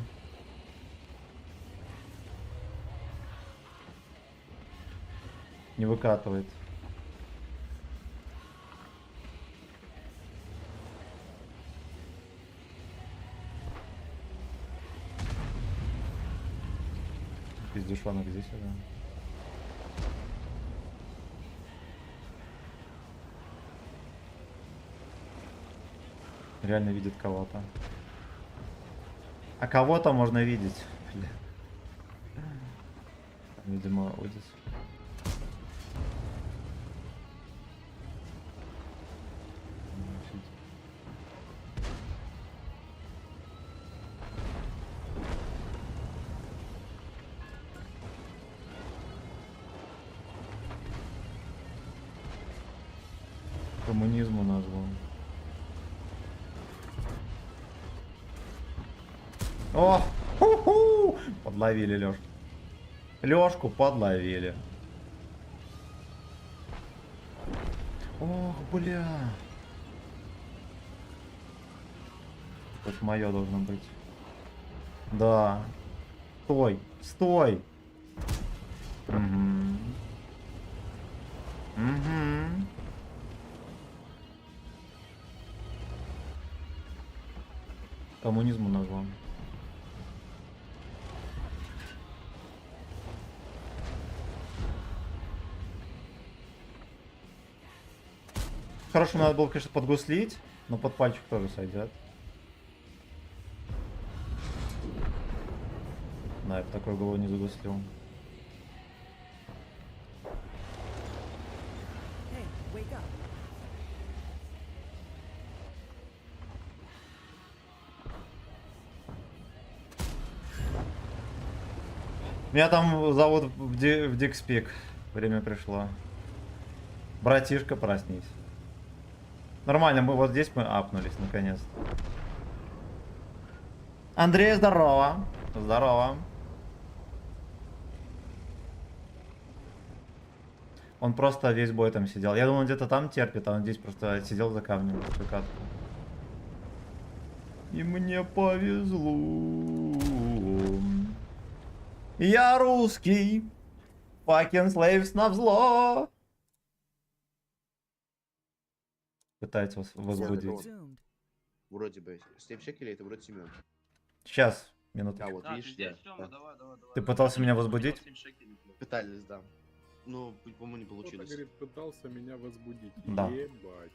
Не выкатывает. Пиздюшонок здесь уже. Реально видит кого-то. А кого-то можно видеть. Бля. Видимо, Одис. Коммунизму назвал. О! Ху-ху! Подловили Лёшку. Лёшку подловили. Ох, бля. Это моё должно быть. Да. Стой! Стой! Угу. Угу. Коммунизму назвал. Хорошо, надо было, конечно, подгуслить, но под пальчик тоже сойдет. Да, я бы такой голову не загуслил. Hey, wake up. Меня там зовут в Дикспик. Время пришло. Братишка, проснись. Нормально, мы вот здесь мы апнулись наконец-то. Андрей, здорово. Здорово. Он просто весь бой там сидел. Я думал, он где-то там терпит, а он здесь просто сидел за камнем. За катку. И мне повезло. Я русский. Fucking slaves навзло. Пытается вас возбудить. Вроде бы. Степчек или это вроде Семен? Сейчас, минуту. А, вот видишь, да. Ты пытался меня возбудить? Пытались, да. Но, по-моему, не Кто-то, получилось. говорит, пытался меня возбудить. Да. Ебать.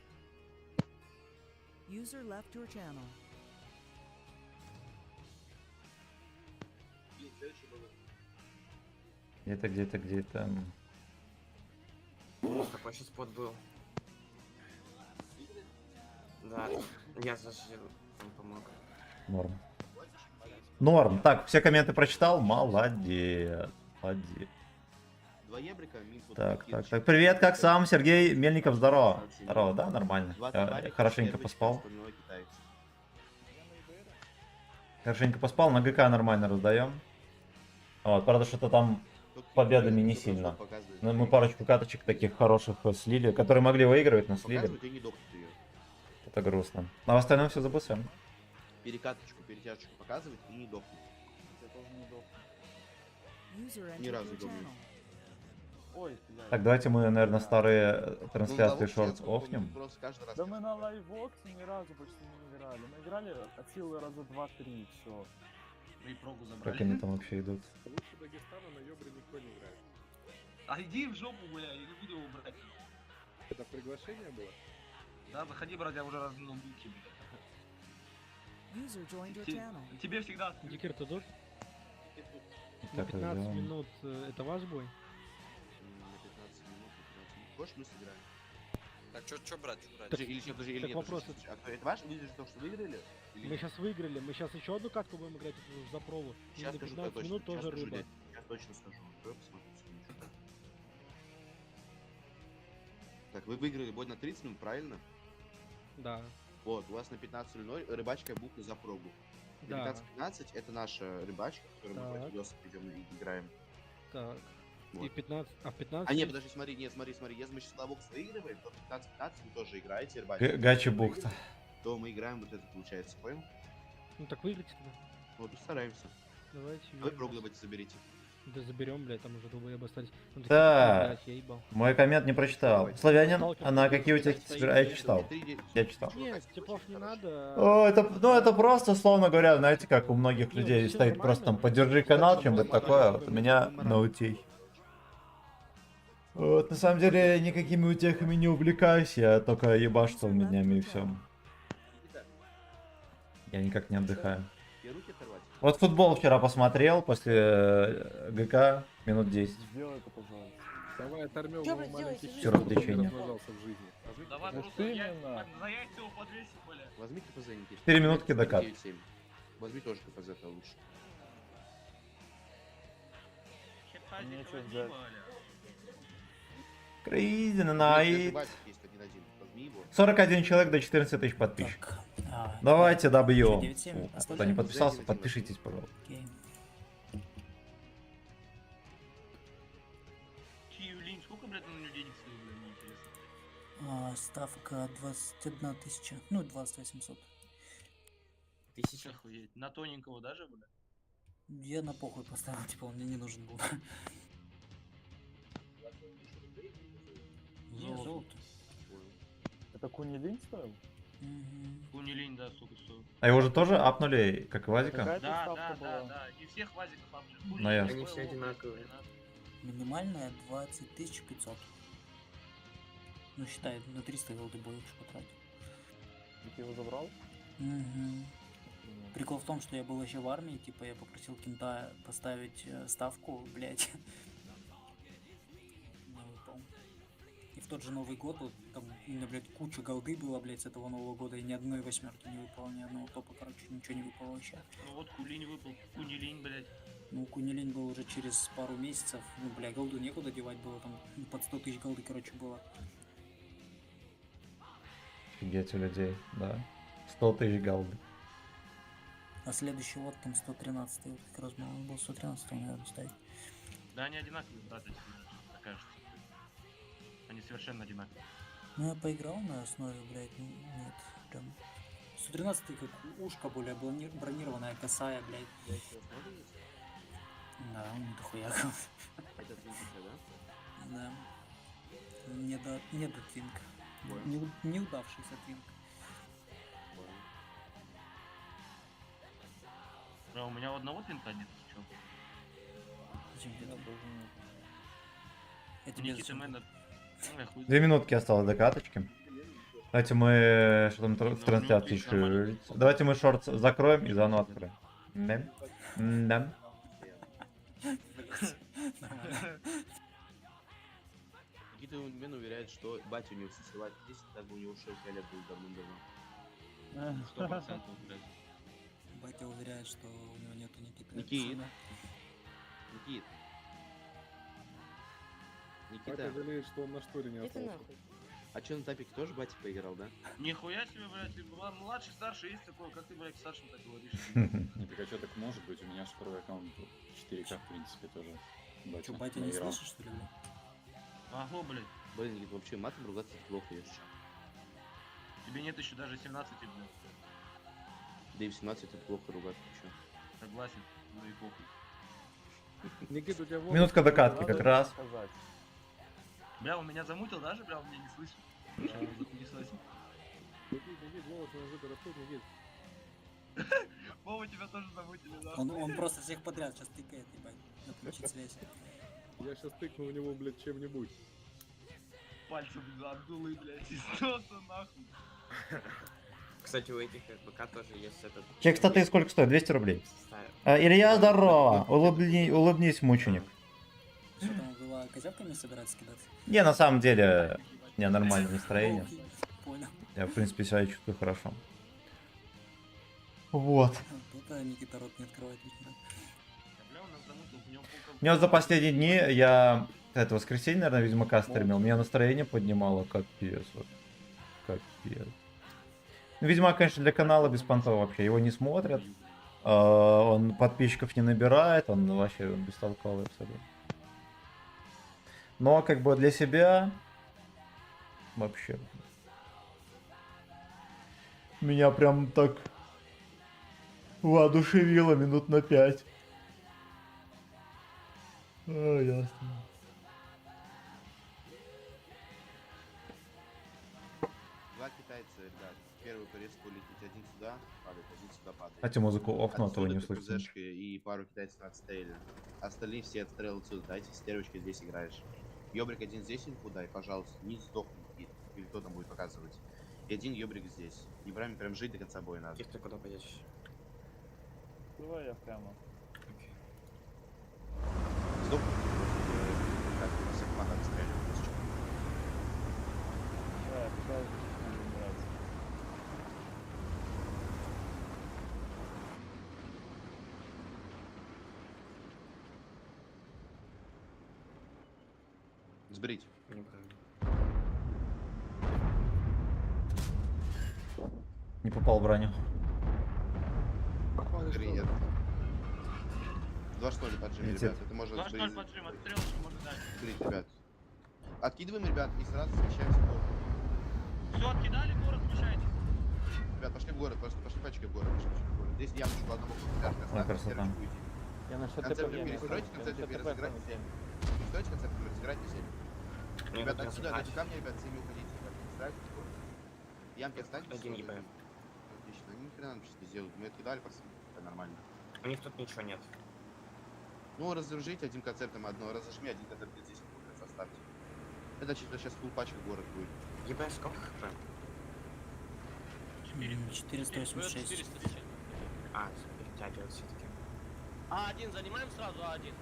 User left your channel. Где-то. Такой сейчас пот был. Да, я зажил, он помог. Норм. Норм. Так, все комменты прочитал? Молодец. Молодец. Два ебрика, мид, вот Так. кирочек. Привет, как сам? Сергей Мельников, здорово. Здорово, да? Нормально. Два Я табарика, хорошенько первый поспал. член стальной китаец. Хорошенько поспал, на ГК нормально раздаем. Вот, правда, что-то там победами не сильно. Но мы парочку каточек таких хороших слили, которые могли выигрывать, но слили. Показывают и не дохнут ее. Это грустно. А в остальном все запустим. Перекаточку, перетяжечку показывать и не дохнут. User Ни entered разу your не channel. Ой, Так, давайте мы, наверное, старые Ну, трансляции шортс офнем. Просто каждый раз. Да мы на лайвоксе ни разу почти не играли. Мы играли от силы раза 2-3 и все. Мы и прогу забрали. Как они там вообще идут? Лучше Дагестана на ёбре никто не играет. А иди в жопу, бля, я не буду его брать. Это приглашение было? Да, заходи, брат, я уже раздвинул буки, бля. User joined your channel. Тебе всегда... Дикер, ты тут? На Так, 15 да. минут это ваш бой? На 15 минут. Хочешь, мы сыграем? Так, чё брать? Подожди, или нет, подожди, или так нет, вопрос подожди, а кто, это ваш? Вы же то, что выиграли? Или Мы нет? сейчас выиграли, мы сейчас еще одну катку будем играть за прову. И Сейчас на скажу, 15 точно, минут сейчас тоже скажу, рыба. дядь, сейчас точно скажу. Давай посмотрим секундочку. Так, вы выиграли бой на 30 минут, правильно? Да. Вот, у вас на 15:00 рыбачка бухна за прогу. На Да. 15:15 это наша рыбачка, которую мы Так. против Йоса идем и играем. Так. И 15, а в 15... А не, подожди, смотри, нет, смотри, если мы сейчас лобокс выигрываем, то 15-15 вы тоже играете, ребят. Гачи бухта. То мы играем вот это, получается, понял? Ну так выиграйте тогда. Вот, стараемся. Давайте. А вы проглы заберите. Да заберем, блядь, там уже долбоебы остались. Он такие, Так, блядь, я ебал. мой коммент не прочитал. Славянин, а на какие у тебя я читал? Я читал. Нет, типов не надо. О, это просто, словно говоря, знаете, как у многих людей всё стоит просто там поддержи канал, чем-то такое, вот у меня на утей. Вот, на самом деле, никакими утехами не увлекаюсь, я только ебашу целыми днями и все. Я никак не отдыхаю. Вот футбол вчера посмотрел после ГК минут 10. Сделай это, пожалуйста. Давай оторвем Чё его вы маленький делаете? Вчера в течение. размножался в жизни. Давай Да просто что именно? за яйца его подвесим, бля. Возьми КПЗ, Никит. 4 минутки до кат. 9-7. Возьми тоже КПЗ, это лучше. Нечего взять. Crazy Если night. Васик есть 1-1, возьми его. 41 человек до 14 тысяч подписчиков. Давайте W. Кто не подписался, подпишитесь, пожалуйста. Чью линь, сколько, блядь, на нее денег стоит, блядь, мне интересно. Ставка 21 тысяча, ну 20 800. Тысяча охуеть. На тоненького даже, бля? Я на похуй поставил, типа он мне не нужен был. Не, золото. Это Кунилин стоил? Кунилин, да, сука, стоит. А его же тоже апнули, как и Вазика? Какая-то Да, ставка да, была. да. И всех вазиков апнули. Ну, ясно. Они все одинаковые. Минимальная 20 500. Ну считай, на 300 голды больше потратил. И ты его забрал? Угу. Прикол в том, что я был вообще в армии, типа я попросил кента поставить ставку, блять. Не выпал. И в тот же Новый год, вот, там у меня, блядь, куча голды было, блядь, с этого Нового года, и ни одной восьмерки не выпало, ни одного топа, короче, ничего не выпало вообще. Ну вот Кулинь выпал, Кунилинь, блядь. Ну, Кунилин был уже через пару месяцев, ну, бля, голду некуда девать было, там под 100 тысяч голды, короче, было. Офигеть у людей, да. 100 тысяч голды. А следующий вот там 113, вот как раз был 113, наверное, ставить. Да, они одинаковые, брат, эти, так кажется. Они совершенно одинаковые. Ну, я поиграл на основе, блядь, ну, нет, прям... 113 как ушко более бронированная, косая, блядь. Да, он не дохуя. Это твинка, да? Да. Не до твинка. Неудавшийся твинк. Бля, у меня у одного твинка нет, чё? Зачем тебе это? Я У тебе Никиты зачем? Мэна... 2 минутки осталось до каточки. Давайте мы что там в трансляции минутки нормально. еще. Давайте мы шорт закроем и заново откроем. Да? Да. Никита Мен уверяет, что батя у него сосывает 10, так бы у него 6 лет был давным-давно. 100%, блядь. Батя уверяет, что у него нету Никиты. Никит. Сына. Никит. Батя Никита, жалеет, что он на шторе не остался. а чё на тапике тоже батя поиграл, да? Нихуя себе, блядь, ты младший, старший есть такое, как ты, блядь, к старшему так говоришь? Так а что так может быть? У меня же второй аккаунт 4К, в принципе, тоже. Чё, батя не наиграл. слышишь, что ли, блядь? Ага, блядь, Блин, Никит, вообще матом ругаться плохо, если чё. тебе нет еще даже 17, блядь. Да и в 17 это плохо ругаться еще. Согласен, ну и похуй. Никита, у тебя волосы Минутка до катки надо как раз. сказать. Бля, он меня замутил даже, бля, он меня не слышит. Не слышит. Никит, волосы на жопе растут, Никит. Вова, тебя тоже замутили, да? Он просто всех подряд сейчас тыкает, ебать. Отключить связь. Я сейчас тыкну в него, блядь, чем-нибудь. Пальцем за Абдулы, блядь, из носа нахуй. Кстати, у этих РБК тоже есть этот... Чек статы сколько стоит? 200 рублей. Ставят. Илья, здорово! Улыбнись, мученик. Что там, была козявками собираться кидаться? Не, на самом деле, у меня нормальное настроение. Понял. Я, в принципе, себя чувствую хорошо. Вот. Тут Никита рот не открывает вечером. Бля, он нас замутил, у него полка... У меня за последние дни, я это воскресенье, наверное, Ведьмака стримил, меня настроение поднимало, капец. Вот. Капец. Ну, Ведьмак, конечно, для канала беспонтово вообще, его не смотрят. Он подписчиков не набирает, он вообще бестолковый абсолютно. Но как бы для себя вообще меня прям так воодушевило минут на 5. Ясно. Два китайца, ребят. Первый порезку улететь. Один сюда падает, один сюда падает. Хотя музыку оффно, а то вы не Отсюда услышите. ППЗшки и пару китайцев отстрелили. Остальные все отстрелы отсюда. Дайте стервочки здесь играешь. Ёбрик один здесь инфу дай, пожалуйста. Не сдохни, или кто там будет показывать. И один ёбрик здесь. Не прям жить до конца боя надо. Ты куда поедешь? Давай я прямо. Сдохни. Как у всех команд отстреливают. Да, я пытаюсь убираться. Сбрить. Не попал в броню. Привет. 2 что ли поджим, Летит. ребят. Это можно 2 что ли сбрить. поджим, отстрелочку можно дать. Сбрить, ребят. Откидываем, ребят, и сразу смещаемся в город. Все, откидали, город смещайте. Ребят, пошли в город, пошли пачкой в город. Пошли в город. Здесь ямочку одного пляжка Ой, красота. Я на ШТП Концепт я перестройте, концепт пересыграть. Перестройте концепт пересыграть на 7. Ребят, отсюда, от этих камней, ребят, 7 уходите. Перестройте в город. Ямки останьтесь. Один ЕБ. Отлично, они ни хрена нам сейчас не сделают. Мы откидали, просто это нормально. У них тут ничего нет. Ну, разоружите одним концептом одно, разожми один концепт здесь составьте. Это сейчас фул пачка город будет. ЕБ сколько хп? 486. А, перетягивать все-таки. А1 занимаем сразу, А1.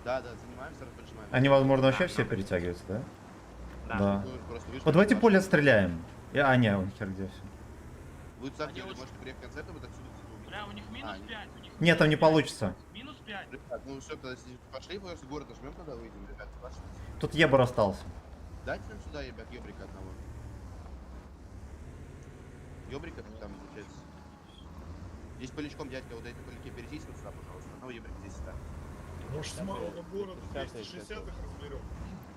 Да, занимаем, сразу поджимаем. Они, возможно, вообще все перетягиваются, да? Да. Ну, просто вышли, Вот давайте вышли. поле отстреляем. А, не, у них хер где все. Вы ставьте, можете приехать концептом, вот отсюда где-то. Бля, у них минус 5. У них Нет, там не получится. минус 5. Ребят, ну все, тогда если пошли, просто город нажмем, тогда выйдем, ребят, пошли. Тут Ебор остался. Дайте нам сюда, ребят, ёбрика одного. Ёбрика там получается. Здесь полячком, дядька, вот эти поляки, перейдите вот сюда, пожалуйста. Одного ёбрика здесь ставь. Может, с малого города 260 их разберем.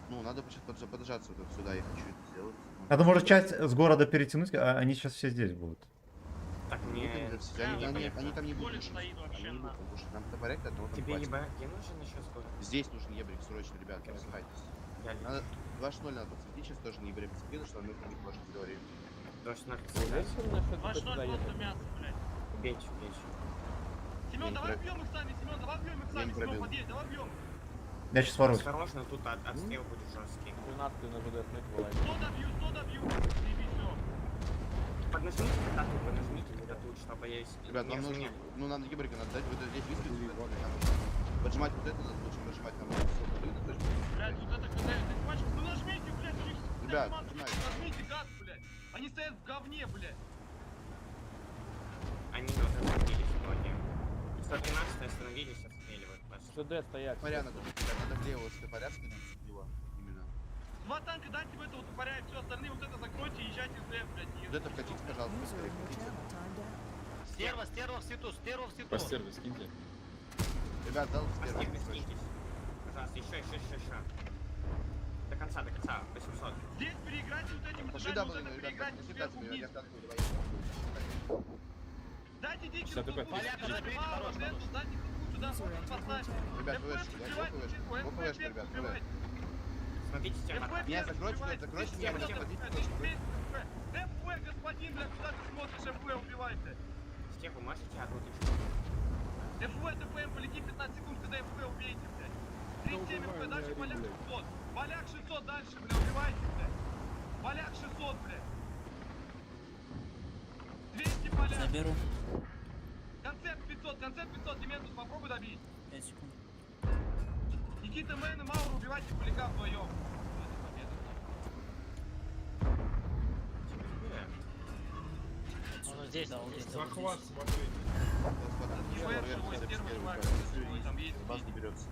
Ну, надо сейчас подожаться вот сюда, я хочу это сделать. Надо, может, часть с города перетянуть, а они сейчас все здесь будут. Так, Они там не будут. Стоит вообще на. Нам топорек одного там Тебе хватит. ЕБ не нужен еще скоро? Здесь нужен ебрик срочно, ребят, разбирайтесь. Надо 2-0 надо подсветить, сейчас тоже не ебрик подсветить, что мы не можем говорить. 2-0. 2-0 просто мясо, блядь. Убейте. Семен, давай бьем их сами, Семен, давай бьем их сами, Семен, подъедь, давай бьем. Я сейчас ворусь. Осторожно, тут отстрел будет жесткий. 12 на ЖД смыть бывает. 100 добью. Заебись, всё. Поднажмите, когда тут, чтобы я... Ребят, нам нужно, ну нам ебрика надо дать, вот здесь выскочить, поджимать вот это, надо лучше нажимать там. Блядь, вот это когда ты понимаешь, ну нажмите, блядь, у них Ребят, нажмите, гад, блядь. Они стоят в говне, блядь. Они вот остановились вроде. 113 остановились, отстреливают вас. ЖД стоять. Порядок, надо влево, если порядок, его, именно. 2 танка дайте в этого тупоря, и все остальные вот это закройте, езжайте в ДФ, блядь. Вот это вкатите, пожалуйста, быстрее вкатите. Стерва в свету, стерва в свету. По сервис киньте. Ребят, дал сперва. Пожалуйста, еще. До конца, 800. Здесь переиграйте вот этим, Пошли вот это даблы, ребят, переиграйте пошли сверху даблы, вниз. я вкатываю, давай. Дайте дикий 65. дайте сюда, поставь. Ребят, ФВшки, ребят, ФВшки. Смотрите, тема. Меня закройте, меня, ФВ, господин, блядь, куда ты смотришь, ФВ, убивайте. Степу, можете одну точку? ФВ, ТПМ, полети 15 секунд, когда ФВ убейте, блядь. 37 ФВ, дальше поляк 600. Поляк 600 дальше, блядь, убивайте, блядь. Поляк 600, блядь. 200 поляк. Заберу. Концепт 500, Дементус, попробуй добить. 5 секунд. Никита Мэн и Мауру убивайте поляка вдвоем. Он здесь, да, он здесь. Захват, смотрите. Там есть. Баз не берется.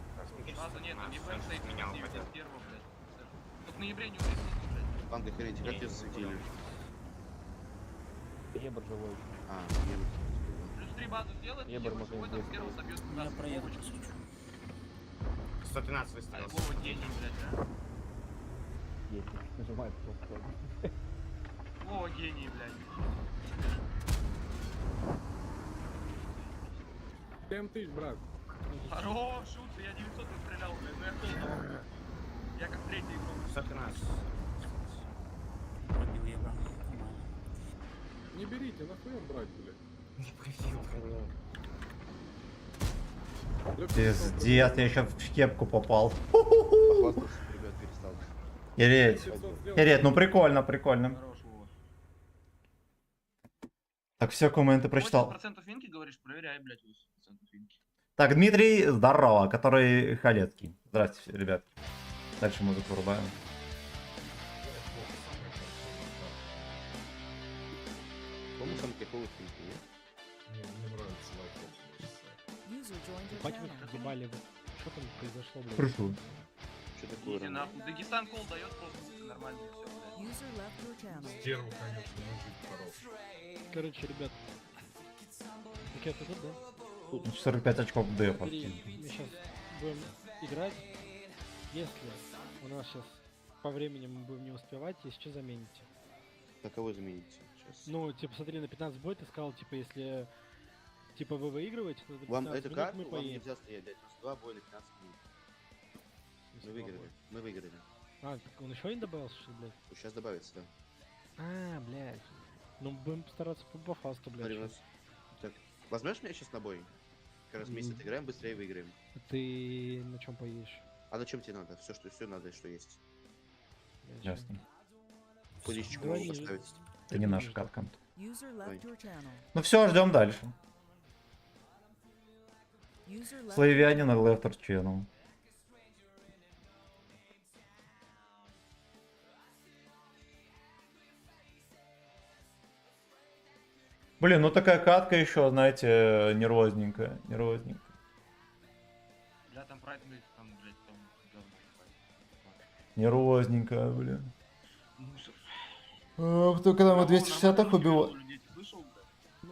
База нет, там ЕБ стоит, меня не упадет. первого, блядь. Тут в ноябре не умеет, блядь. Банка хрень, как тебе засветили? Ебр живой. А, Плюс 3 базу сделать, Ебр можно в этом здесь. первого собьет. Я проеду, посучу. 113 выстрелов. Альбова 10, блядь, да? Есть, нажимает просто. О, гений, блядь. 7000, брат. Хорош, шутка, я 900 настрелял, блядь, ну я тоже. Я как третий игрок. 113. Пробил я броню, нормально. Не берите, нахуя брать, блядь. Не пробил броню. Пиздец, я еще в кепку попал. Похвастался, ребят, перестал. Ереть, ну прикольно, прикольно. Хорош, Вова. Так, все комменты прочитал. 80% винки, говоришь, проверяй, блядь, 80% винки. Так, Дмитрий, здорово, который Халецкий. Здрасте, ребят. Дальше музыку врубаем. По-моему, сам кайфовый фильм, нет? Мне нравится лайфхак. User joined your Ебать вы channel. ебали вы. Что там произошло, блядь? Прошу. Что такое? Иди нахуй. Дагестан кол дает просто нормально и все, блядь. User left your channel. Стерва, конечно, мужик хорош. Короче, ребят. Так ты тут, да? 45 очков дефа. Смотри, мы сейчас будем играть. Если у нас сейчас по времени мы будем не успевать, если что, замените. На кого замените сейчас? Ну, типа, смотри, на 15 бой ты сказал, типа, если типа вы выигрываете, то до 15 Вам эту минут карту мы вам поедем. нельзя стоять, дать. У нас 2 боя на 15 минут. Мы выиграли. Мы выиграли. А, так он еще не добавился, что ли, блядь? Сейчас добавится, да. А, блядь. Ну, будем стараться по фасту, блядь. Смотри, у нас... Так, возьмешь меня сейчас на бой? Как раз вместе отыграем, быстрее выиграем. Ты на чем поедешь? А на чем тебе надо? Все надо, что есть. Ясно. Пуличку Давай могу ниже. поставить. Это не наша катка. User left your channel. Ну все, ждем дальше. User left Славянин на Left Channel. Блин, ну такая катка еще, знаете, нервозненькая. Нервозненькая. Бля, там прайд, блядь, там, говно. Нервозненькая, блин. Мусор. Кто когда мы 260-х убивали?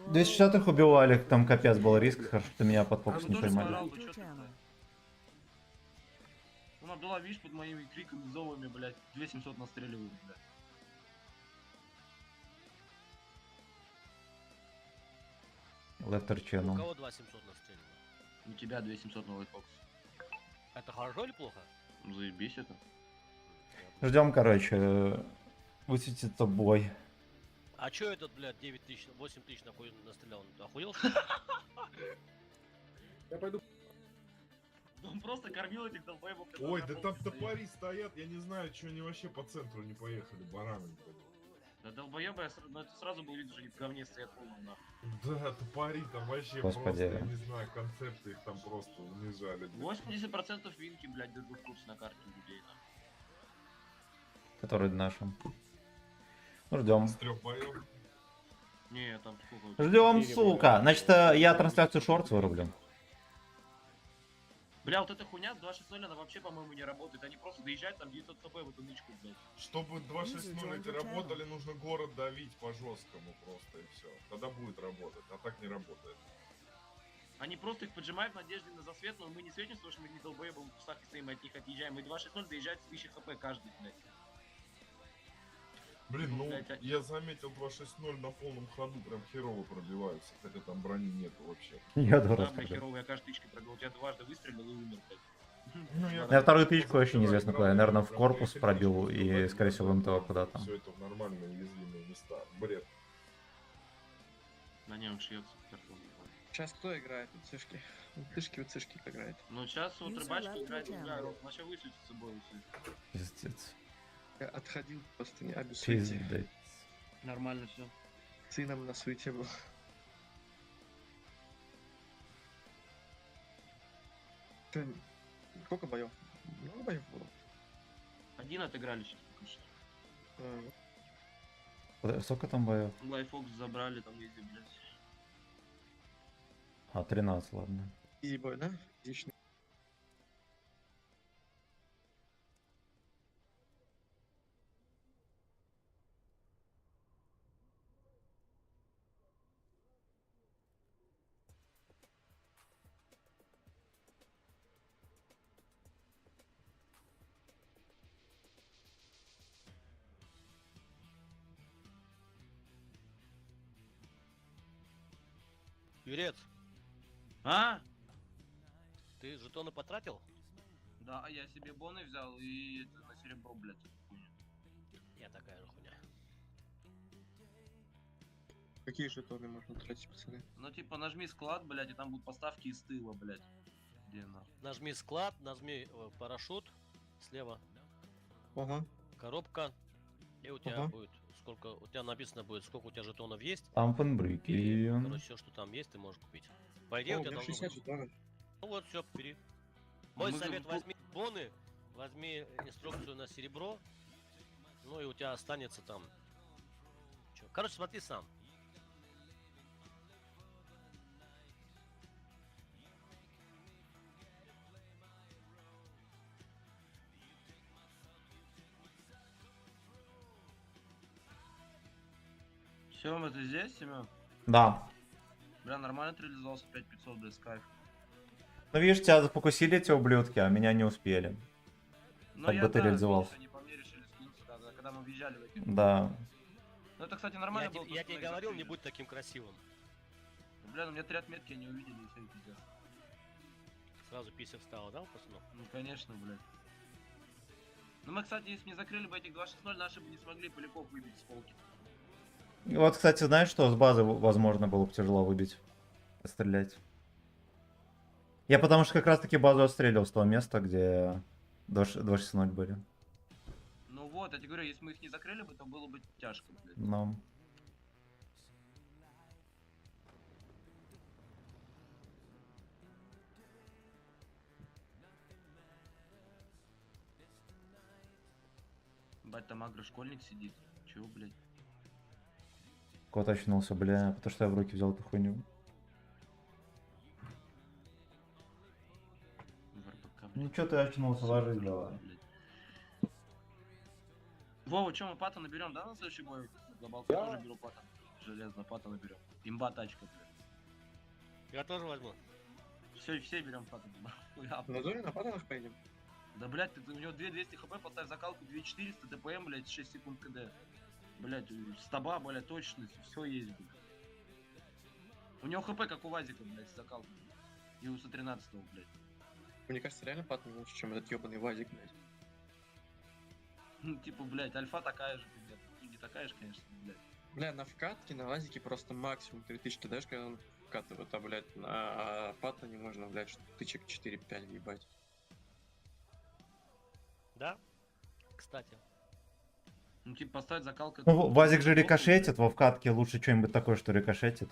260-х убивали, там капец был риск, хорошо, что меня под фокус Ну, не тоже поймали. сорал, your чё ты, channel. блядь? Она была, видишь, под моими криками, зовами, блядь, 2700 настреливают, блядь. Left У Channel. кого 2700 настреливают? У тебя 2700 новый фокус. Это хорошо или плохо? Ну, заебись это. Ждем, короче, высветится бой. А чё этот, блядь, 9000, 8000 нахуй настрелял? Он охуел, что ли? Я пойду. Он просто кормил этих долбоебов. Ой, да там топори стоят, я не знаю, что они вообще по центру не поехали, бараны. Да долбоебы, ну это сразу было видно, что они в говне стоят полном нахуй. Да, топори там вообще Господи. просто, я не знаю, концепты их там просто унижали. блядь. 80% винки, блядь, держу в курсе на карте людей, нахуй. Который нашим. Ну, ждем. С 3 боев. Не, там сколько? Ждем, сука. Значит, я трансляцию шортс вырублю. Бля, вот эта хуйня с 2.6.0, она вообще, по-моему, не работает. Они просто доезжают, там 900 ТП в эту нычку, блядь. Чтобы 2.6.0 эти работали, нужно город давить по жесткому просто и все. Тогда будет работать, а так не работает. Они просто их поджимают в надежде на засвет, но мы не светимся, потому что мы не долбоебом в кустах и стоим, и от них отъезжаем. И 2.6.0 доезжает с 1000 хп каждый, блядь. Блин, ну Блядь, я заметил 2.6.0 на полном ходу прям херово пробиваются, хотя там брони нету вообще. Я Да, дурак. бля, херово, я каждой тычкой пробил. У тебя дважды выстрелил и умер, блядь. Ну, Я вторую тычку вообще неизвестно куда. Я, наверное, в корпус пробил и, скорее всего, в МТО куда-то. Все это в нормальные уязвимые места. Бред. На нем шьется картон. Сейчас кто играет? Уцишки. Уцишки играет. Ну сейчас вот User рыбачка left играет your другая channel. рот. Вообще высветится бой услышит. Пиздец. Я отходил просто не обессудьте. Пиздец. Нормально все. Сыном на суете был. Чё, сколько боев? Много боев было? Один отыграли сейчас пока что. Сколько там боев? Лайфокс забрали, там ездили, блядь. А, 13, ладно. Изи бой, да? Изичный. Юрец, А? ты жетоны потратил? Да, я себе боны взял и это, на серебро, блядь. Я такая же хуйня. Какие жетоны можно тратить, пацаны? Ну типа нажми склад, блядь, и там будут поставки из тыла, блядь. Где нахуй? Нажми склад, нажми парашют слева. Ага. Коробка. И у тебя Ага. будет сколько. У тебя написано будет, сколько у тебя жетонов есть. Ампенбрюки. Короче, все, что там есть, ты можешь купить. По идее, О, у у тебя меня должно 60 быть. жетонов. Ну вот, все, бери. Мой Мы совет: за- возьми боны, возьми инструкцию на серебро. Ну и у тебя останется там. Чё? Короче, смотри сам. Семен, ты здесь, Семен? Да. Бля, нормально ты реализовался 5500, блядь, с кайф. Ну видишь, тебя зафокусили эти ублюдки, а меня не успели. Ну, Как я, бы ты да, реализовался. видишь, они по мне решили скинуться, когда мы въезжали в эти... Да. Ну это, кстати, нормально было. Я просто тебе на их говорил, не закрыли. будь таким красивым. Бля, ну мне 3 отметки они увидели и все, пиздец. Сразу пися встала, да, у пацанов? Ну, конечно, блядь. Ну мы, кстати, если бы не закрыли бы этих 2.6.0, наши бы не смогли поляков выбить с полки. И вот, кстати, знаешь, что с базы, возможно, было бы тяжело выбить, стрелять. Я потому что как раз таки базу отстреливал с того места, где 2.6.0 были. Ну вот, я тебе говорю, если мы их не закрыли бы, то было бы тяжко, блядь. Но... Бать, там агро-школьник сидит. Чего, блядь? Кот очнулся, бля, потому что я в руки взял эту хуйню. В РПК, блядь. Ну чё ты очнулся, ложись давай. Блядь. Вова, чё, мы пата наберем, да, на следующий бой? Глобалку я тоже беру пата. Железно, пата наберем. Имба тачка, блядь. Я тоже возьму. Все берем пата. На зоне на патронов поедем? Да, блядь, ты, у него 2200 хп, поставь закалку 2400, ДПМ, блядь, 6 секунд КД. Блядь, стаба, блядь, точность, все есть, блядь. У него хп как у Вазика, блядь, с закалкой. И у 113, блядь. Мне кажется, реально патон лучше, чем этот ебаный вазик, блядь. Ну, типа, блядь, альфа такая же, блядь. И не такая же, конечно, блядь. Бля, на вкатке, на вазике просто максимум 3000 ты даешь, когда он вкатывает, а, блядь, на патоне можно, блядь, тычек 4-5 въебать. Да? Кстати. Ну, типа, поставить закалку... Ну, Вазик же рикошетит, во вкатке лучше что-нибудь такое, что рикошетит.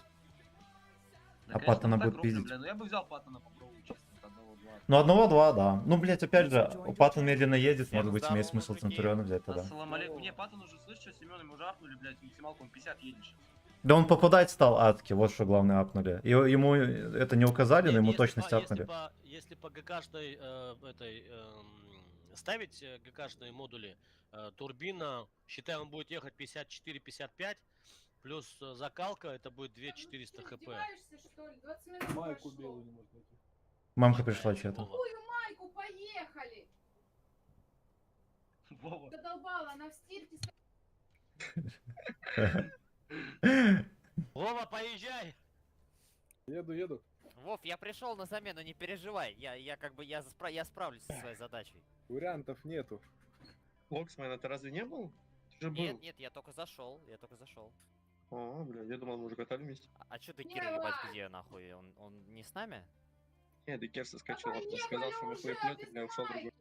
Да, А конечно, паттона мы так будет робим, пиздить. бля, ну я бы взял паттона попробовать, честно, от 1-2. Ну, 1-2, да. Ну, блять, опять же, Паттон медленно едет, может быть, имеет смысл Центуриона взять тогда. Ассалам алейкум. Не, паттон уже, слышишь, что, Семен, ему уже апнули, блядь, максималку, он 50 едешь. Да он попадать стал адски, вот что главное апнули. Ему это не указали, но ему точность апнули. Если по ГКшной ставить ГКшные модули, турбина, считай, он будет ехать 54-55, плюс закалка, это будет 2400 хп. Майку белую не можно найти. Мамка пришла что-то. Какую майку, поехали! Вова. Задолбала, она в стирке... Вова, поезжай! Еду. Вов, я пришел на замену, не переживай. Я справлюсь со своей задачей. Вариантов нету. Локсмен, это разве не был? Ты же был. Нет, я только зашел. О, бля, я думал, мы уже катали вместе. А чё ты, Кира, ебать, где нахуй? Он не с нами? Нет, и Кер соскочил, он сказал, что мы хуеплет, и бля, ушел в другой.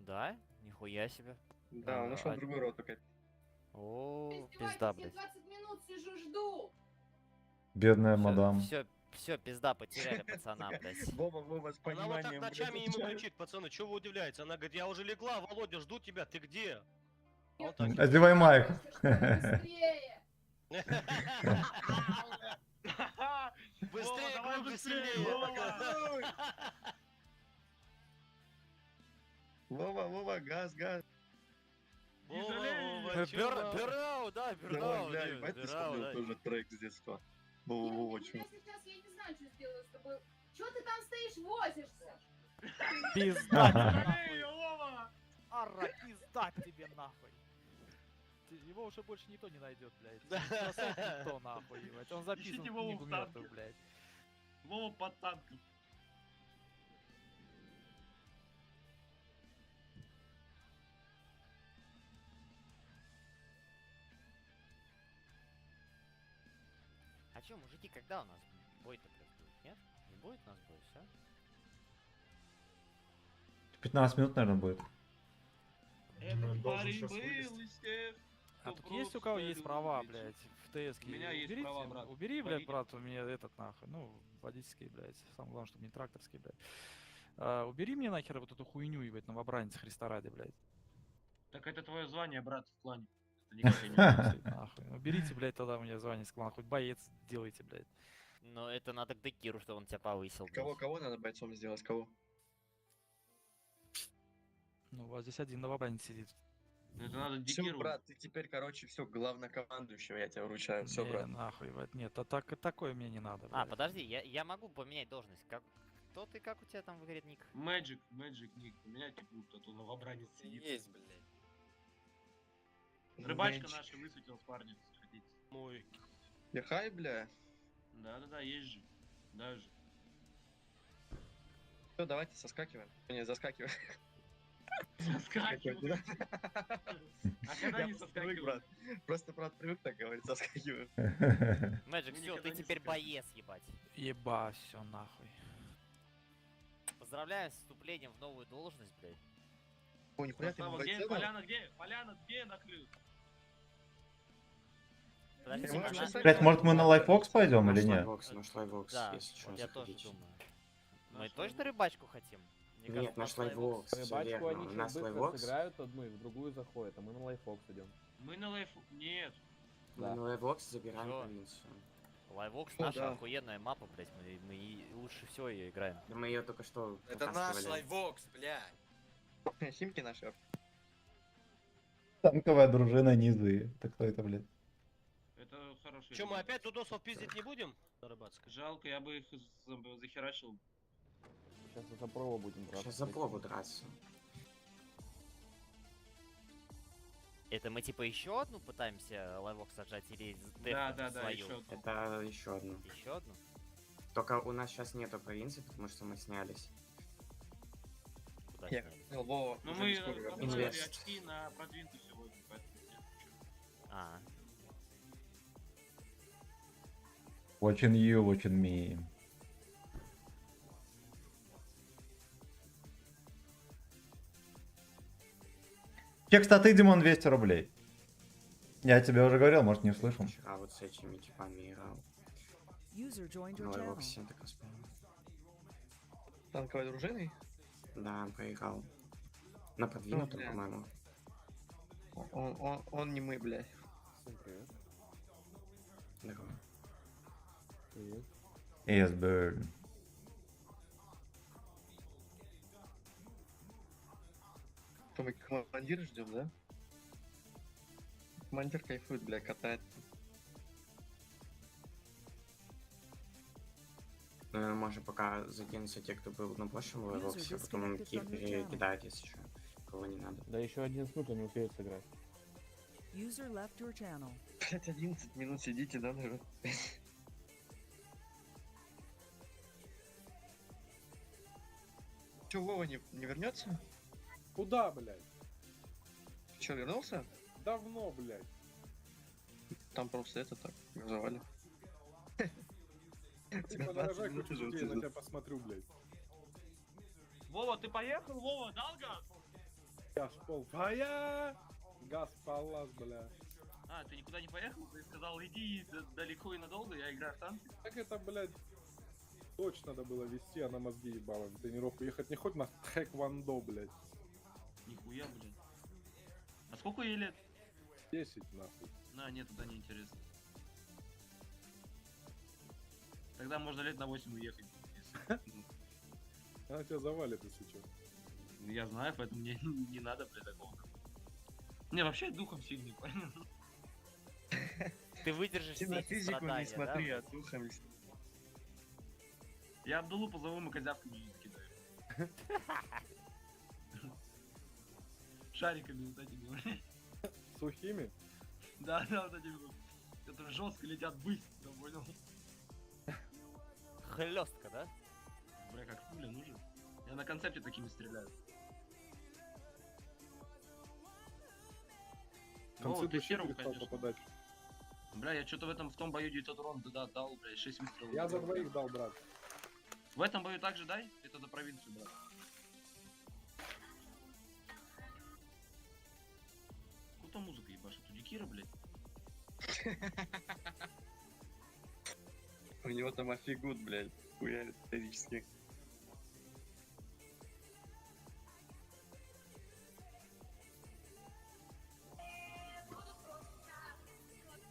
Да? Нихуя себе. Да, он ушел в другую роту опять. О, пизда, блядь. 20 минут сижу, жду. Бедная мадам. Все, пизда, потеряли пацана, блядь. Вова, с Она вот так пониманием, ночами блядь, ему отвечает. кричит, пацаны, чего вы удивляетесь? Она говорит, я уже легла, Володя, жду тебя, ты где? А он так, Одевай майку. Быстрее! быстрее, давай глубже, быстрее, сильнее. Вова, газ. Вова, чё вам? Бюрау, да, Давай, бюрау. бля, ебать, ты вспомнил тоже трек с детства. Вова, Я чё? сейчас, я не знаю, что сделаю с тобой. Чё ты там стоишь, возишься? Пизда тебе Эй, нахуй. Вова! Ара, пизда к тебе нахуй. Его уже больше никто не найдет, блядь. Никто нахуй, ебать. Он записан Ищите в Вову книгу в танке. мертвых, блядь. Вова под танком. А чё, мужики, когда у нас бой-то будет? Нет? Не будет у нас бой, все? 15 минут, наверное, будет. Этот парень был из тех, А кто тут есть у просто кого есть права, любит. блядь, в ТС? У меня есть права, брат. Убери, блядь, Водитель. брат, у меня этот нахуй. Ну, водительский, блядь. Самое главное, чтобы не тракторский, блядь. Убери мне нахер вот эту хуйню, ебать, новобранец Христа ради, блядь. Так это твое звание, брат, в клане. Это никак не Нахуй. Уберите, блядь, тогда у меня звание с клана. Хоть боец делайте, блядь. Но это надо к Декиру, чтобы он тебя повысил. блядь. Кого надо бойцом сделать? Кого? Ну, у вас здесь один новобранец сидит. Это надо Всё, Декиру. брат, ты теперь, короче, все, главнокомандующего я тебя вручаю. Все, Не, брат. нахуй, ебать. Нет, такое мне не надо, А, блядь. подожди, я могу поменять должность. Кто ты, как у тебя там в игре ник? Magic, ник. Поменяйте будут, а то новобранец сидит. Есть, блядь. Рыбачка Magic. наша высветилась, парни, сходите. Мой. Я хай, бля. Да-да-да, есть же. Даже. Все, давайте соскакиваем. Не, заскакиваем. Соскакиваем. А когда Я не просто привык, соскакиваем? брат. Просто, брат, привык так говорить, соскакиваем. Мэджик, Мы все, никогда ты не теперь соскакиваем. боец, ебать. Еба, все нахуй. Поздравляем с вступлением в новую должность, блядь. О, нихуя ты Состава, не где? бойцом? Поляна где? Поляна где накрыл? Подождите, можешь она- писать? Блять, может мы на лайфвокс пойдем или Наш нет? лайвокс, наш лайвокс, Да, если что, вот я тоже заходите. думаю. Мы точно рыбачку хотим? Мне Нет, кажется, наш наш лайвокс- лайвокс, всё Рыбачку верно. они У сейчас нас быстро лайвокс, сыграют одну и в другую заходят, а мы на лайфокс идем. Мы на лайф... Нет. мы Да. на лайвокс забираем Всё. провинцию. Лайвокс О, наша да. охуенная мапа, блядь. Мы лучше всего ее играем. Да мы ее только что Это наш вытаскивали. лайвокс, блядь. Химки наши. Танковая дружина Низы. Так кто это, блядь? Это хороший. Че, мы опять тудосов пиздить не будем? На рыбацкой. Жалко, я бы их захерачил. Сейчас за прово будем драться. Сейчас за прову драться. Это мы типа еще одну пытаемся лайвокс сажать или Да, свою? еще одну. Это еще одно. Еще одну? Только у нас сейчас нету провинции, потому что мы снялись. Куда Я снялись? хотел Вова. Но уже мы не скоро вернется. поставили Инвест. очки на продвинутый сегодня, поэтому нет, ничего. А, Watching you, watching me. Чек статы, Димон, 200 рублей. Я тебе уже говорил, может, не услышал. Вчера вот с этими типами играл. User joined На your channel. лайвоксе так раз понял. Танковой дружиной? Да, проиграл. На продвинутом, бля. по-моему. Он не мы, блядь. Всем привет. Здорово. Привет. Yes, bird. Что, мы командира ждем, да? Командир кайфует, бля, катает. Может пока закинутся те, кто был на прошлом лайвоксе, а потом disconnected from your channel. перекидать, если что. Кого не надо. Да еще 11 минут они успеют сыграть. User left your channel. Блять, 11 минут сидите, да, наверное? Че, Вова не вернется? Куда, блядь? Че, вернулся? Давно, блядь. Там просто это так, газовали. Ты подорожай, хоть чуть я на тебя посмотрю, блядь. Вова, ты поехал? Вова, дал газ? Я ж пол. Газ палас, бля. А, ты никуда не поехал? Ты сказал, иди далеко и надолго, я играю в танки. Так это, блядь, точно надо было вести, а на мозги ебало. В тренировку ехать не хоть на хэквондо, блядь. Нихуя, блин. А сколько ей лет? 10, нахуй. На, нет, это не интересно. Тогда можно лет на 8 уехать. Она тебя завалит, если что. Я знаю, поэтому мне не надо, блядь, такого. Не, вообще духом сильный, понял? ты выдержишь Ты все на эти физику не страдания, смотри, да? а духом. Я Абдулу позову, мы козявками не закидаем. Шариками вот этими, блядь. Сухими? Да, вот этими вот, которые жестко летят быстро, понял? хлестко, да? Бля, как пуля нужен. Я на концепте такими стреляю. В Вова, конце ты вообще первым, перестал конечно. попадать. Бля, я что-то в том бою 900 урона дал, бля, 6 выстрелов. Я за двоих дал, брат. В этом бою также дай? Это до провинции, брат. Куда музыка ебашит? У Дикира, блядь? У него там офигут, блядь, хуярит исторически.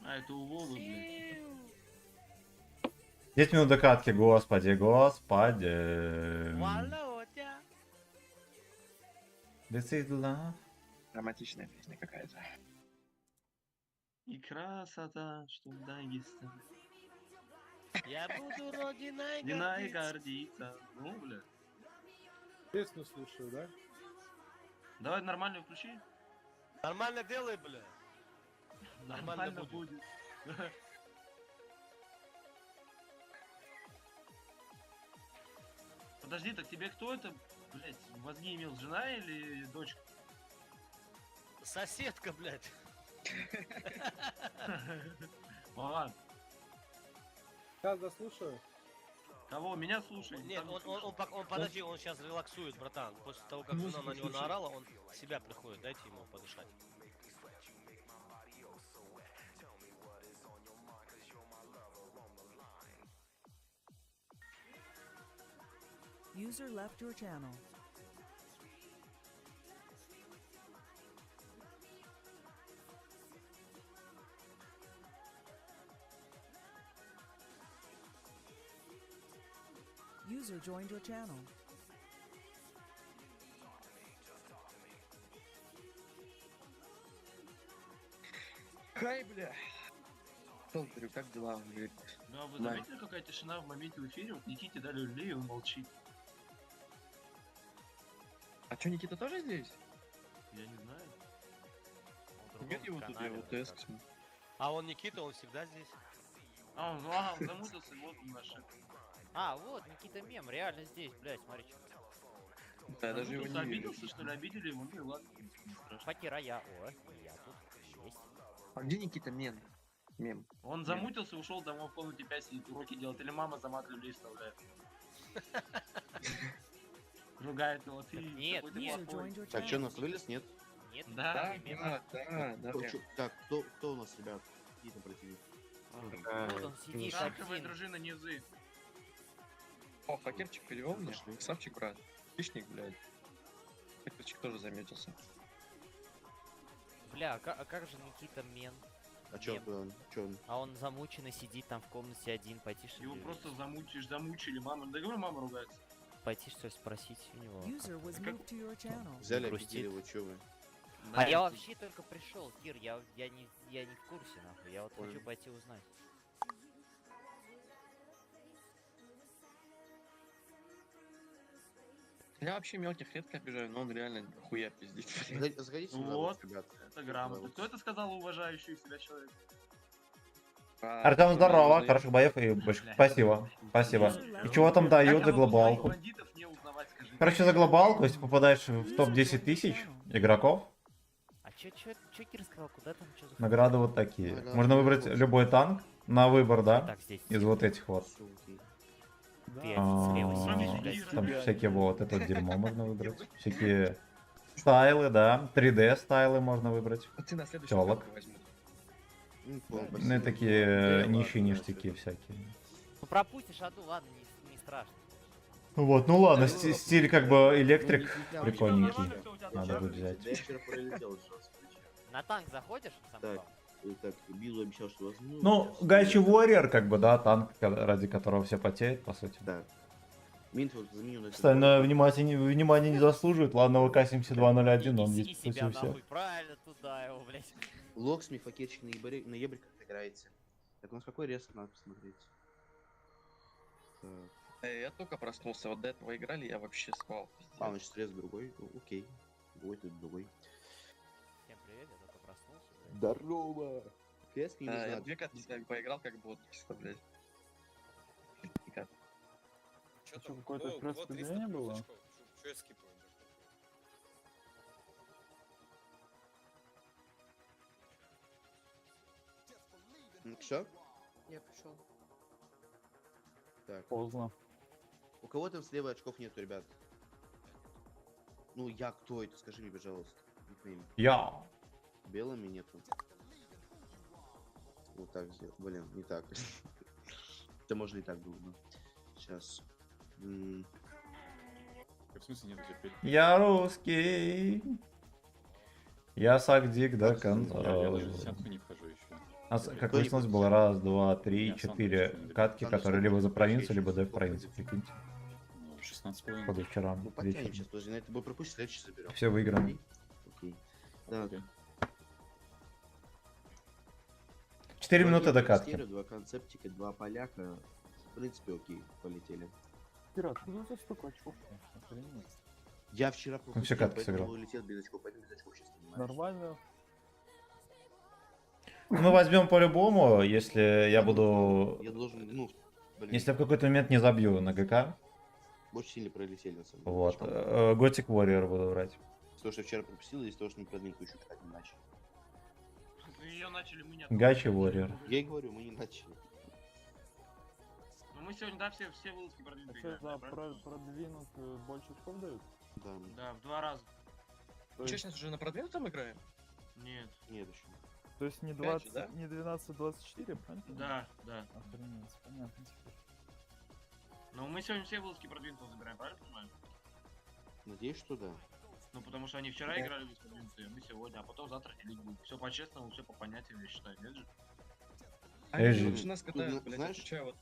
А, это у Вовы, блядь. 10 минут до катки, господи, господи. This is love. Романтичная песня какая-то. И красота, что в Дагестане. Я буду родиной Дина и гордиться. Ну, бля. Песню слушаю, да? Давай нормально включи. Нормально делай, бля. Нормально будет. Подожди, так тебе кто это, блядь, мозги имел, жена или дочка? Соседка, блядь. Ладно. Сейчас дослушаю. Кого? Меня слушай? Нет, он подожди, он сейчас релаксует, братан. После того, как жена на него наорала, он в себя приходит. Дайте ему подышать. User left your channel. User joined your channel. Хай, бля. Толкарю, как дела? Он говорит, Да, вы «Мам, заметили, какая тишина в моменте в эфире? Вот Никите дали люлей, и он молчит. а чё, Никита тоже здесь? Я не знаю. Нет его тут, я его тест. А он Никита, он всегда здесь. А, он замутился, вот он наш. А, вот, Никита Мем, реально здесь, блядь, смотри, что. Да, я даже его не видел. Обиделся, что ли, обидели его? Ну и ладно, не страшно. Покера я, о, и я тут есть. А где Никита Мем? Он замутился, ушел домой в комнате 5 сидит, уроки делает, или мама за мат люлей вставляет. Ругает его, ты Нет, какой ты нет. плохой. Так, что, нас вылез, нет? Нет, Да, Да. Так, кто у нас, ребят? Какие-то противники? вот он сидит Шаховая один. дружина Низы. О, факерчик перевел мне. Красавчик, брат. Хищник, блядь. Факерчик тоже заметился. Бля, а как же Никита Мен? А чё Мем. он? А он замученный сидит там в комнате один, пойти что Его ли, просто замучили, мама. Да говорю, мама ругается. пойти что спросить у него. User was moved to your channel. Взяли, грустит. обидели его, чё вы? А я вообще только пришел, Кир, я не в курсе, нахуй. Я вот Понял. хочу пойти узнать. Я вообще мелких редко обижаю, но он реально хуя пиздит. Заходите Вот, ребят. это грамотно. Кто это сказал, уважающий себя человек? Артем, здорово, хороших боев и спасибо, спасибо. И чего там дают за глобалку? Бандитов не узнавать, скажи. Короче, за глобалку, если попадаешь в топ-10 тысяч игроков, А чё Кир сказал, куда там, чё за... награды вот такие. Можно выбрать любой танк на выбор, да, Так, здесь. из вот этих вот. Ты один слева сидишь, А, блядь. Там всякие вот, это вот дерьмо можно выбрать. Всякие стайлы, да, 3D стайлы можно выбрать. Ты на следующий Тёлок. танк возьму. Ну и такие нищие ништяки всякие. Ну пропустишь одну, ладно, не страшно. Вот, ну ладно, стиль как бы электрик прикольненький. Надо будет взять. Я вчера пролетел жестко. На танк заходишь? Сам Так, так, Биллу обещал, что возьму. Ну, Гачи Warrior, как бы, да, танк, ради которого все потеют, по сути. Да. Минфилд заменю на... Остальное внимание не заслуживает. Ладно, ВК-7201, он Неси есть себя против всех. нахуй, правильно, туда его, блядь. Локсмит, факетчик на ебриках играете. Так, у нас какой ресурс надо посмотреть? Так. Я только проснулся, вот до этого играли, я вообще спал. А, значит, срез другой. Ну, окей. Другой тут другой. Всем привет, я только проснулся, блядь. Здорово! Квест не Я знаю. 2 карты с вами поиграл, как бот, чисто, блядь. Что Что, там? какое-то О, вот 300 распределение плюс было? очков. Что я скипаю? Все? Я пришел. Так. Поздно. У кого там слева очков нету, ребят? Ну, я кто это? Скажи мне, пожалуйста. Никнейм. Я. Белыми нету. Вот так сделать. Блин, не так. Это можно и так было, да. Сейчас. В смысле нет теперь? Я русский. Я сагдик до конца. Я даже в десятку не вхожу еще. Как выяснилось, было раз, два, три, Я сам четыре еще не катки, Сам которые сколько? либо за провинцию, Вообще либо еще в провинцию, прикиньте. 16,5. Позавчера Ну, потянем вечером. сейчас, подожди, на это бой пропустим, следующий заберем. Все выиграно. Окей. Так. 4 минуты до катки. Два концептика, два поляка. В принципе, окей, полетели. Пират, ну за столько очков, охренеть. Я вчера пропустил, все катки поэтому сыграл. улетел без очков, поэтому без очков сейчас понимаешь. Нормально. Мы возьмем по-любому, если я буду... Я должен, ну, блин, Если я в какой-то момент не забью на ГК, очень сильно пролетели на самом деле. вот, Очком. Готик Warrior буду брать. С того, что вчера пропустил, и из того, что мы продвинутую еще катать не начали. Ее начали мы не Гачи Warrior. Я и говорю, мы не начали. Ну мы сегодня, да, все вылазки А продвинули. что, за продвинут больше очков дают? Да. Да, в 2 раза. То Че, есть, сейчас уже на продвинутом играем? Нет. Нет еще. то есть не Опять же, 20, да? не 12-24, правильно? Да, да. Охренеть, понятно теперь. Но мы сегодня все вылазки продвинутого забираем, правильно понимаю? Надеюсь, что да. Ну потому что они вчера Да. играли без продвинутые, мы сегодня, а потом завтра делить будем. Все по-честному, все по понятиям, я считаю, нет же? Они Эжи. лучше нас катают, Тут, блядь, знаешь, отвечаю, вот.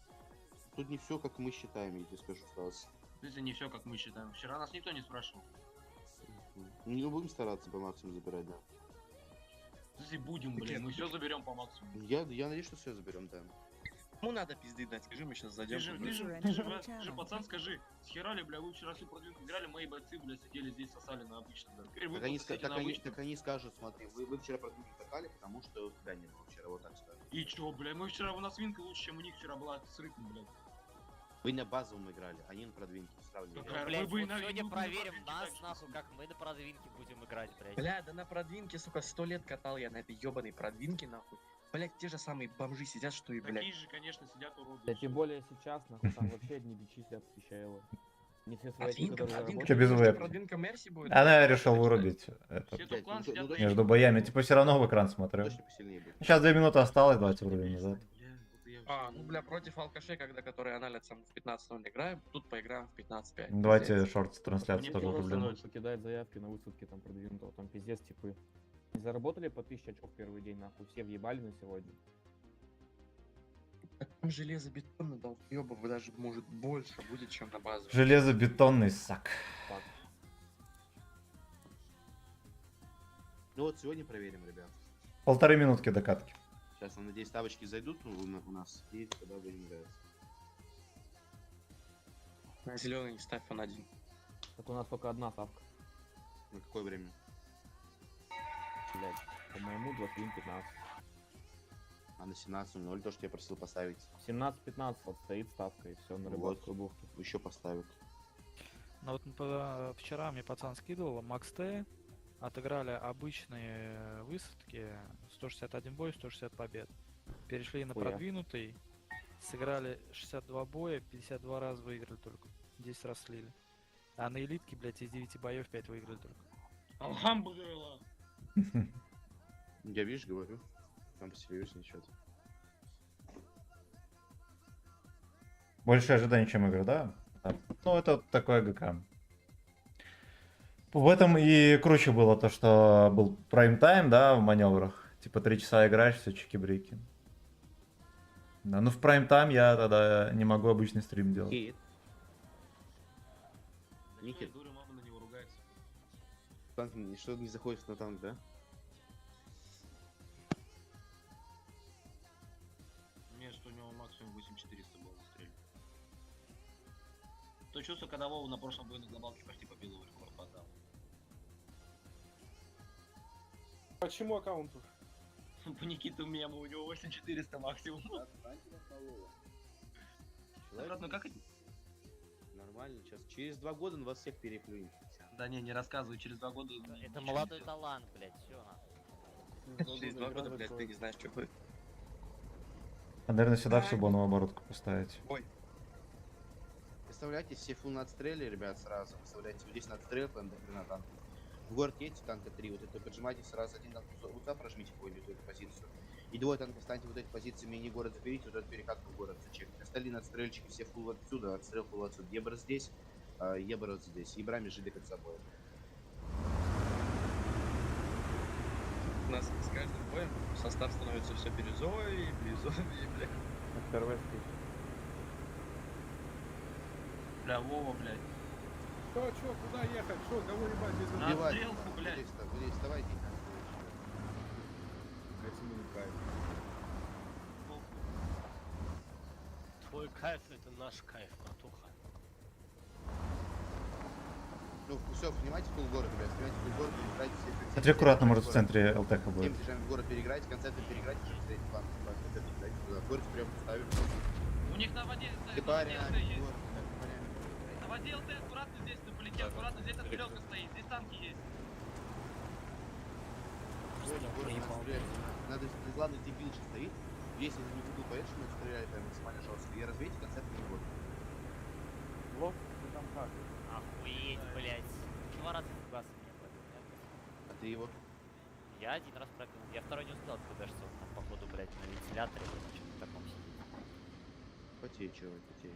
Тут не все, как мы считаем, я тебе скажу сразу. Это не все, как мы считаем. Вчера нас никто не спрашивал. Не будем стараться по максимуму забирать, да. Если будем, блин, мы все заберем по максимуму. Я надеюсь, что все заберем, да. Кому надо пизды дать, скажи, мы сейчас зайдем. Ты же, пацан, скажи, схерали, бля, вы вчера всю продвинутую играли, мои бойцы, бля, сидели здесь, сосали на обычном, да. Теперь вы Так они, пососите на обычном. так они скажут, смотри, вы вчера продвинули такали, потому что тебя не было вчера, вот так скажут. И чё, бля, мы вчера, у нас винка лучше, чем у них вчера была с рыком, блядь. Вы на базовом играли, они на продвинке сравнивали. Какая Блять, мы бы и вот на- сегодня мы бы проверим на нас, продвинке нахуй, как мы на продвинке будем играть, блять. Бля, да на продвинке, сука, 100 лет катал я на этой ебаной продвинке, нахуй. Блять, те же самые бомжи сидят, что и, Такие блядь. же, конечно, сидят уроды. Да тем более сейчас, нахуй, там вообще одни бичи сидят, отвечаю. Не все свои, Продвинка, которые продвинка. Чё без Может, веб? продвинка Мерси будет? Она решил вырубить Все это, топ-клан сидят на между боями. Типа все равно в экран смотрю. Точно посильнее будет. Сейчас 2 минуты осталось, давайте вырубим назад. А, ну, бля, против алкашей, когда которые анализом в 15:0 играем, тут поиграем в 15:5. Давайте Пиздец. шорт трансляцию тоже Просто врублим. ночью кидать заявки на высадки там продвинутого, там пиздец, типы. Не заработали по 1000 очков первый день, нахуй, все въебали на сегодня. Там железобетонно, долбоёбов даже, может, больше будет, чем на базовом. Железобетонный сак. Факт. Ну вот сегодня проверим, ребят. 1,5 минутки до катки. Сейчас, я надеюсь, ставочки зайдут у нас, и тогда будем играть. На зеленый не ставь, он один. Так у нас только одна ставка. На какое время? Блять, по-моему, 21-15. А на 17:00 то, что я просил поставить. 17-15 вот стоит ставка и все на рыбацкую бухту. Еще поставят. Ну вот вчера мне пацан скидывал, Макс Т. Отыграли обычные высадки, 161 бой, 160 побед. Перешли на Хуя. продвинутый, сыграли 62 боя, 52 раза выиграли только, 10 раз слили. А на элитке, блядь, из 9 боев 5 выиграли только. Алхамдулилла. Я, видишь, говорю. Там посерьезнее что-то. Больше ожиданий, чем игры, да? Да. Ну, это такое ГК. В этом и круче было то, что был прайм-тайм, да, в маневрах. Типа 3 часа играешь, все чики-брики. Да, ну в прайм-тайм я тогда не могу обычный стрим делать. Кит. Никит. Дура, мама на него ругается. Танк что не заходит на танк, да? Нет, что у него максимум 8400 было стрелять. То чувство, когда Вова на прошлом бою на глобалке почти побил его рекорд подал. Почему аккаунту? По Никиту мему, у него 8400 максимум. Человек... Ну как это? нормально сейчас. Через 2 года он вас всех переплюнет. Да не рассказывай, через 2 года... Это молодой талант, блядь, все. Через 2 года, блядь, ты не знаешь, что будет. А, наверное, сюда всю боновую оборотку поставить. Ой. Представляете, все фул надстрели, ребят, сразу. Представляете, вот здесь надстрел, прям до хрена танков. В город едете, танка 3, вот это поджимайте сразу один танк УЦА, прожмите какую-нибудь эту позицию. И двое танков встаньте вот эти позиции, мини-город заберите, вот эту перекатку в город зачекайте. Остальные надстрельщики все фул отсюда, отстрел фул отсюда. Ебр здесь, Ебр вот здесь. Ебрами жили под собой. У нас с каждым боем состав становится все бирюзовый, блядь. Первый спич. Бля, Вова, блядь. Что, куда ехать? Что, кого ебать здесь? На стрелку, блядь. Вы вставайте. Это не кайф. Твой кайф это наш кайф, братуха. Ну, все, снимайте фул город, ребят, снимайте фул город, переиграйте все. Смотри, аккуратно, может в центре ЛТХ будет. Всем бежаем в город, переиграйте, концерты переиграйте, через третий план. Концерты переиграйте туда. В город прям ставим. У них на воде стоит, на воде ЛТ аккуратно здесь, на полете, аккуратно здесь отстрелка стоит, здесь танки есть. Надо, главный дебилчик стоит. Если не буду поедешь, мы стреляли прям максимально жестко. И развейте концерты не будет. Лох, ты там как? Охуеть, блядь. 2 раза фугаса мне пробил. А ты его? Я 1 раз пробил. Я второй не успел отпугашься, он там, походу, блядь, на вентиляторе, или что-то таком сидит. Потеет, чего, потеет.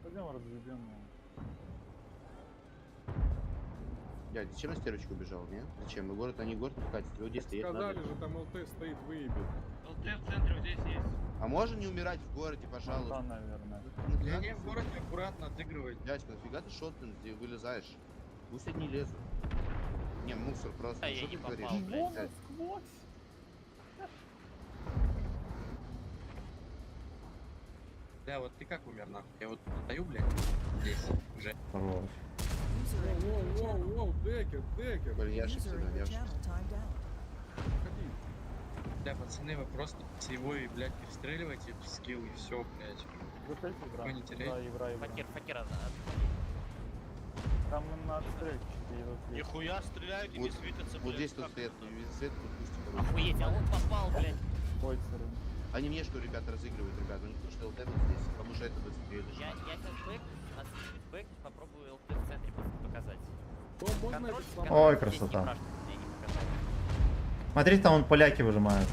Пойдем разъебем его. Дядь, зачем на стерочку убежал, нет? Зачем? Мы город, они город катят, его здесь стоит. Сказали же, там ЛТ стоит, выебет. ЛТ в центре вот здесь есть. А можно не умирать в городе, пожалуйста? Да, наверное. Не, в городе аккуратно отыгрывать. Дядька, нафига ты шотпин, где вылезаешь? Пусть они лезут. Не, мусор просто. Да, я Что не ты попал, говоришь? блядь. Дядь, Да, вот ты как умер, нахуй? Я вот стою, блядь, здесь уже. Хорош. Воу, декер. Блин, я ошибся, да, я ошибся. Ходи. Да, пацаны, вы просто сетевой, блядь, перестреливаете в скилл и все, блядь. Вы не теряете. Факир, Там на отстрельчики идут. Нихуя стреляют и не светятся, Вот блядь. здесь тут как свет, это? свет тут пусть, короче. Охуеть, а он попал, блядь. Бойцеры. Они внешку, ребята, разыгрывают, ребята. У них то, что ЛТ вот здесь, потому что это быстрее. Я сейчас бэк, нас бэк, попробую ЛТ в центре показать. Можно это сломать? Ой, красота. Смотрите, там он поляки выжимают.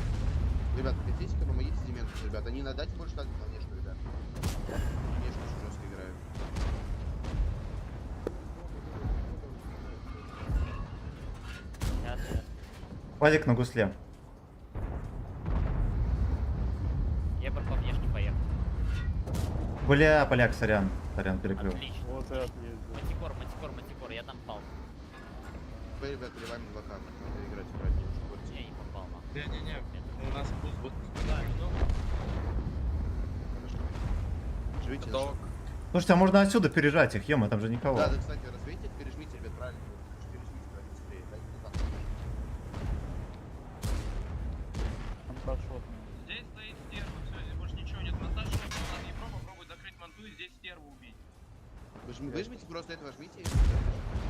Ребята, хотите-ка помогите Дементусу, ребята. Они надайте больше танков на внешку, ребята. Внешку очень жестко играют. Вадик на гусле. Ебр по внешне поехал. Бля, поляк, сорян. Сорян, перекрыл. Отлично. Вот и отъездил. Матикор, я там пал. Вы, ребят, переваем 2К. Надо играть аккуратнее. Я не попал, нахуй. Не-не-не, у нас плюс вот. Живите. Слушайте, а можно отсюда пережать их, ё-моё, там же никого. Да, кстати, развейте, пережмите, ребят, правильно. Пережмите, правильно, быстрее. Дайте туда. Монтаж-шот. Здесь стоит стерва, все, здесь больше ничего нет. Монтаж шот, надо Ебро попробовать закрыть манту и здесь стерву убить. Выжмите просто это, возьмите.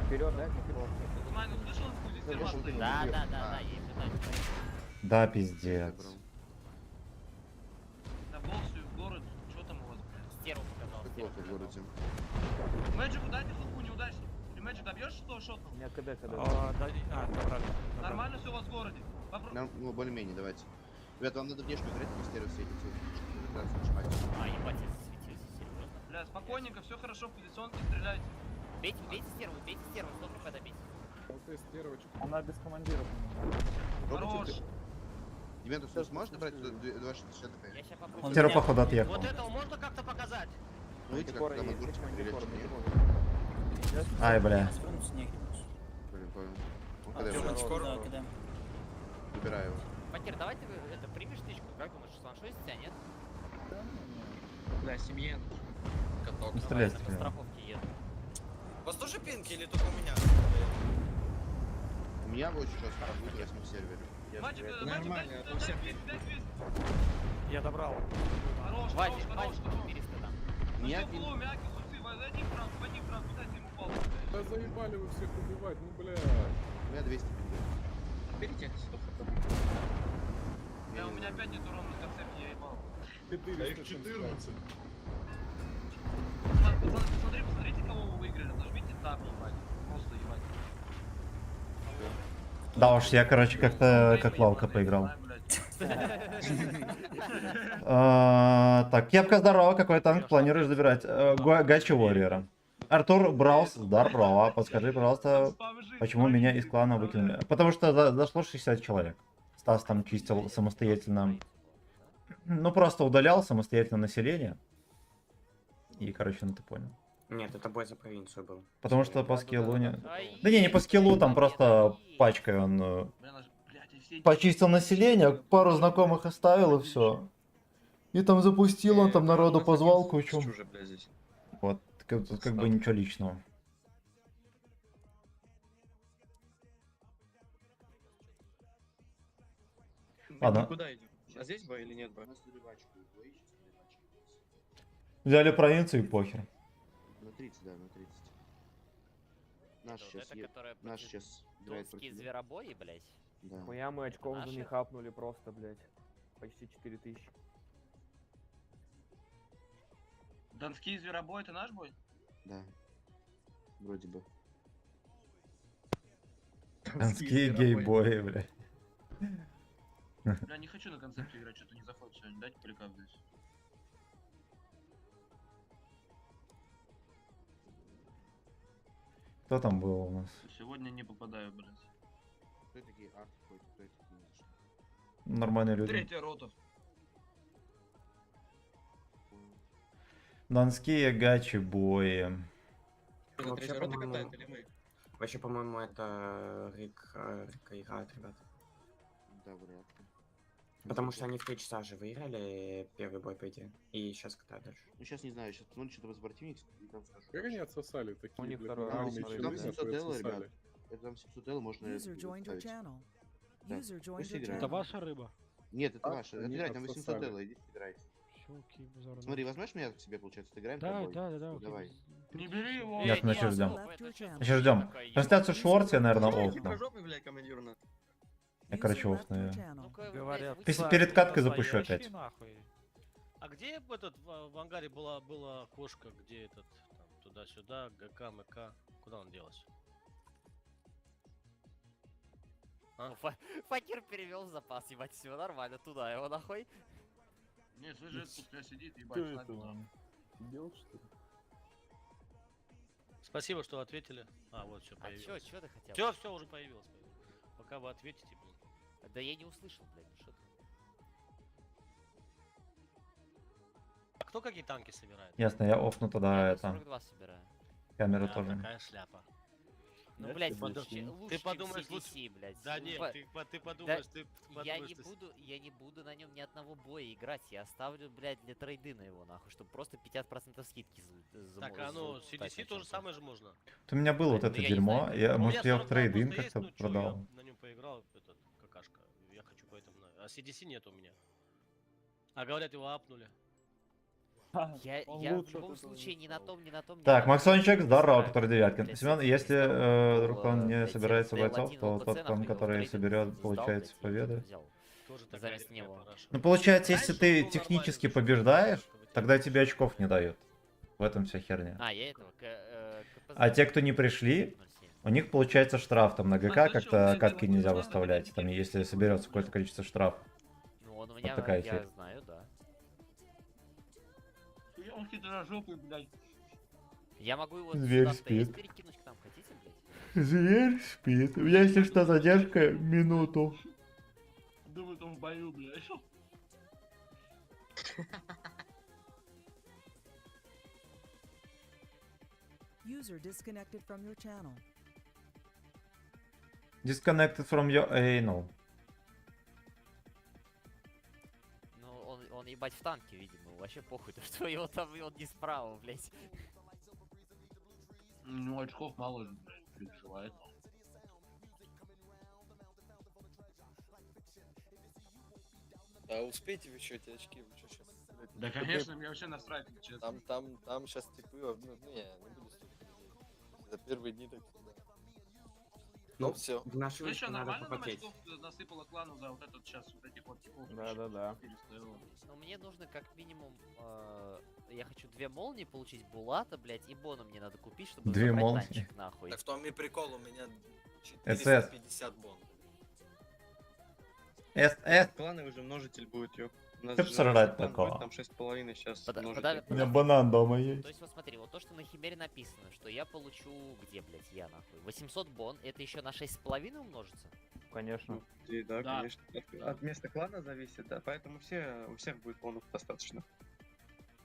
Вперед, да, вперед. Смайн, услышал, что здесь стерва стоит? Да, я и пытаюсь. Да, пиздец. На болсию, в город, что там у вас, блядь? Стерву показал. Плохо в городе. Мэджику дайте футбу неудачно. Ты Мэджик добьешь что шотом? У меня КД. Добрали. Нормально все у вас в городе. Попробуй. Нам, ну, более-менее, давайте. Ребята, вам надо внешку играть, не стерео светите. Нажимайте. А, ебать, я засветился, серьезно. Бля, спокойненько, все хорошо, в позиционке стреляйте. Бейте стерву, 100 хп добить. ЛТ стервочку. Она без командира. Хорош. Дементус, ты сможешь набрать 260 ДП? Я сейчас попробую. Стерва, походу, отъехал. Вот этого можно как-то показать? Ну, видите, как там огурчик прилетит, нет? Ай, бля. Блин, понял. Он когда его? Выбираю его. Факир, давай ты это примешь тычку, как думаешь, сланшой тебя, нет? Да, семье. Каток. Не Давай, стреляй, на стреляй. страховке еду. У вас тоже пинки или только у меня? У меня очень жестко будет 8 сервере. Нормально, это у всех. Я добрал. Хорош, Вадик, хорош, хорош. бери Меня Стекло, мяки, суцы, возьми франк, куда ему палку? Да заебали вы всех убивать, ну бля. У меня 200 пингов. Берите эти 100 Да, у меня опять нету ровно концепт, я ебал. А их 14. Пацаны, посмотрите, кого вы выиграли. Нажмите таб, ебать. Просто ебать. Да уж, я, короче, как-то как лалка поиграл. Так, кепка здорово, какой танк планируешь забирать? Гачи Warrior. Артур Браус, здорово. Подскажи, пожалуйста, почему меня из клана выкинули? Потому что зашло 60 человек. Стас там чистил самостоятельно. Ну, просто удалял самостоятельно население. И, короче, ну ты понял. Нет, это бой за провинцию был. Потому что по скиллу не... Да не по скиллу, там просто пачкой он почистил население, пару знакомых оставил и все. И там запустил, он там народу позвал кучу. Вот, тут как бы ничего личного. Ладно. Куда идем? А здесь бой или нет бой? Взяли провинцию и похер. На 30, да, на 30. Наш Это сейчас, вот это, которая наш против сейчас играет Донские против... зверобои, блять. Да. Хуя мы очков за Наши? них хапнули просто, блядь. Почти 4000. Донские зверобой, это наш бой? Да. Вроде бы. Донские гей-бои, блядь. Бля, не хочу на концепте играть, что-то не заходит сегодня. Дайте поликав здесь. Кто там был у нас? Сегодня не попадаю, блядь. Кто такие арт ходит, кто такие? Нормальные люди. Третья рота. Донские гачи-бои. Вообще, по-моему, это Рика играет, ребят. Да, вряд ли. Потому что они в 3 часа же выиграли первый бой, по идее. И сейчас катают дальше. Ну сейчас не знаю, сейчас посмотрим, что там противник, и там скажу. Как они отсосали такие, У них блядь, второй нормальные раунд, Там челы, 700 L, отсосали. ребят. Это там 700 L можно User joined your ставить. channel. Да. User joined Пусть your играют. Это channel. ваша рыба? Нет, это А, ваше. они Отыграть, там 800 отсосали. L, идите играйте. Щелки, базар. Смотри, возьмешь меня к себе, получается, отыграем? Да, тобой? да, да, да. Ну, окей. давай. Не бери его. Нет, мы еще ждем. Left your channel. Еще ждем. Трансляцию Шворц я, наверное, офну. Хитрожопый, блядь, командир на. Я, короче, User left офну your ее. channel. Ну-ка, Говорят, блядь, Если вы- перед каткой Свои запущу очки опять. нахуй. А где этот в ангаре была кошка, где этот там туда-сюда, ГК, МК, куда он делась? Ну, Факир перевел запас, ебать, все нормально, туда его нахуй. Не, слышишь, пускай сидит, ебать, с нами там. Дел, что ли? Спасибо, что ответили. А, вот все А появилось. чё ты хотел? Все уже появилось. Пока вы ответите, блин. Да я не услышал, блядь, что ты. А кто какие танки собирает? Ясно, я офну тогда Я это. 42 собираю. Камеру Да, тоже. такая шляпа. Ну, Да, блядь, ты лучше, подумай. лучше, Ты чем подумаешь, CDC, блядь. Да Ну, нет, ты да, подумаешь, ты я подумаешь, я не буду на нем ни одного боя играть. Я оставлю, блядь, для трейды на его, нахуй, чтобы просто 50% скидки Так, а ну, CDC тоже самое же можно. Вот у меня было вот Ну, это я не дерьмо. знаю. Я, У может, меня я в 42 трейдинг просто есть, как-то ну чё, продал. Я на нем поиграл, этот, какашка. Я хочу поэтому... А CDC нет у меня. А говорят, его апнули. Я в любом случае ни на том, ни на том. ни Так, на Максончик, том не здорово, играю. который Девяткин. Блядь, Семен, если если бы вдруг он не блядь, собирается если бы бойцов, то L1 тот LPC, клан, нахуй, который его в трейдинг соберет, сдал, получается, блядь, я бы победы. взял Тоже такая заместо редкая него. параша. Ну, получается, если Раньше ты был технически нормальный, побеждаешь, чтобы тебе- тогда тебе очков не дают. В этом вся херня. А, я этого, КПЗ. А те, кто не пришли, 07. у них получается штраф там на ГК, А как-то зачем? катки нельзя выставлять, там если соберется какое-то количество штрафов. Ну, он у меня, такая я фигня. знаю, да. Он хитрожопый, блядь. Я могу его Зверь сюда в ТС спит. перекинуть к нам, хотите, блядь? Зверь спит. У меня, если что, задержка минуту. Думаю, там в бою, блядь. User disconnected from your channel. Disconnected from your anal. Ну, он ебать в танке, видимо, вообще похуй, то что его там, он не справа, блядь. Ну, очков мало же, блядь, переживает. А успейте вы что, эти очки, вы что сейчас? Да, конечно, мне вообще насрать, честно. Там сейчас типы, ну, не буду столько людей. За первые дни так всегда. Ну, все. В нашу Ну вышку что, надо нормально нам попотеть. очков насыпало клану за вот этот час вот этих вот типов? Да. 400 евро. Но мне нужно как минимум... я хочу 2 молнии получить, Булата, блядь, и Бона мне надо купить, чтобы Две забрать молнии? танчик, нахуй. Так в том и прикол, у меня СС. 450 бон. СС. Кланы уже множитель будет, ёп. У нас Чтоб же срать клан такого. будет, Там 6,5 сейчас Пода- множитель. пода- У меня банан дома То есть. есть вот смотри, вот то, что на Химере написано, что я получу... Где, блядь, я нахуй? 800 бон, это еще на 6,5 умножится? Конечно. Да, Да. конечно. От места клана зависит, да. Поэтому у всех будет бонусов достаточно.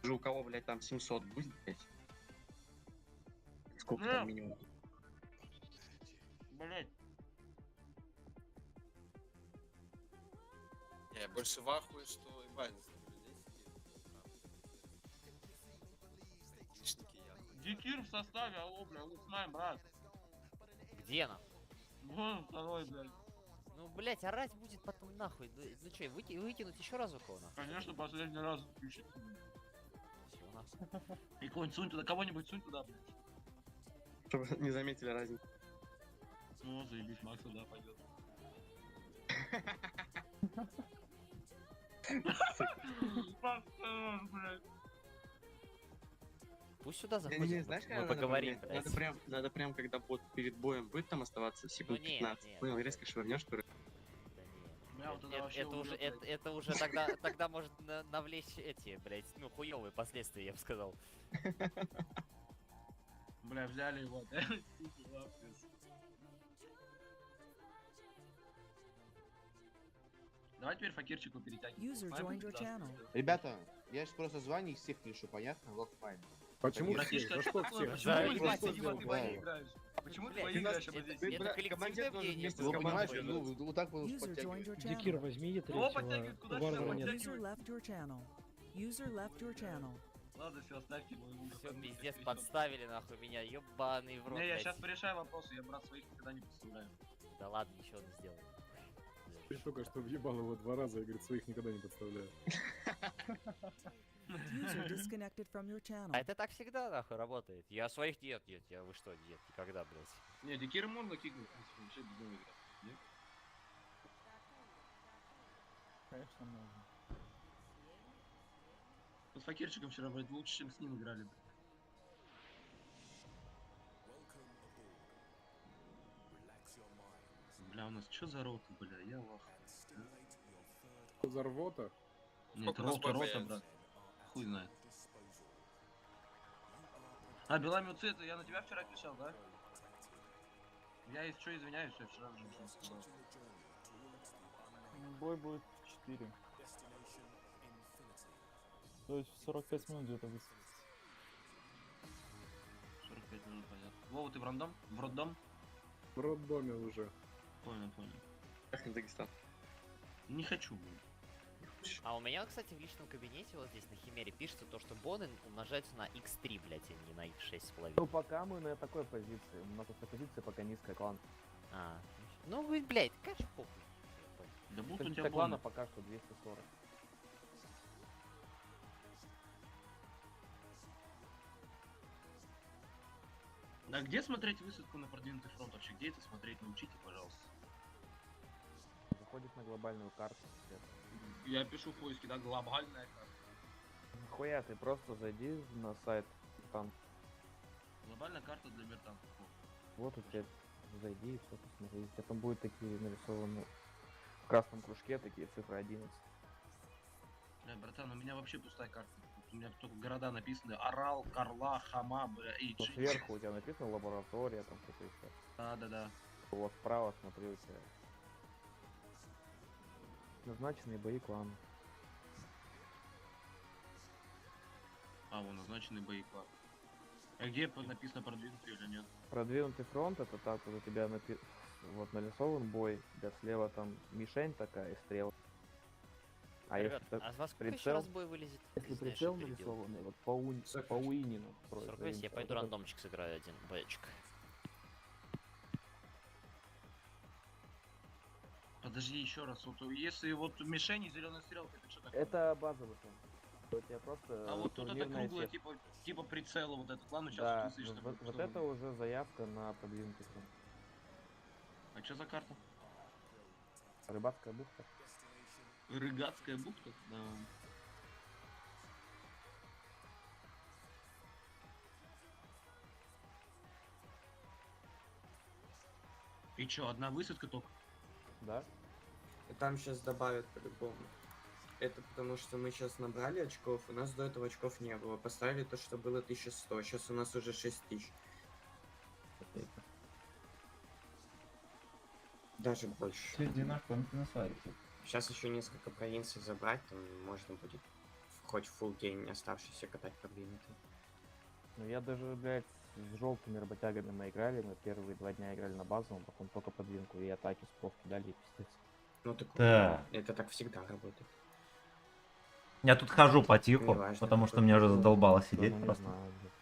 Уже у кого, блядь, там 700 будет, блядь. Сколько Ну, там минимум? Блять. Я больше в ахуе, что и базис людей сидит. Лишники я. Дикир в составе, алло, бля, Лусмай, брат. Где она? Вон второй, блядь. Ну, блядь, орать будет потом нахуй. Ну что, выкинуть еще раз у кого нахуй? Конечно, последний раз включить. Всё, нахуй. И кого-нибудь сунь туда, кого-нибудь сунь туда, блядь. Чтобы не заметили разницу. Ну, заебись, Макс туда пойдет. Блядь. Пусть сюда Не, заходит, знаешь, мы когда надо поговорим, поменять? блядь. Надо прям, когда бот перед боем будет там оставаться секунд Ну, нет, 15. нет. Понял, резко швырнешь, что ли? Да не. Бля, вот тогда вообще Это уже, умрёт, блядь. это уже тогда может навлечь эти, блядь, ну, хуёвые последствия, я бы сказал. Бля, взяли его, да? Давай теперь факирчику перетягиваем. User joined your channel. Ребята, я сейчас просто звоню, их всех решу, понятно? Локфайн. Почему Братишка, всех? За что что всех? почему Да, ты ебать, твои ебать, бои да. играешь? Почему ты Блядь, твои играешь, а мы здесь? это коллективное мнение. Вы было. понимаете, ну, вот так вы User joined подтягиваете. your Дикир, channel. возьми Кого третьего. подтягивать? Куда У сюда Варвара нет. подтягивать? User left your channel. User left your channel. Ладно, все, оставьте мой ужас. Все, пиздец, подставили нахуй меня, ёбаный в рот, Не, я блядь. сейчас порешаю вопросы, я брат своих никогда не подставляю. Да ладно, ничего не сделаю. Ты только что въебал его 2 раза и говорит, своих никогда не подставляю. User disconnected from your channel. А это так всегда нахуй работает. Я своих нет, вы что, нет, никогда, блядь. Не, Дикир можно кикнуть, в принципе, вообще без него играть. Нет? Конечно, можно. Мы с факирчиком вчера, блядь, лучше, чем с ним играли, блядь. Бля, у нас чё за рота, бля, я лох. Что за рвота? Нет, Сколько у нас рота, появится? брат. Хуй знает. А, Белами это я на тебя вчера писал, да? Я если что извиняюсь, я вчера уже ничего не сказал. Бой будет 4. То есть в 45 минут где-то будет. 45 минут, понятно. Вова, ты в рандом? В роддом? В роддоме уже. Понял. Как Дагестан. Не хочу, блин. А у меня, кстати, в личном кабинете вот здесь на Химере пишется то, что боны умножаются на x3, блядь, а не на x6,5. Ну пока мы на такой позиции. У нас эта позиция пока низкая клан. А, ну вы, блядь, конечно, похуй. Да будут у Позиция тебя клана боны. пока что 240. А где смотреть высадку на продвинутый фронт вообще? Где это смотреть? Научите, пожалуйста. Заходит на глобальную карту. Я пишу в поиске, да, глобальная карта. Нахуя, ты просто зайди на сайт там. Глобальная карта для мертанцев. Вот у тебя зайди и все посмотри. У тебя там будут такие нарисованы в красном кружке такие цифры 11. Бля, братан, у меня вообще пустая карта. У меня только города написаны. Орал, Карла, Хама, бля, и Но сверху у тебя написано лаборатория, там что-то еще. Да. Вот справа смотри у тебя. Назначенные бои клана. А, вон, назначенный бои класс. А где написано продвинутый или нет? Продвинутый фронт это так вот у тебя вот нарисован бой, да слева там мишень такая и стрела. А Ребят, если а с вас сколько еще прицел, раз бой вылезет? если Извиняюсь, прицел что перебил. нарисованный, вот по уинину. 48, я пойду рандомчик сыграю один боечек. Подожди еще раз, вот если вот мишени зеленая стрелка, это что такое? Это базовый фронт. У тебя просто А вот тут это турнирная круглое, сетка. типа прицела вот этот. Ладно, сейчас Да, услышишь. вот это уже заявка на продвинутый фронт. А что за карта? Рыбацкая бухта. Рыгатская бухта? Да. И чё, одна высадка только? Да. Там сейчас добавят по-любому. Это потому что мы сейчас набрали очков, у нас до этого очков не было. Поставили то, что было 1100, сейчас у нас уже 6000. Даже больше. Сейчас еще несколько провинций забрать, там можно будет хоть full день оставшийся катать продвинутый. Ну я даже, блядь, с желтыми работягами мы играли, мы первые 2 дня играли на базовом, потом только подвинку и атаки с проф кидали и пиздец. Ну так Да. это так всегда работает. Я тут хожу потиху, Неважно, потому какой что мне уже был. задолбало Да, сидеть ну, не просто. знаю, блядь.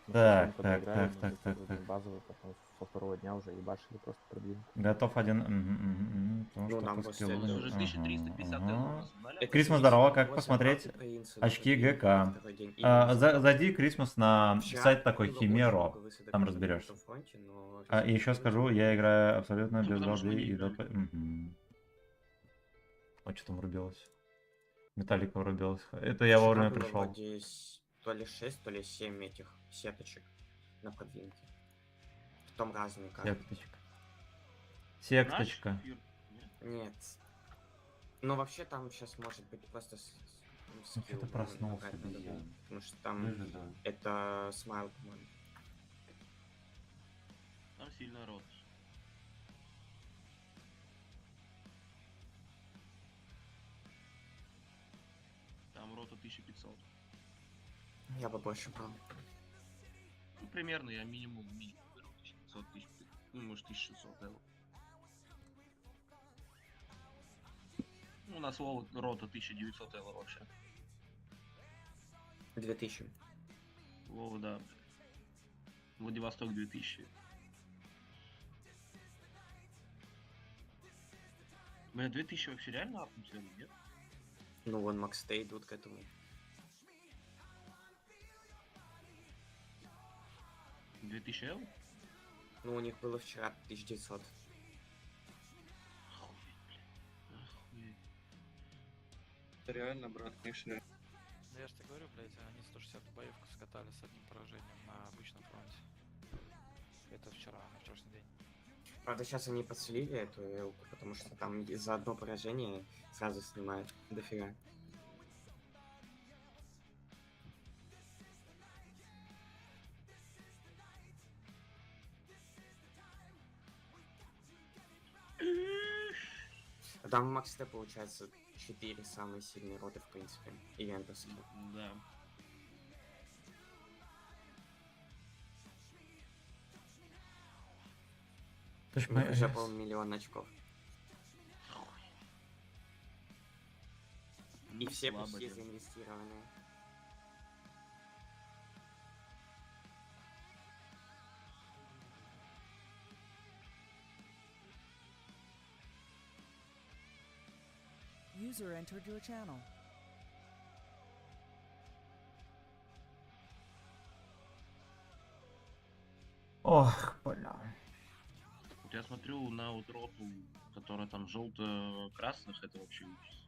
Мы Так, только так, играли, так, мы так, тут так, первый так. день базовый, потом со второго дня уже ебашили просто продвинку. Готов один. Потому Ну, что там по после скиллу- этого уже Ага, 1350 ага. долларов. Крисмас, здорово, как посмотреть очки ГК? Зайди, Крисмас, на сайт такой Химеро, там разберешься. И еще скажу, я играю абсолютно без голды и ДП. А что там врубилось? Металлика врубилась. Это я вовремя пришел. Вроде то ли 6, то ли 7 этих сеточек на продвинке. Потом разные карты. Секточка. Секточка. Нет. Ну вообще там сейчас может быть просто Ну, что-то проснулся, обезьяна. потому что там Выжидал. это смайл, по-моему. Там сильно рот. Там рота 1500. Я бы больше брал. Ну, примерно я минимум беру 1500, ну, может 1600 евро. Ну, у нас рота 1900 евро вообще. 2000. Вова, да. Владивосток 2000. Бля, 2000 вообще реально апнуть или нет? Ну вон Макс Т идут к этому. 2000 евро? Ну у них было вчера 1900. Это реально, брат, конечно. Да я же тебе говорю, блядь, они 160 боев скатали с одним поражением на обычном фронте. Это вчера, на вчерашний день. Правда, сейчас они подселили эту элку, потому что там за одно поражение сразу снимают дофига. Там в Макс Т получается 4 самые сильные роты, в принципе, ивентовские. Да. У них уже 500 000 очков. И Ну, все слабо почти дело. заинвестированные. User entered your channel. Ох, бля. Вот я смотрю на вот роту, которая там желто-красных, это вообще ужас.